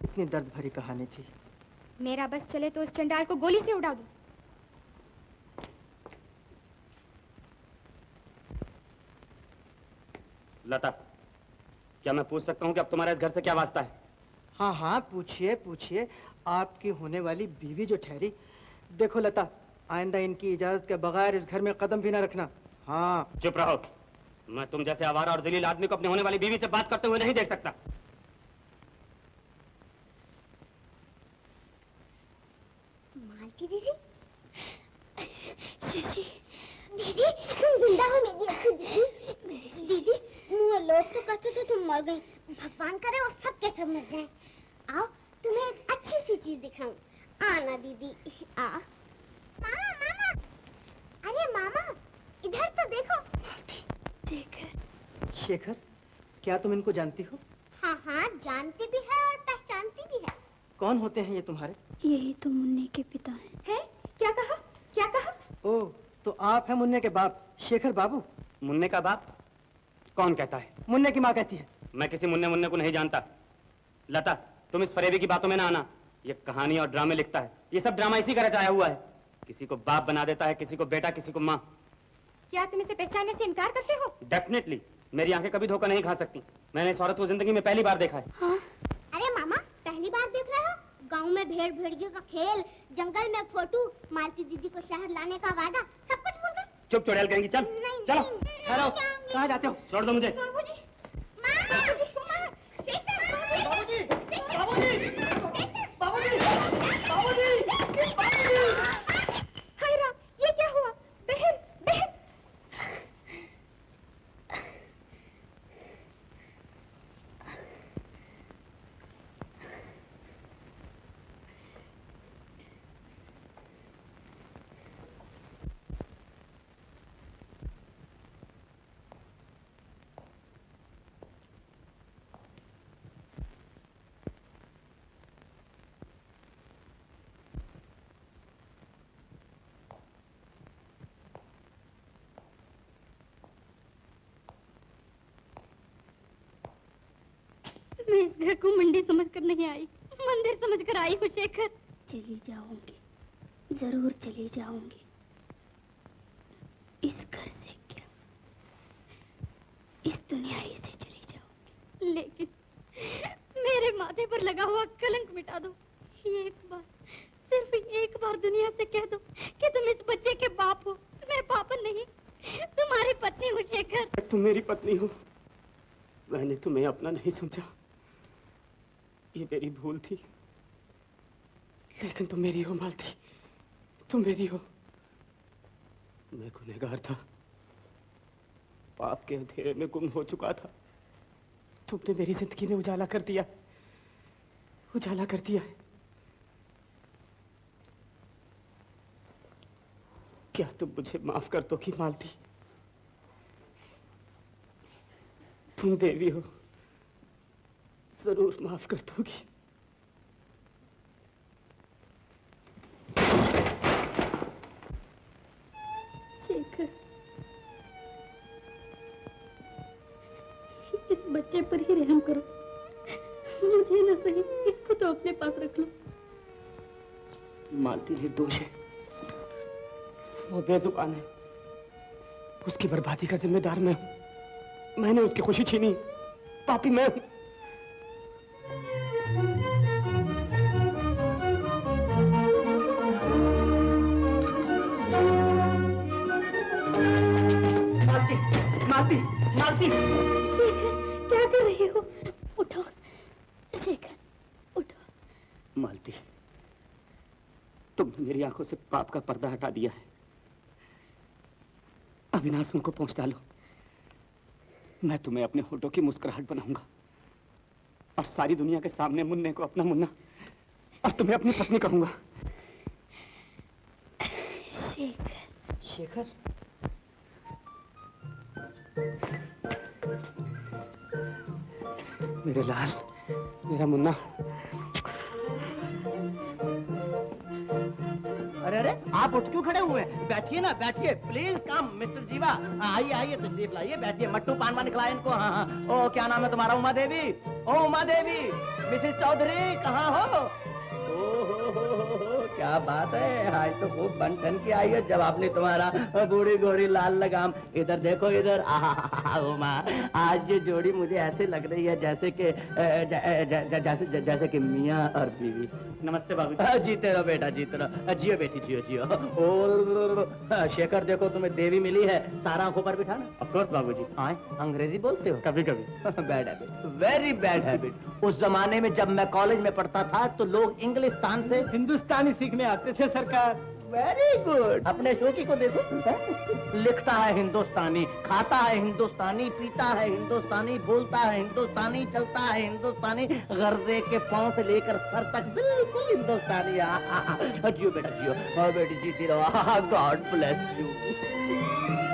S2: इतनी दर्द भरी कहानी थी।
S3: मेरा बस चले तो उस चंडाल को गोली से उड़ा दूं।
S5: लता, क्या मैं पूछ सकता हूँ कि अब तुम्हारा इस घर से क्या वास्ता है?
S2: हाँ हाँ, पूछिए पूछिए। आपकी होने वाली बीवी जो ठहरी। देखो लता, आइंदा इनकी इजाजत के बगैर इस घर में कदम भी ना रखना। हाँ।
S5: चुप रहो। मैं तुम जैसे आवारा और जलील आदमी को अपने होने वाली बीवी से बात करते हुए नहीं देख सकता।
S8: मालती दीदी, शशि दीदी, तुम जिंदा हो मेरी अच्छी दीदी। दीदी, मुँह लोग तो कहते थे तुम मर गई, भगवान करे वो सबके सब मर जाए। आओ तुम्हें एक अच्छी सी चीज दिखाऊं। आना दीदी आ। मामा मामा, अरे मामा इधर तो देखो। शेखर।
S1: शेखर, क्या तुम इनको जानती हो?
S8: हाँ हाँ जानती भी है और पहचानती भी है।
S1: कौन होते हैं ये तुम्हारे?
S3: यही तो मुन्ने के पिता हैं।
S8: है? क्या कहा? क्या कहा?
S1: ओह, तो आप हैं मुन्ने के बाप, शेखर बाबू।
S5: मुन्ने का बाप? कौन कहता है?
S1: मुन्ने की माँ कहती है।
S5: मैं किसी मुन्ने को नहीं जानता। लता, तुम इस फरेबी की बातों में ना आना। ये कहानी और ड्रामे लिखता है। ये सब ड्रामा इसी का रचाया हुआ है। किसी को बाप बना देता है, किसी को बेटा, किसी को माँ।
S3: क्या तुम इसे पहचानने से इनकार करते हो?
S5: डेफिनेटली। मेरी आंखें कभी धोखा नहीं खा सकती। मैंने इस औरत को जिंदगी में पहली बार देखा है।
S3: हाँ?
S8: अरे मामा पहली बार देख रहे हो? गांव में भेड़ भेड़ियों का खेल, जंगल में फोटो, मालती दीदी को शहर लाने का वादा, सब कुछ भूल गए?
S5: चुप चुड़ैल कहेंगी। चल
S8: नहीं,
S5: चलो।
S8: नहीं,
S5: हेलो,
S8: नहीं,
S5: कहाँ जाते हो? छोड़ दो मुझे।
S8: बाबूजी, मामा, कुमार, शेखर, बाबूजी, हाय राम, ये क्या हुआ? बहन, बहन।
S4: मैं इस घर को मंडी समझकर नहीं आई, मंदिर समझकर आई हूँ शेखर।
S3: चली जाऊंगी, जरूर चली जाऊंगी। इस घर से क्या, इस दुनिया ही से चली जाऊंगी।
S4: लेकिन मेरे माथे पर लगा हुआ कलंक मिटा दो। एक बार, सिर्फ एक बार दुनिया से कह दो कि तुम इस बच्चे के बाप हो। मैं पापन नहीं, तुम्हारी पत्नी हूँ शेखर।
S5: तुम मेरी पत्नी हो। मैंने तुम्हें अपना नहीं समझा। ये मेरी भूल थी। लेकिन तुम मेरी हो मालती, तुम मेरी हो। मैं गुनहगार था, पाप के अंधेरे में गुम हो चुका था। तुमने मेरी जिंदगी में उजाला कर दिया, उजाला कर दिया है। क्या तुम मुझे माफ कर दोगी मालती? तुम देवी हो, जरूर माफ कर दोगी।
S4: शेखर, इस बच्चे पर ही रहम करो। मुझे न सही, इसको तो अपने पास रख लो।
S5: मालती निर्दोष है, वो बेजुबान है। उसकी बर्बादी का जिम्मेदार मैं हूं। मैंने उसकी खुशी छीनी, पापी मैं हूं। मालती, मालती, मालती।
S4: शेखर, क्या कर रही हो? उठो शेखर, उठो।
S5: मालती, तुमने मेरी आंखों से पाप का पर्दा हटा दिया है। अविनाश उनको पहुंच डालो। मैं तुम्हें अपने होठों की मुस्कुराहट बनाऊंगा और सारी दुनिया के सामने मुन्ने को अपना मुन्ना और तुम्हें अपनी पत्नी कहूंगा।
S3: शेखर,
S1: शेखर,
S5: मेरे लाल, मेरा मुन्ना।
S6: अरे अरे आप उठ क्यों खड़े हुए हैं? बैठिए ना, बैठिए प्लीज। कम मिस्टर जीवा, आइए आइए, तशरीफ लाइए, बैठिए। मट्टू पान वान खिलाए इनको। हाँ हाँ। ओ क्या नाम है तुम्हारा? उमा देवी। ओ उमा देवी, मिसेस चौधरी कहाँ हो? हो, क्या बात है, आज तो खूब बन ठन की आई है जब आपने तुम्हारा बूढ़ी गोरी लाल लगाम। इधर देखो इधर। उमा, आज ये जोड़ी मुझे ऐसे लग रही है जैसे कि जैसे कि मियाँ और बीवी।
S5: नमस्ते बाबूजी।
S6: जीते रहो बेटा, जीते रहो। जियो बेटी, जियो जियो। ओ शेखर, देखो तुम्हें देवी मिली है, सारा आंखों पर बिठाना।
S5: ऑफ कोर्स बाबूजी।
S6: हाँ, अंग्रेजी बोलते हो?
S5: कभी कभी।
S6: Bad habit, very bad habit. उस जमाने में जब मैं कॉलेज में पढ़ता था तो लोग इंग्लिस्तान से
S1: हिंदुस्तानी सीखने आते थे सरकार।
S6: Very good. अपने शोकी को देखो, लिखता है हिंदुस्तानी, खाता है हिंदुस्तानी, पीता है हिंदुस्तानी, बोलता है हिंदुस्तानी, चलता है हिंदुस्तानी, गर्दे के पांव से लेकर सर तक बिल्कुल हिंदुस्तानी। जियो बेटा जियो, बेटी जीती रहो। God bless you.